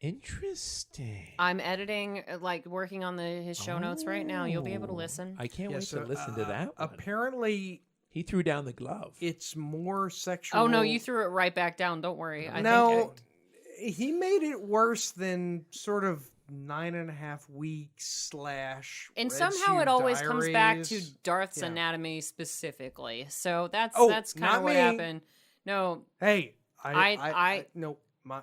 Speaker 5: Interesting.
Speaker 2: I'm editing, like working on his show notes right now. You'll be able to
Speaker 5: Oh,
Speaker 2: listen.
Speaker 5: I can't
Speaker 1: Yeah,
Speaker 5: wait
Speaker 1: so,
Speaker 5: to listen to that one.
Speaker 1: Apparently,
Speaker 5: He threw down the glove.
Speaker 1: it's more sexual.
Speaker 2: Oh no, you threw it right back down. Don't worry. I
Speaker 1: no,
Speaker 2: think
Speaker 1: he made it worse than sort of 9.5 weeks /
Speaker 2: And
Speaker 1: Red
Speaker 2: somehow
Speaker 1: Shoe
Speaker 2: it always comes back to
Speaker 1: Diaries.
Speaker 2: Darth's
Speaker 1: Yeah.
Speaker 2: anatomy specifically. So that's
Speaker 1: Oh,
Speaker 2: kind
Speaker 1: not
Speaker 2: of what
Speaker 1: me.
Speaker 2: happened. No,
Speaker 1: Hey,
Speaker 2: I
Speaker 1: no,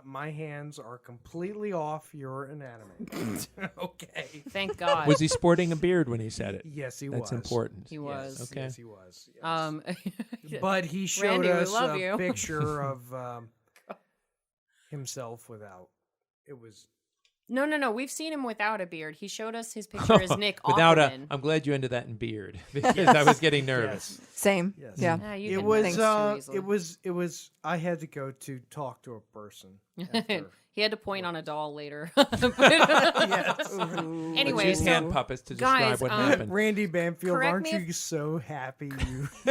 Speaker 1: my hands are completely off your anatomy. Okay.
Speaker 2: thank God.
Speaker 5: Was he sporting a beard when he said it?
Speaker 1: Yes, he was.
Speaker 5: That's important.
Speaker 2: He was.
Speaker 1: Yes,
Speaker 5: Okay.
Speaker 1: yes, he was. Yes.
Speaker 2: Um,
Speaker 1: But he showed
Speaker 2: Randy, we
Speaker 1: us
Speaker 2: love
Speaker 1: a
Speaker 2: you.
Speaker 1: picture of himself without. It was.
Speaker 2: no. We've seen him without a beard. He showed us his picture as Nick
Speaker 5: Without
Speaker 2: Offerman.
Speaker 5: I'm glad you ended that in beard because I was getting nervous.
Speaker 6: Same.
Speaker 1: Yes.
Speaker 6: Yeah.
Speaker 2: Ah, you
Speaker 1: It
Speaker 2: can
Speaker 1: was.
Speaker 2: think too easily.
Speaker 1: It was. I had to go to talk to a person. After.
Speaker 2: He had to point on a doll later.
Speaker 1: Yes.
Speaker 2: Anyway,
Speaker 5: Let's use
Speaker 2: so
Speaker 5: hand puppets to describe
Speaker 2: guys,
Speaker 5: what happened.
Speaker 1: Randy Banfield,
Speaker 2: Correct
Speaker 1: aren't
Speaker 2: me
Speaker 1: you so happy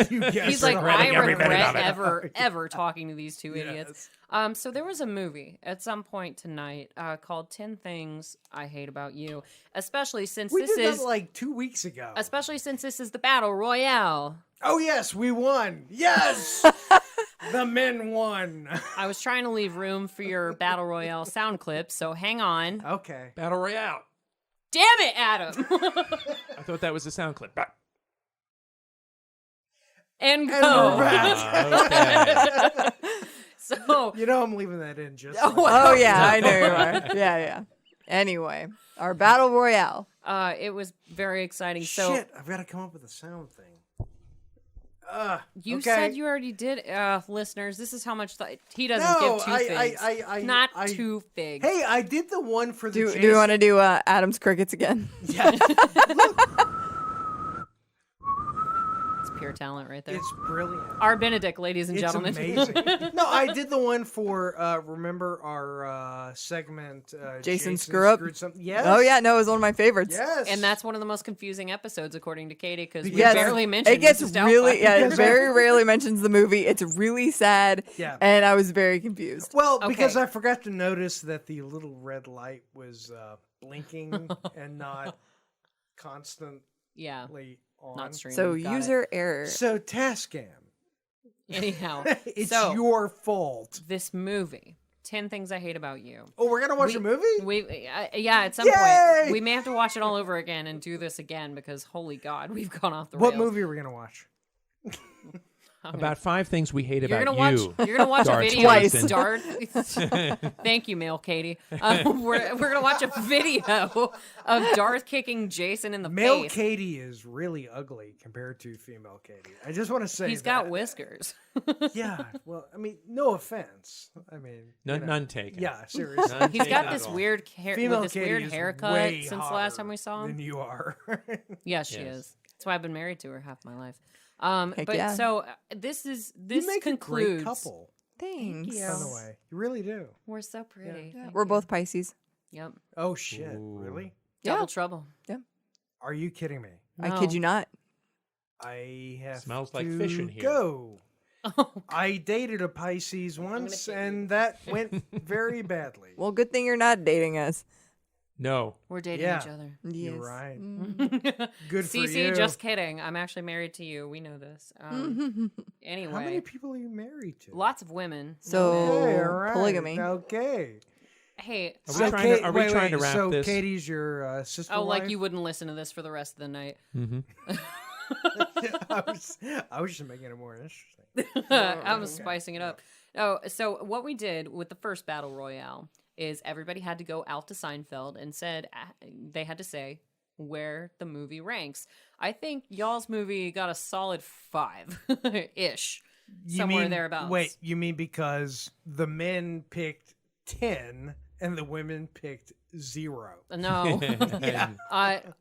Speaker 1: you guessed
Speaker 2: he's like,
Speaker 1: right.
Speaker 2: I
Speaker 5: every minute
Speaker 2: regret
Speaker 5: of it."
Speaker 2: ever talking to these two idiots.
Speaker 1: Yes.
Speaker 2: So there was a movie at some point tonight called 10 Things I Hate About You, especially since
Speaker 1: We
Speaker 2: this
Speaker 1: did
Speaker 2: is
Speaker 1: that like 2 weeks ago.
Speaker 2: the Battle Royale.
Speaker 1: Oh yes, we won. Yes, the men won.
Speaker 2: I was trying to leave room for your Battle Royale sound clip, so hang on.
Speaker 1: Okay.
Speaker 5: Battle Royale.
Speaker 2: Damn it, Adam!
Speaker 5: I thought that was a sound clip.
Speaker 2: and
Speaker 1: And
Speaker 2: go.
Speaker 1: we're back.
Speaker 5: Okay.
Speaker 2: So
Speaker 1: You know I'm leaving that in just.
Speaker 6: Oh yeah, I know you are. Yeah. Anyway, our battle royale.
Speaker 2: it was very exciting. So
Speaker 1: Shit, I've got to come up with a sound thing.
Speaker 2: you
Speaker 1: okay.
Speaker 2: said you already did, listeners. This is how much he doesn't
Speaker 1: No,
Speaker 2: give two
Speaker 1: I-
Speaker 2: figs. Not two figs.
Speaker 1: Hey, I did the one for the.
Speaker 6: Do you want to do Adam's crickets again?
Speaker 1: Yeah.
Speaker 2: It's pure talent right there.
Speaker 1: It's brilliant.
Speaker 2: Our Benedict, ladies and
Speaker 1: It's
Speaker 2: gentlemen.
Speaker 1: amazing. No, I did the one for. Remember our segment?
Speaker 6: Jason Screw-Up?
Speaker 1: Screwed something. Yes.
Speaker 6: Oh yeah, no, it was one of my favorites.
Speaker 1: Yes.
Speaker 2: And that's one of the most confusing episodes, according to Katie, because we
Speaker 1: Yes.
Speaker 2: barely mentioned
Speaker 6: It gets
Speaker 2: Mrs. Doubtfire.
Speaker 6: really, yeah, it
Speaker 1: Because-
Speaker 6: very rarely mentions the movie. It's really sad,
Speaker 1: Yeah.
Speaker 6: and I was very confused.
Speaker 1: Well, because
Speaker 2: Okay.
Speaker 1: I forgot to notice that the little red light was blinking and not constantly
Speaker 2: Yeah,
Speaker 1: on.
Speaker 2: not streaming.
Speaker 6: So
Speaker 2: Got it.
Speaker 6: user error.
Speaker 1: So Tascam,
Speaker 2: Anyhow,
Speaker 1: it's
Speaker 2: so
Speaker 1: your fault.
Speaker 2: this movie, 10 Things I Hate About You.
Speaker 1: Oh, we're gonna watch a movie.
Speaker 2: Yeah, at some
Speaker 1: Yay!
Speaker 2: point we may have to watch it all over again and do this again because holy God, we've gone off the
Speaker 1: What
Speaker 2: rails.
Speaker 1: movie are we gonna watch?
Speaker 5: About 5 things we hate
Speaker 2: You're
Speaker 5: about
Speaker 2: gonna
Speaker 5: you.
Speaker 2: watch. You're gonna watch a
Speaker 5: Darth
Speaker 2: video.
Speaker 6: Twice.
Speaker 2: Darth. Thank you, male Katie. We're gonna watch a video of Darth kicking Jason in the
Speaker 1: Male
Speaker 2: face.
Speaker 1: Katie is really ugly compared to female Katie. I just want to say
Speaker 2: He's
Speaker 1: that.
Speaker 2: got whiskers.
Speaker 1: Yeah. Well, I mean, no offense. I mean,
Speaker 5: None taken.
Speaker 1: Yeah, seriously.
Speaker 5: None
Speaker 2: He's
Speaker 5: taken
Speaker 2: got
Speaker 5: at
Speaker 2: this
Speaker 5: all.
Speaker 2: weird hair
Speaker 1: Female
Speaker 2: with this
Speaker 1: Katie
Speaker 2: weird
Speaker 1: is
Speaker 2: haircut
Speaker 1: way
Speaker 2: since the last time we
Speaker 1: hotter
Speaker 2: saw
Speaker 1: than
Speaker 2: him.
Speaker 1: you are.
Speaker 2: Yeah, she
Speaker 5: Yes.
Speaker 2: is. That's why I've been married to her half my life.
Speaker 6: Heck
Speaker 2: But
Speaker 6: yeah.
Speaker 2: so this
Speaker 1: You make
Speaker 2: concludes.
Speaker 1: a great couple,
Speaker 6: Thanks.
Speaker 2: you.
Speaker 1: by the way. You really do.
Speaker 2: We're so pretty. Thank
Speaker 6: We're
Speaker 2: you.
Speaker 6: both Pisces.
Speaker 2: Yep.
Speaker 1: Oh shit!
Speaker 5: Ooh.
Speaker 1: Really?
Speaker 2: Double
Speaker 6: Yeah.
Speaker 2: trouble.
Speaker 1: Are you kidding me?
Speaker 6: I kid you not.
Speaker 1: I have
Speaker 5: Smells like
Speaker 1: to
Speaker 5: fish in here.
Speaker 1: Go.
Speaker 2: Oh,
Speaker 1: I dated a Pisces once,
Speaker 2: kill you.
Speaker 1: and that went very badly.
Speaker 6: Well, good thing you're not dating us.
Speaker 5: No.
Speaker 2: we're dating
Speaker 1: Yeah.
Speaker 2: each other.
Speaker 1: You're
Speaker 6: Yes.
Speaker 1: right.
Speaker 2: Mm.
Speaker 1: Good for
Speaker 2: Cece,
Speaker 1: you.
Speaker 2: just kidding. I'm actually married to you. We know this. Anyway,
Speaker 1: How many people are you married to?
Speaker 2: lots of women.
Speaker 6: So-
Speaker 1: Okay, all right.
Speaker 6: polygamy.
Speaker 1: Okay.
Speaker 2: Hey,
Speaker 5: Are
Speaker 2: so,
Speaker 5: we trying to wrap
Speaker 1: so
Speaker 5: this?
Speaker 1: Katie's your sister?
Speaker 2: oh, like
Speaker 1: wife?
Speaker 2: you wouldn't listen to this for the rest of the night.
Speaker 5: Mm-hmm.
Speaker 1: I was just making it more interesting.
Speaker 2: I'm spicing it up. Oh, so what we did with the first battle royale is everybody had to go out to Seinfeld and said they had to say where the movie ranks. I think y'all's movie got a solid 5 ish, somewhere thereabouts.
Speaker 1: Wait, you mean because the men picked 10 and the women picked 0?
Speaker 2: No.
Speaker 1: Yeah.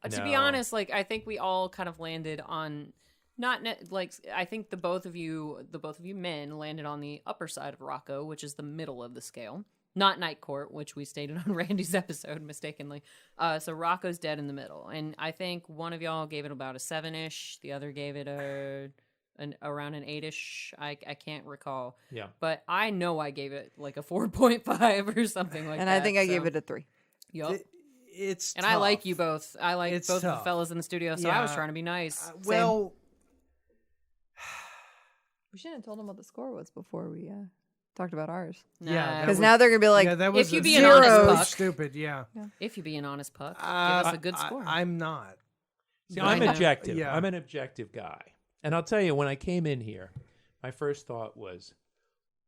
Speaker 2: To be
Speaker 5: No.
Speaker 2: honest, like I think we all kind of landed on I think the both of you men landed on the upper side of Rocco, which is the middle of the scale. Not Night Court, which we stated on Randy's episode mistakenly. So Rocco's dead in the middle, and I think one of y'all gave it about a 7-ish. The other gave it around an 8-ish. I can't recall.
Speaker 5: Yeah.
Speaker 2: But I know I gave it like a 4.5 or something like that.
Speaker 6: And I think I
Speaker 2: so-
Speaker 6: gave it a 3.
Speaker 2: Yup.
Speaker 1: It's
Speaker 2: And I like
Speaker 1: tough.
Speaker 2: you both. I like
Speaker 1: It's
Speaker 2: both of the
Speaker 1: tough.
Speaker 2: fellas in the studio, so I was
Speaker 1: Yeah.
Speaker 2: trying to be nice.
Speaker 1: Well,
Speaker 6: We shouldn't have told them what the score was before we talked about ours.
Speaker 2: Nah.
Speaker 1: Yeah, that
Speaker 6: Because
Speaker 1: was-
Speaker 6: now they're gonna be like,
Speaker 1: yeah, that was
Speaker 2: if you
Speaker 1: a
Speaker 2: be an
Speaker 1: zero.
Speaker 2: honest puck.
Speaker 1: Stupid, yeah.
Speaker 2: If you be an honest puck, give us a good score.
Speaker 1: I'm not.
Speaker 5: See,
Speaker 2: I
Speaker 5: I'm
Speaker 2: know.
Speaker 5: objective.
Speaker 1: Yeah.
Speaker 5: I'm an objective guy. And I'll tell you, when I came in here, my first thought was,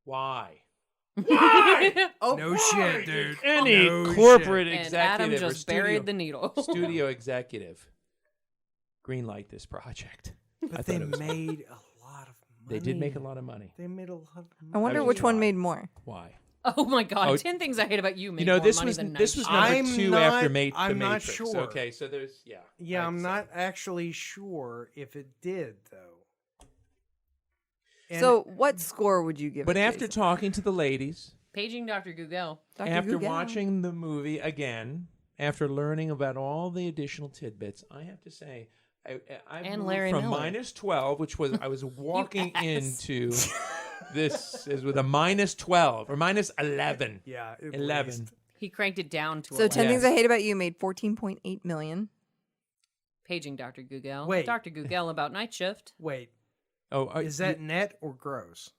Speaker 5: why?
Speaker 1: Oh, no shit, dude.
Speaker 5: Any
Speaker 1: No
Speaker 5: corporate
Speaker 2: and
Speaker 5: executive
Speaker 2: Adam
Speaker 5: or
Speaker 2: just buried the needle.
Speaker 5: studio executive greenlight this project. I
Speaker 1: But
Speaker 5: thought
Speaker 1: they
Speaker 5: it was-
Speaker 1: made a lot of money.
Speaker 5: They did make a lot of money.
Speaker 1: They made a lot of money.
Speaker 6: I wonder
Speaker 5: was
Speaker 6: which one
Speaker 5: why.
Speaker 6: made more.
Speaker 5: Why?
Speaker 2: Oh my God!
Speaker 5: Oh,
Speaker 2: 10 things I hate about you. Made
Speaker 5: You know,
Speaker 2: more
Speaker 5: this
Speaker 2: money
Speaker 5: was
Speaker 2: than
Speaker 5: this was
Speaker 2: Night
Speaker 5: number
Speaker 2: Shift.
Speaker 1: I'm
Speaker 5: 2
Speaker 1: not-
Speaker 5: after
Speaker 1: I'm
Speaker 5: The
Speaker 1: not
Speaker 5: Matrix.
Speaker 1: sure.
Speaker 5: Okay, so there's
Speaker 1: Yeah,
Speaker 5: I'd
Speaker 1: I'm
Speaker 5: say.
Speaker 1: not actually sure if it did though. And
Speaker 6: So, what score would you give
Speaker 5: But
Speaker 6: it,
Speaker 5: after
Speaker 6: Jason?
Speaker 5: talking to the ladies,
Speaker 2: Paging Dr. Google.
Speaker 6: Dr.
Speaker 5: after
Speaker 6: Google.
Speaker 5: watching the movie again, after learning about all the additional tidbits, I have to say, I
Speaker 2: And
Speaker 5: moved
Speaker 2: Larry
Speaker 5: from
Speaker 2: Miller.
Speaker 5: -12, which was I was walking
Speaker 2: ass.
Speaker 5: into this is with a -12 or -11.
Speaker 1: yeah, at
Speaker 5: 11.
Speaker 1: least.
Speaker 2: He cranked it down to
Speaker 6: So 10 Things I
Speaker 5: Yes.
Speaker 6: Hate About You made 14.8 million.
Speaker 2: Paging Dr. Google.
Speaker 1: Wait.
Speaker 2: Dr. Google about Night Shift.
Speaker 1: Wait,
Speaker 5: Oh,
Speaker 1: is that net or gross?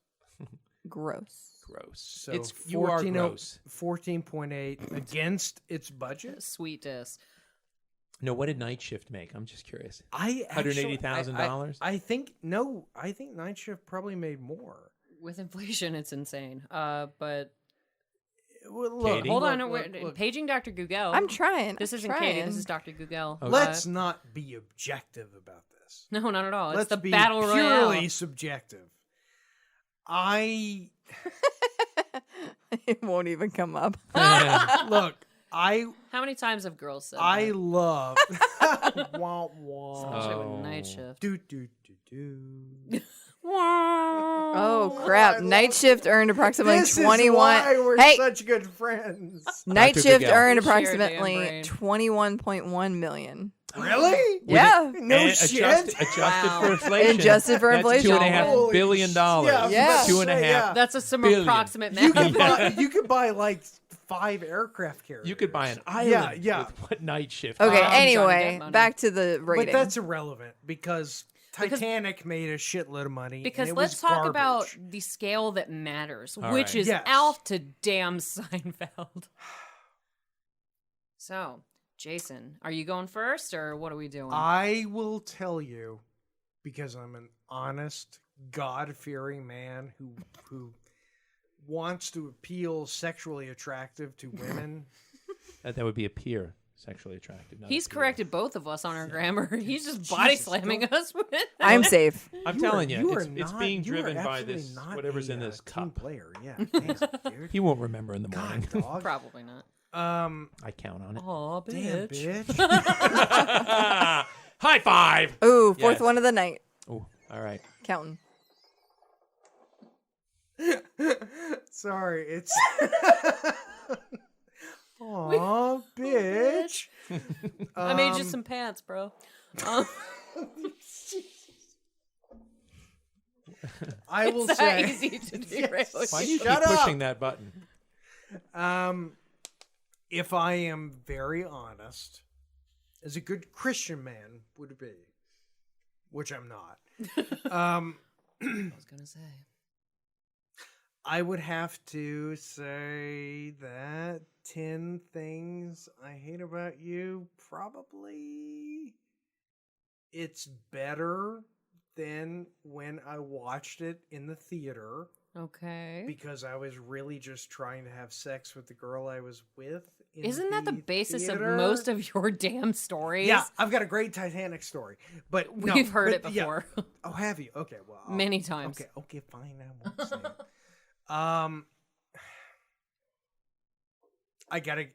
Speaker 6: Gross.
Speaker 5: gross?
Speaker 1: So
Speaker 5: It's you are
Speaker 1: 14
Speaker 5: gross.
Speaker 1: 14.8 against its budget.
Speaker 2: Sweet diss.
Speaker 5: No, what did Night Shift make? I'm just curious.
Speaker 1: I actually-
Speaker 5: $180,000?
Speaker 1: I think no. I think Night Shift probably made more.
Speaker 2: With inflation, it's insane. But
Speaker 1: Well, look,
Speaker 5: Katie?
Speaker 2: hold
Speaker 1: look,
Speaker 2: on.
Speaker 1: look,
Speaker 2: We're
Speaker 1: look.
Speaker 2: Paging Dr. Google.
Speaker 6: I'm trying.
Speaker 2: This
Speaker 6: I'm
Speaker 2: isn't
Speaker 6: trying.
Speaker 2: Katie. This is Dr. Google.
Speaker 5: Okay.
Speaker 1: Let's not be objective about this.
Speaker 2: No, not at all. It's
Speaker 1: Let's
Speaker 2: the
Speaker 1: be
Speaker 2: Battle
Speaker 1: purely
Speaker 2: Royale.
Speaker 1: subjective. I
Speaker 6: It won't even come up.
Speaker 1: look. I
Speaker 2: How many times have girls said
Speaker 1: I
Speaker 2: that?
Speaker 1: love. Wah, wah.
Speaker 2: Especially with Night Shift.
Speaker 1: Do do do do.
Speaker 6: Oh crap! Night Shift earned approximately
Speaker 1: This is
Speaker 6: 21.
Speaker 1: why we're
Speaker 6: Hey,
Speaker 1: such good friends.
Speaker 6: Night
Speaker 5: Dr.
Speaker 6: Shift
Speaker 5: Google.
Speaker 6: earned
Speaker 2: We share a damn
Speaker 6: approximately
Speaker 2: brain.
Speaker 6: 21.1 million.
Speaker 1: Really?
Speaker 6: Yeah,
Speaker 1: No
Speaker 5: And
Speaker 1: shit.
Speaker 5: Adjusted
Speaker 2: Wow.
Speaker 5: for inflation.
Speaker 6: Adjusted for
Speaker 5: That's
Speaker 6: inflation.
Speaker 5: $2.5
Speaker 1: Holy
Speaker 5: billion.
Speaker 1: sh- yeah, I was
Speaker 6: Yeah.
Speaker 1: about to
Speaker 5: Two and a
Speaker 1: say,
Speaker 5: half.
Speaker 1: yeah.
Speaker 2: That's some
Speaker 5: Billion.
Speaker 2: approximate math.
Speaker 1: You could buy like 5 aircraft carriers.
Speaker 5: You could buy an island
Speaker 1: yeah.
Speaker 5: with what Night Shift.
Speaker 6: Okay.
Speaker 2: I'm trying to
Speaker 6: Anyway,
Speaker 2: get money.
Speaker 6: back to the
Speaker 1: But
Speaker 6: rating.
Speaker 1: that's irrelevant because Titanic made a shitload of money.
Speaker 2: Because
Speaker 1: and it
Speaker 2: let's
Speaker 1: was
Speaker 2: talk
Speaker 1: garbage.
Speaker 2: about the scale that matters,
Speaker 5: All
Speaker 2: which
Speaker 5: right.
Speaker 2: is
Speaker 1: Yes.
Speaker 2: Alf to damn Seinfeld. So, Jason, are you going first, or what are we doing?
Speaker 1: I will tell you, because I'm an honest, God-fearing man who wants to appeal sexually attractive to women.
Speaker 5: That would be a peer sexually attractive. not a
Speaker 2: He's
Speaker 5: peer.
Speaker 2: corrected both of us on our grammar. He's just body
Speaker 1: Jesus,
Speaker 2: slamming us with it.
Speaker 6: I'm safe.
Speaker 5: I'm
Speaker 1: You are-
Speaker 5: telling you,
Speaker 1: are
Speaker 5: it's
Speaker 1: not-
Speaker 5: being
Speaker 1: you are
Speaker 5: driven by
Speaker 1: absolutely
Speaker 5: this
Speaker 1: not
Speaker 5: whatever's in
Speaker 1: a,
Speaker 5: this
Speaker 1: team
Speaker 5: cup.
Speaker 1: player. Yeah, damn, dude.
Speaker 5: He won't remember in the morning.
Speaker 1: God, dog.
Speaker 2: Probably not.
Speaker 5: I count on it.
Speaker 2: Aw,
Speaker 1: Damn,
Speaker 2: bitch.
Speaker 1: bitch.
Speaker 5: High five.
Speaker 6: Ooh, fourth
Speaker 5: Yes.
Speaker 6: one of the night.
Speaker 5: Oh, all right.
Speaker 6: Counting.
Speaker 1: Sorry, it's. Aw, bitch.
Speaker 2: I made you some pants, bro.
Speaker 1: I will
Speaker 2: It's that
Speaker 1: say.
Speaker 2: easy to derail.
Speaker 5: Why do you keep
Speaker 1: Shut up.
Speaker 5: pushing that button?
Speaker 1: If I am very honest, as a good Christian man would be, which I'm not,
Speaker 2: I was gonna say.
Speaker 1: I would have to say that 10 Things I Hate About You, probably it's better than when I watched it in the theater.
Speaker 2: Okay.
Speaker 1: Because I was really just trying to have sex with the girl I was with.
Speaker 2: Isn't that the basis
Speaker 1: theater.
Speaker 2: of most of your damn stories?
Speaker 1: Yeah, I've got a great Titanic story, but no,
Speaker 2: We've heard
Speaker 1: but
Speaker 2: it
Speaker 1: yeah.
Speaker 2: before.
Speaker 1: Oh, have you? Okay, well,
Speaker 2: Many times.
Speaker 1: Okay, fine. I won't say it. I gotta.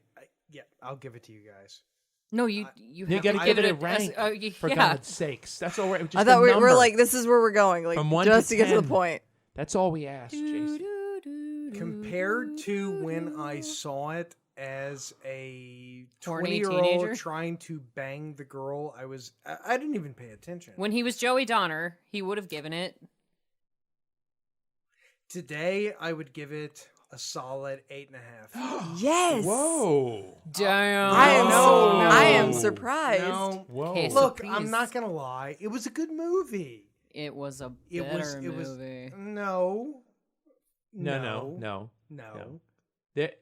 Speaker 1: Yeah, I'll give it to you guys.
Speaker 2: No, you
Speaker 5: You
Speaker 2: have
Speaker 5: gotta
Speaker 2: to
Speaker 5: give it a
Speaker 2: as-
Speaker 5: rank. For
Speaker 2: yeah.
Speaker 5: God's sakes, that's all right. Just
Speaker 6: I thought
Speaker 5: a
Speaker 6: we
Speaker 5: number.
Speaker 6: were like, this is where we're going, like
Speaker 5: From 1
Speaker 6: just
Speaker 5: to
Speaker 6: to get to the
Speaker 5: 10.
Speaker 6: point.
Speaker 5: That's all we asked, Jason.
Speaker 1: Compared to when I saw it as a
Speaker 2: Horny
Speaker 1: 20-year-old
Speaker 2: teenager?
Speaker 1: trying to bang the girl, I didn't even pay attention.
Speaker 2: When he was Joey Donner, he would have given it.
Speaker 1: Today, I would give it a solid 8.5.
Speaker 6: Yes.
Speaker 5: Whoa.
Speaker 2: Damn.
Speaker 6: I am
Speaker 1: No.
Speaker 6: surprised.
Speaker 1: No.
Speaker 5: Whoa.
Speaker 2: Okay, so-
Speaker 1: Look,
Speaker 2: please.
Speaker 1: I'm not gonna lie. It was a good movie.
Speaker 2: It was a
Speaker 1: It
Speaker 2: better
Speaker 1: was. It was.
Speaker 2: movie.
Speaker 1: No.
Speaker 5: No.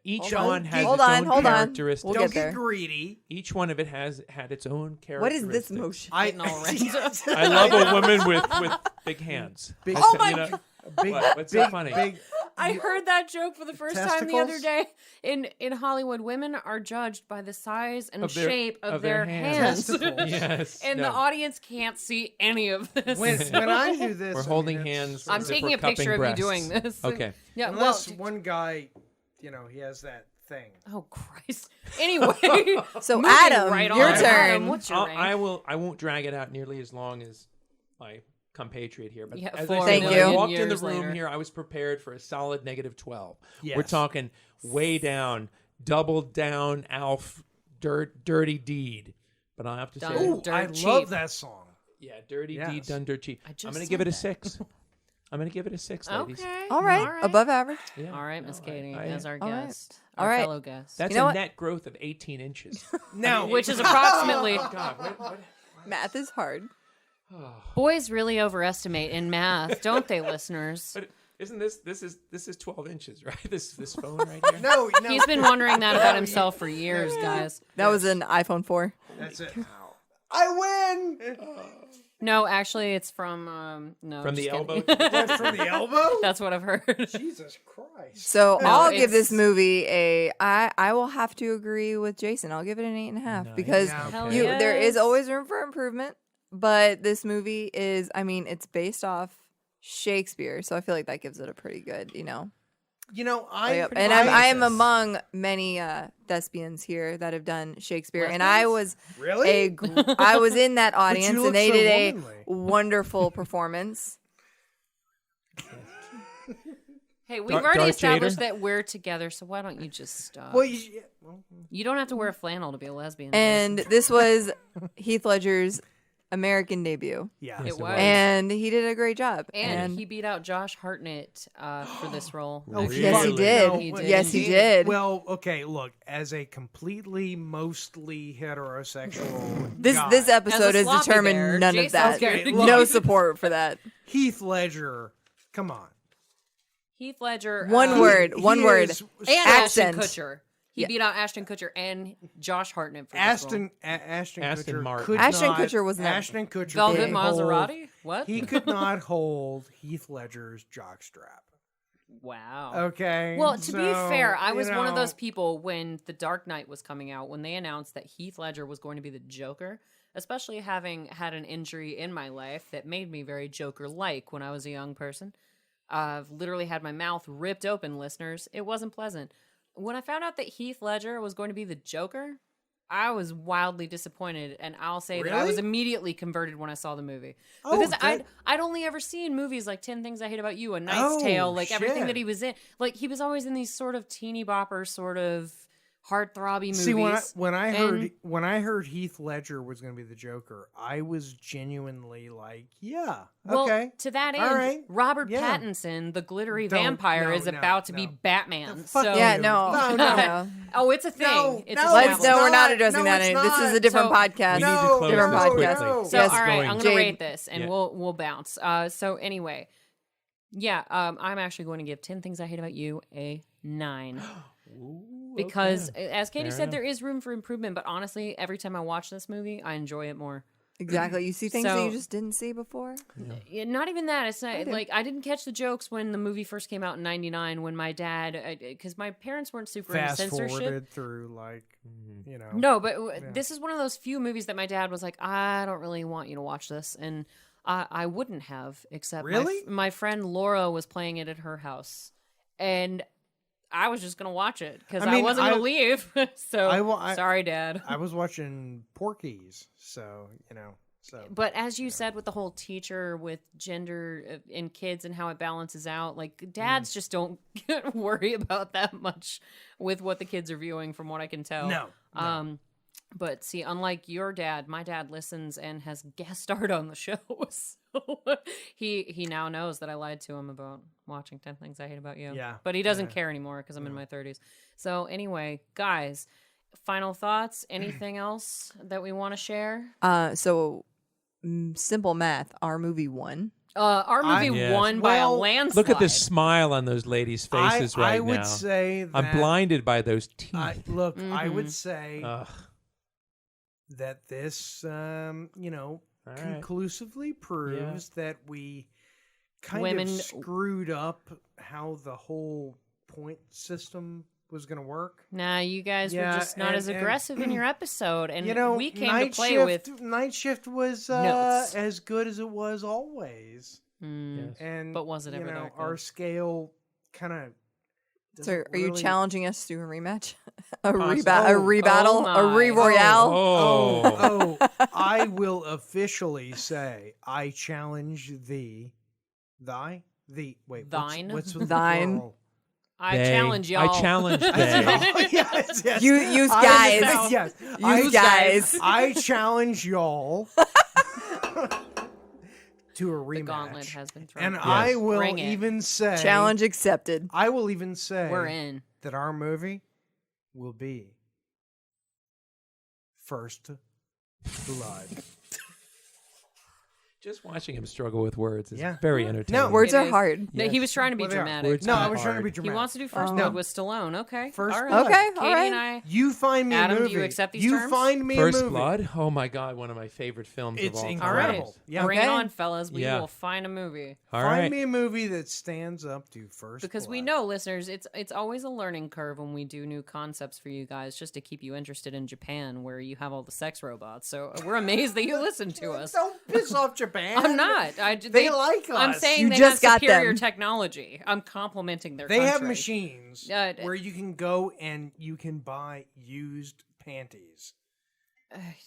Speaker 5: Each
Speaker 6: Hold on.
Speaker 5: one has
Speaker 6: Hold
Speaker 5: its
Speaker 6: on,
Speaker 5: own
Speaker 6: hold on.
Speaker 5: characteristics.
Speaker 6: We'll
Speaker 1: Don't
Speaker 6: get
Speaker 1: get
Speaker 6: there.
Speaker 1: greedy.
Speaker 5: Each one of it has had its own characteristics.
Speaker 6: What is this motion?
Speaker 2: Getting all right.
Speaker 5: I love a woman with big hands.
Speaker 1: Big-
Speaker 6: Oh my
Speaker 5: God!
Speaker 1: Big,
Speaker 5: What's so funny?
Speaker 1: Big,
Speaker 2: I heard that joke for the first time the other
Speaker 1: Testicles?
Speaker 2: day. In Hollywood, women are judged by the size and
Speaker 5: Of their-
Speaker 2: shape of
Speaker 5: their
Speaker 2: their
Speaker 5: hands.
Speaker 2: hands.
Speaker 5: Yes.
Speaker 2: And the audience can't see any of this.
Speaker 1: when I do this,
Speaker 5: We're holding hands.
Speaker 2: I'm
Speaker 5: as if
Speaker 2: taking
Speaker 5: we're
Speaker 2: a picture
Speaker 5: cupping
Speaker 2: of you
Speaker 5: breasts.
Speaker 2: doing this.
Speaker 5: Okay.
Speaker 2: Yeah.
Speaker 1: Unless
Speaker 2: well,
Speaker 1: one guy, he has that thing.
Speaker 2: oh Christ. Anyway.
Speaker 6: So
Speaker 2: moving
Speaker 6: Adam,
Speaker 2: right
Speaker 6: your
Speaker 2: on.
Speaker 6: turn.
Speaker 2: Adam, what's your rank?
Speaker 5: I won't drag it out nearly as long as my compatriot here. But
Speaker 2: Yeah,
Speaker 5: as
Speaker 2: 4
Speaker 5: I said,
Speaker 6: Thank
Speaker 5: when
Speaker 6: you.
Speaker 5: I walked in the
Speaker 2: years
Speaker 5: room
Speaker 2: later.
Speaker 5: here, I was prepared for a solid -12.
Speaker 1: Yes.
Speaker 5: We're talking way down, double down, Alf, dirty deed. But I'll have to say,
Speaker 2: Done.
Speaker 1: Ooh,
Speaker 2: Dirt
Speaker 1: I
Speaker 2: cheap.
Speaker 1: love that song.
Speaker 5: yeah, dirty
Speaker 1: Yes.
Speaker 5: deed done dirt cheap.
Speaker 2: I just
Speaker 5: I'm going to
Speaker 2: said
Speaker 5: give it a
Speaker 2: that.
Speaker 5: 6. I'm going to give it a 6, ladies.
Speaker 2: Okay.
Speaker 6: All right. Above average.
Speaker 5: Yeah.
Speaker 2: All right, Miss Katie,
Speaker 5: I-
Speaker 2: as our
Speaker 6: All right.
Speaker 2: guest,
Speaker 6: All
Speaker 2: our
Speaker 6: right.
Speaker 2: fellow guest.
Speaker 5: That's
Speaker 6: You know
Speaker 5: a
Speaker 6: what?
Speaker 5: net growth of 18 inches.
Speaker 1: Now,
Speaker 2: Which is approximately.
Speaker 5: Oh, God, what?
Speaker 6: Math is hard.
Speaker 2: Boys really overestimate in math, don't they, listeners?
Speaker 5: But isn't this is 12 inches, right? This phone right here.
Speaker 1: no,
Speaker 2: He's been wondering that about himself for years, guys.
Speaker 6: That was an iPhone 4.
Speaker 1: that's it. I win.
Speaker 2: No, actually, it's from no
Speaker 5: From
Speaker 2: just
Speaker 5: the
Speaker 2: kidding.
Speaker 5: elbow.
Speaker 1: That's from the elbow.
Speaker 2: That's what I've heard.
Speaker 1: Jesus Christ.
Speaker 6: So
Speaker 2: No,
Speaker 6: I'll give this
Speaker 2: it's-
Speaker 6: movie I will have to agree with Jason. I'll give it an 8.5 because
Speaker 1: Yeah,
Speaker 2: Hell
Speaker 6: you
Speaker 2: yes.
Speaker 6: there is always room for improvement. But this movie is, I mean, it's based off Shakespeare, so I feel like that gives it a pretty good, I am among many thespians here that have done Shakespeare, and I was
Speaker 1: Really?
Speaker 6: I was in that audience,
Speaker 1: look
Speaker 6: and they
Speaker 1: so
Speaker 6: did a
Speaker 1: womanly.
Speaker 6: wonderful performance.
Speaker 2: Hey, we've
Speaker 5: Darth
Speaker 2: already established
Speaker 5: Jader?
Speaker 2: that we're together, so why don't you just stop?
Speaker 1: Well,
Speaker 2: You don't have to wear a flannel to be a lesbian.
Speaker 6: And this was Heath Ledger's American debut,
Speaker 1: yeah.
Speaker 2: it was.
Speaker 6: and he did a great job.
Speaker 2: And he beat out Josh Hartnett for this role.
Speaker 1: Oh,
Speaker 6: yes, he
Speaker 5: Really?
Speaker 6: did.
Speaker 2: He did
Speaker 6: Yes, he
Speaker 2: indeed.
Speaker 6: did.
Speaker 1: Well, okay, look, as a mostly heterosexual
Speaker 6: This
Speaker 1: guy,
Speaker 6: episode has
Speaker 2: sloppy
Speaker 6: determined
Speaker 2: bear,
Speaker 6: none of
Speaker 2: Jason's
Speaker 6: that.
Speaker 1: Okay,
Speaker 6: No
Speaker 1: look.
Speaker 6: support for that.
Speaker 1: Heath Ledger, come on.
Speaker 2: Heath Ledger.
Speaker 6: One word.
Speaker 1: He
Speaker 6: word.
Speaker 1: is-
Speaker 2: And
Speaker 6: Accent.
Speaker 2: Ashton Kutcher. He
Speaker 6: Yeah.
Speaker 2: beat out Ashton Kutcher and Josh Hartnett for this
Speaker 1: Ashton
Speaker 5: Aston
Speaker 1: Kutcher
Speaker 5: Martin.
Speaker 1: could
Speaker 6: Ashton
Speaker 1: not,
Speaker 6: Kutcher was never-
Speaker 1: Ashton Kutcher
Speaker 2: role. Velvet
Speaker 1: couldn't hold-
Speaker 2: Maserati? What?
Speaker 1: He could not hold Heath Ledger's jockstrap.
Speaker 2: Wow.
Speaker 1: Okay.
Speaker 2: Well, to be
Speaker 1: so,
Speaker 2: fair, I
Speaker 1: you
Speaker 2: was one of
Speaker 1: know,
Speaker 2: those people when The Dark Knight was coming out, when they announced that Heath Ledger was going to be the Joker, especially having had an injury in my life that made me very Joker-like when I was a young person. I've literally had my mouth ripped open, listeners. It wasn't pleasant. When I found out that Heath Ledger was going to be the Joker, I was wildly disappointed, and I'll say that I was
Speaker 1: Really?
Speaker 2: immediately converted when I saw the movie.
Speaker 1: Oh,
Speaker 2: Because
Speaker 1: that-
Speaker 2: I'd only ever seen movies like 10 Things I Hate About You, A Knight's
Speaker 1: Oh,
Speaker 2: Tale, like everything
Speaker 1: shit.
Speaker 2: that he was in. Like, he was always in these sort of teeny bopper, sort of heartthrobby movies.
Speaker 1: See, when I
Speaker 2: And-
Speaker 1: heard Heath Ledger was going to be the Joker, I was genuinely like, yeah,
Speaker 2: Well,
Speaker 1: okay.
Speaker 2: to that end,
Speaker 1: All right.
Speaker 2: Robert
Speaker 1: Yeah.
Speaker 2: Pattinson, the glittery
Speaker 1: Don't-
Speaker 2: vampire,
Speaker 1: no,
Speaker 2: is
Speaker 1: no,
Speaker 2: about to be
Speaker 1: no.
Speaker 2: Batman.
Speaker 1: Fuck
Speaker 2: So,
Speaker 6: Yeah,
Speaker 1: you.
Speaker 6: no.
Speaker 1: No.
Speaker 2: oh, it's a thing.
Speaker 1: No,
Speaker 2: it's
Speaker 1: no,
Speaker 6: Let's
Speaker 1: it's
Speaker 6: no, we're not
Speaker 1: not.
Speaker 6: addressing
Speaker 1: No,
Speaker 6: that.
Speaker 1: it's
Speaker 6: This is a
Speaker 1: not.
Speaker 6: different
Speaker 2: So-
Speaker 6: podcast.
Speaker 5: We need to
Speaker 1: No,
Speaker 5: close
Speaker 6: different
Speaker 5: this
Speaker 6: podcast.
Speaker 5: quickly.
Speaker 2: So,
Speaker 6: Yes.
Speaker 2: all right,
Speaker 5: going.
Speaker 2: I'm gonna
Speaker 6: Jade.
Speaker 2: rate this, and
Speaker 5: Yeah.
Speaker 2: we'll bounce. So anyway, yeah, I'm actually going to give 10 Things I Hate About You a 9. Because, as Katie
Speaker 5: Fair
Speaker 2: said,
Speaker 5: enough.
Speaker 2: there is room for improvement. But honestly, every time I watch this movie, I enjoy it more.
Speaker 6: Exactly. You see things that
Speaker 2: So-
Speaker 6: you just didn't see before.
Speaker 2: Yeah, not even that. It's not
Speaker 6: I do.
Speaker 2: like I didn't catch the jokes when the movie first came out in '99. When my dad, because my parents weren't super into
Speaker 1: Fast
Speaker 2: censorship.
Speaker 1: forwarded through
Speaker 2: No, but this is one of those few movies that my dad was like, I don't really want you to watch this, and I wouldn't have, except
Speaker 1: Really?
Speaker 2: my friend Laura was playing it at her house, and I was just gonna watch it because
Speaker 1: I
Speaker 2: I,
Speaker 1: mean,
Speaker 2: wasn't gonna leave. So
Speaker 1: I-
Speaker 2: sorry, Dad.
Speaker 1: I was watching Porky's, so so
Speaker 2: But as you said, with the whole teacher with gender in kids and how it balances out, like dads just don't worry about that much with what the kids are viewing, from what I can tell.
Speaker 1: No.
Speaker 2: But see, unlike your dad, my dad listens and has guest starred on the show. So he now knows that I lied to him about watching 10 Things I Hate About You.
Speaker 1: Yeah.
Speaker 2: But he doesn't care anymore because I'm in my 30s. So anyway, guys, final thoughts? Anything else that we want to share?
Speaker 6: So simple math. Our movie won.
Speaker 2: Our movie
Speaker 5: Yes.
Speaker 2: won by a
Speaker 1: Well,
Speaker 2: landslide.
Speaker 5: Look at the smile on those ladies' faces right
Speaker 1: I
Speaker 5: now.
Speaker 1: would say that
Speaker 5: I'm blinded by those teeth.
Speaker 1: I would say
Speaker 5: Ugh.
Speaker 1: that this,
Speaker 5: right.
Speaker 1: conclusively proves that we kind
Speaker 2: Women-
Speaker 1: of screwed up how the whole point system was going to work.
Speaker 2: Nah, you guys were
Speaker 1: Yeah,
Speaker 2: just not
Speaker 1: and-
Speaker 2: as
Speaker 1: and-
Speaker 2: aggressive in your episode, and we came to
Speaker 1: Night
Speaker 2: play
Speaker 1: Shift,
Speaker 2: with
Speaker 1: Night Shift was
Speaker 2: notes.
Speaker 1: as good as it was always.
Speaker 5: Yes.
Speaker 1: And
Speaker 2: But was it ever that good?
Speaker 1: our scale kind of.
Speaker 6: So are you challenging us to a rematch? a
Speaker 5: Possibly.
Speaker 6: rebattle?
Speaker 2: Oh
Speaker 6: a
Speaker 2: my.
Speaker 6: re-royale?
Speaker 5: Oh.
Speaker 1: I will officially say I challenge thee. Wait,
Speaker 2: Thine?
Speaker 1: What's the
Speaker 6: Thine.
Speaker 1: plural?
Speaker 2: I
Speaker 5: They.
Speaker 2: challenge y'all.
Speaker 5: I challenge they.
Speaker 1: yes, yes.
Speaker 6: Use
Speaker 1: I-
Speaker 6: guys.
Speaker 1: yes.
Speaker 6: Use guys.
Speaker 1: I challenge y'all to a rematch.
Speaker 2: The gauntlet has been thrown.
Speaker 1: And I will
Speaker 2: Bring it.
Speaker 1: even say
Speaker 6: Challenge accepted.
Speaker 1: I will even say
Speaker 2: We're in.
Speaker 1: that our movie will be First Blood.
Speaker 5: Just watching him struggle with words is
Speaker 1: Yeah.
Speaker 5: very
Speaker 1: No,
Speaker 5: entertaining.
Speaker 6: Words
Speaker 2: It
Speaker 6: are
Speaker 2: is.
Speaker 6: hard.
Speaker 2: No, he was trying to be
Speaker 1: Well, they are.
Speaker 2: dramatic.
Speaker 5: Words
Speaker 1: No,
Speaker 5: are
Speaker 1: I was trying to be
Speaker 5: hard.
Speaker 1: dramatic.
Speaker 2: He wants to do First
Speaker 6: Oh.
Speaker 2: Blood with Stallone. Okay.
Speaker 1: First
Speaker 2: all right.
Speaker 1: Blood.
Speaker 6: Okay,
Speaker 2: Katie
Speaker 6: all right.
Speaker 2: and I.
Speaker 1: You find me
Speaker 2: Adam,
Speaker 1: a
Speaker 2: do
Speaker 1: movie.
Speaker 2: you accept these
Speaker 1: You
Speaker 2: terms?
Speaker 1: find me
Speaker 5: First
Speaker 1: a movie.
Speaker 5: Blood? Oh my God, one of my favorite films
Speaker 1: It's
Speaker 5: of all
Speaker 2: All
Speaker 5: time.
Speaker 2: right.
Speaker 1: incredible. Yeah.
Speaker 2: Bring it
Speaker 6: Okay.
Speaker 2: on, fellas. We
Speaker 5: Yeah.
Speaker 2: will find a movie.
Speaker 5: All
Speaker 1: Find
Speaker 5: right.
Speaker 1: me a movie that stands up to First
Speaker 2: Because we
Speaker 1: Blood.
Speaker 2: know, listeners, it's always a learning curve when we do new concepts for you guys, just to keep you interested in Japan, where you have all the sex robots. So we're amazed that you listen to us.
Speaker 1: Don't piss off Japan.
Speaker 2: I'm not.
Speaker 1: They like us.
Speaker 2: I'm saying
Speaker 6: You
Speaker 2: they
Speaker 6: just
Speaker 2: have
Speaker 6: got
Speaker 2: superior
Speaker 6: them.
Speaker 2: technology. I'm complimenting their
Speaker 1: They have
Speaker 2: country.
Speaker 1: machines where you can go and you can buy used panties.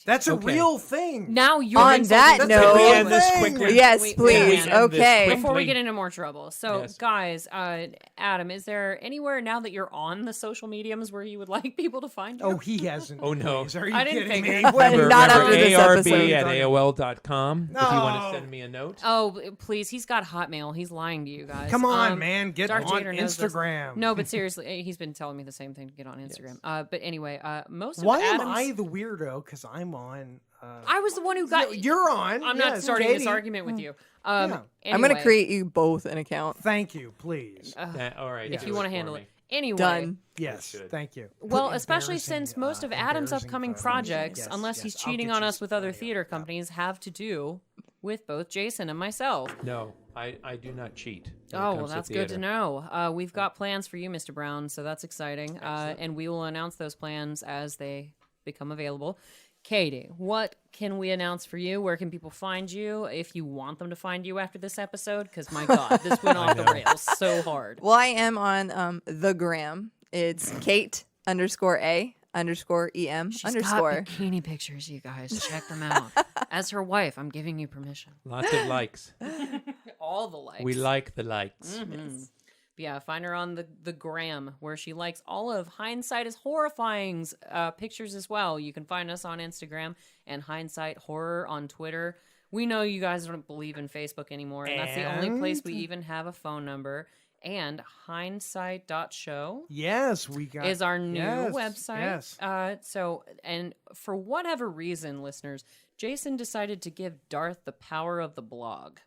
Speaker 1: That's a
Speaker 5: Okay.
Speaker 1: real thing.
Speaker 2: Now you're
Speaker 6: On
Speaker 2: insulting
Speaker 6: that
Speaker 2: the
Speaker 5: Can
Speaker 6: note-
Speaker 5: we
Speaker 2: people.
Speaker 5: end this
Speaker 1: Thing.
Speaker 5: quickly?
Speaker 6: Yes,
Speaker 2: Wait,
Speaker 6: please.
Speaker 5: Can we end this
Speaker 6: Okay.
Speaker 2: Before we
Speaker 5: quickly?
Speaker 2: get into more trouble. So,
Speaker 5: Yes.
Speaker 2: guys, Adam, is there anywhere now that you're on the social mediums where you would like people to find you?
Speaker 1: Oh, he hasn't.
Speaker 5: Oh, no.
Speaker 1: Please. Are you
Speaker 2: I didn't
Speaker 1: kidding
Speaker 2: figure.
Speaker 1: me?
Speaker 6: Not
Speaker 5: Remember
Speaker 6: after this
Speaker 5: ARB
Speaker 6: episode.
Speaker 5: at AOL.com if you want
Speaker 1: No.
Speaker 5: to send me a note.
Speaker 2: Oh, please. He's got Hotmail. He's lying to you guys.
Speaker 1: Come on, man. Get
Speaker 2: Darth
Speaker 1: on
Speaker 2: Jader knows this.
Speaker 1: Instagram.
Speaker 2: No, but seriously, he's been telling me the same thing to get on Instagram. But anyway, most of
Speaker 1: Why
Speaker 2: Adam's...
Speaker 1: am I the weirdo? Because I'm on.
Speaker 2: I was the one who got...
Speaker 1: You're on.
Speaker 2: I'm not
Speaker 1: Yes,
Speaker 2: starting
Speaker 1: Katie.
Speaker 2: this argument with you.
Speaker 1: Yeah.
Speaker 6: I'm going
Speaker 2: anyway,
Speaker 6: to create you both an account.
Speaker 1: Thank you, please.
Speaker 5: All right.
Speaker 2: If
Speaker 5: do
Speaker 2: you want to
Speaker 5: for
Speaker 2: handle
Speaker 5: me.
Speaker 2: it. Anyway.
Speaker 6: Done.
Speaker 1: Yes,
Speaker 5: good.
Speaker 1: thank you.
Speaker 2: Well,
Speaker 1: Put
Speaker 2: especially
Speaker 1: embarrassing,
Speaker 2: since most of Adam's
Speaker 1: embarrassing
Speaker 2: upcoming
Speaker 1: photos.
Speaker 2: projects,
Speaker 1: Yes,
Speaker 2: unless he's
Speaker 1: yes, I'll
Speaker 2: cheating
Speaker 1: get
Speaker 2: on
Speaker 1: you
Speaker 2: us with other
Speaker 1: plenty of
Speaker 2: theater
Speaker 1: them.
Speaker 2: companies, have to do with both Jason and myself.
Speaker 5: No, I do not cheat. when it
Speaker 2: Oh, well,
Speaker 5: comes to
Speaker 2: that's good to
Speaker 5: theater.
Speaker 2: know. We've got plans for you, Mr. Brown, so that's exciting. And we will announce those plans as they become available. Katie, what can we announce for you? Where can people find you if you want them to find you after this episode? Because, my God, this went off the rails so hard.
Speaker 6: Well, I am on the gram. It's Kate_A_EM_.
Speaker 2: She's got bikini pictures, you guys. Check them out. As her wife, I'm giving you permission.
Speaker 5: Lots of likes.
Speaker 2: All the likes.
Speaker 5: We like the likes.
Speaker 2: But yeah, find her on the gram where she likes all of Hindsight is Horrifying's pictures as well. You can find us on Instagram and Hindsight Horror on Twitter. We know you guys don't believe in Facebook anymore, and that's the only place we even have a phone number. And hindsight.show
Speaker 1: Yes, we got
Speaker 2: is our new
Speaker 1: yes,
Speaker 2: website.
Speaker 1: Yes.
Speaker 2: So, and for whatever reason, listeners, Jason decided to give Darth the power of the blog.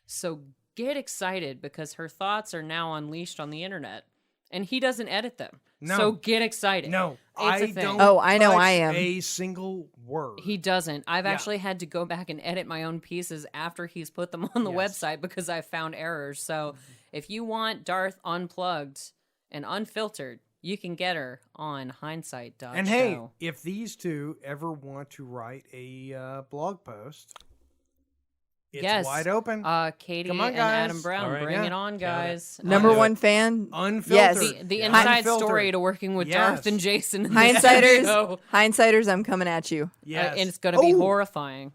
Speaker 2: So get excited because her thoughts are now unleashed on the internet, and he doesn't edit them.
Speaker 1: No.
Speaker 2: So get excited.
Speaker 1: No,
Speaker 2: It's
Speaker 1: I
Speaker 2: a thing.
Speaker 1: don't.
Speaker 6: Oh, I know
Speaker 1: touch
Speaker 6: I am.
Speaker 1: a single word.
Speaker 2: He doesn't. I've
Speaker 1: Yeah.
Speaker 2: actually had to go back and edit my own pieces after he's put them on the
Speaker 1: Yes.
Speaker 2: website because I found errors. So if you want Darth unplugged and unfiltered, you can get her on hindsight.show.
Speaker 1: And hey, if these two ever want to write a blog post, it's
Speaker 2: yes,
Speaker 1: wide open.
Speaker 2: Katie
Speaker 1: Come on,
Speaker 2: and
Speaker 1: guys.
Speaker 2: Adam Brown,
Speaker 5: All right.
Speaker 2: bring
Speaker 1: Yeah.
Speaker 2: it on, guys.
Speaker 6: Number
Speaker 5: do it.
Speaker 6: one fan.
Speaker 1: Unfiltered.
Speaker 6: Yes.
Speaker 2: The
Speaker 1: Yeah.
Speaker 2: inside
Speaker 1: Unfiltered.
Speaker 2: story to working with
Speaker 1: Yes.
Speaker 2: Darth and Jason. in this
Speaker 6: Hindsighters.
Speaker 2: show.
Speaker 6: Hindsighters, I'm coming at you.
Speaker 1: Yes.
Speaker 2: And it's going to be
Speaker 1: Oh,
Speaker 2: horrifying.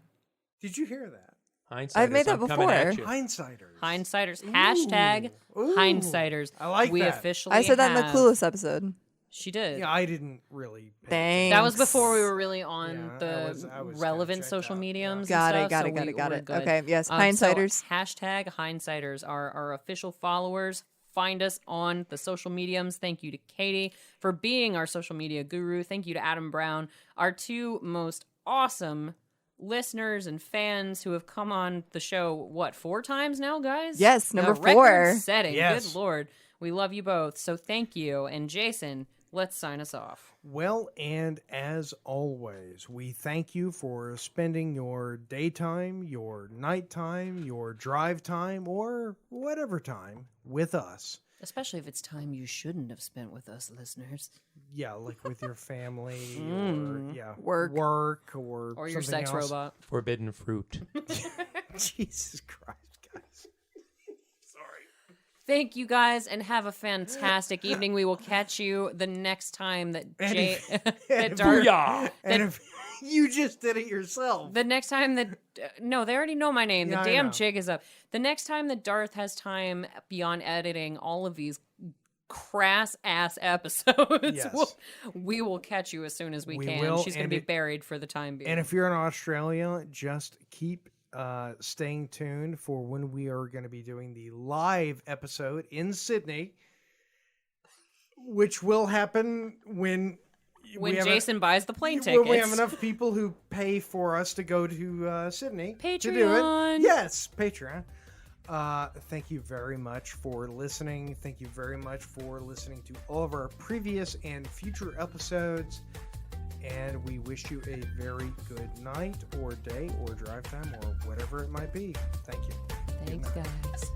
Speaker 1: Did you hear that?
Speaker 5: Hindsighters,
Speaker 6: I've made that
Speaker 5: I'm coming at
Speaker 6: before.
Speaker 5: you.
Speaker 1: Hindsighters.
Speaker 2: Hindsighters. Hashtag
Speaker 1: Ooh.
Speaker 2: Hindsighters.
Speaker 1: I like
Speaker 2: we
Speaker 1: that.
Speaker 2: officially
Speaker 6: I said that in the
Speaker 2: have-
Speaker 6: Clueless episode.
Speaker 2: She did.
Speaker 1: Yeah, I didn't really. pay
Speaker 6: Thanks.
Speaker 2: That was before we were really on
Speaker 1: Yeah,
Speaker 2: the
Speaker 1: I was kinda
Speaker 2: relevant
Speaker 1: checked
Speaker 2: social
Speaker 1: out,
Speaker 2: mediums.
Speaker 6: Got it,
Speaker 2: and
Speaker 6: got
Speaker 2: stuff,
Speaker 6: it, got
Speaker 2: so
Speaker 6: it, got
Speaker 2: we're
Speaker 6: it.
Speaker 2: good.
Speaker 6: Okay, yes,
Speaker 2: So
Speaker 6: Hindsighters.
Speaker 2: hashtag Hindsighters are our official followers. Find us on the social mediums. Thank you to Katie for being our social media guru. Thank you to Adam Brown, our two most awesome listeners and fans who have come on the show, what, 4 times now, guys?
Speaker 6: Yes, number 4.
Speaker 2: Record setting.
Speaker 1: Yes.
Speaker 2: Good Lord. We love you both. So thank you. And Jason, let's sign us off.
Speaker 1: Well, and as always, we thank you for spending your daytime, your nighttime, your drive time, or whatever time with us.
Speaker 2: Especially if it's time you shouldn't have spent with us, listeners.
Speaker 1: Yeah, like with your family or
Speaker 6: Work.
Speaker 1: or
Speaker 2: Your
Speaker 1: something
Speaker 2: sex
Speaker 1: else.
Speaker 2: robot.
Speaker 5: Forbidden fruit.
Speaker 1: Jesus Christ, guys.
Speaker 2: Thank you guys and have a fantastic evening. We will catch you the next time that
Speaker 5: Booyah!
Speaker 1: And if you just did it yourself.
Speaker 2: the next time that no, they already know my name.
Speaker 1: Yeah,
Speaker 2: The
Speaker 1: I
Speaker 2: damn
Speaker 1: know.
Speaker 2: jig is up. The next time that Darth has time beyond editing all of these crass ass episodes,
Speaker 1: Yes.
Speaker 2: we will catch you as soon as we
Speaker 1: We
Speaker 2: can.
Speaker 1: will,
Speaker 2: She's going
Speaker 1: and
Speaker 2: to be
Speaker 1: it-
Speaker 2: buried for the time being.
Speaker 1: And if you're in Australia, just keep staying tuned for when we are going to be doing the live episode in Sydney, which will happen when
Speaker 2: when
Speaker 1: we have
Speaker 2: Jason buys the plane tickets.
Speaker 1: when we have enough people who pay for us to go to Sydney to do
Speaker 2: Patreon.
Speaker 1: it. Yes, Patreon. Thank you very much for listening. Thank you very much for listening to all of our previous and future episodes. And we wish you a very good night or day or drive time or whatever it might be. Thank you.
Speaker 2: Thanks, guys.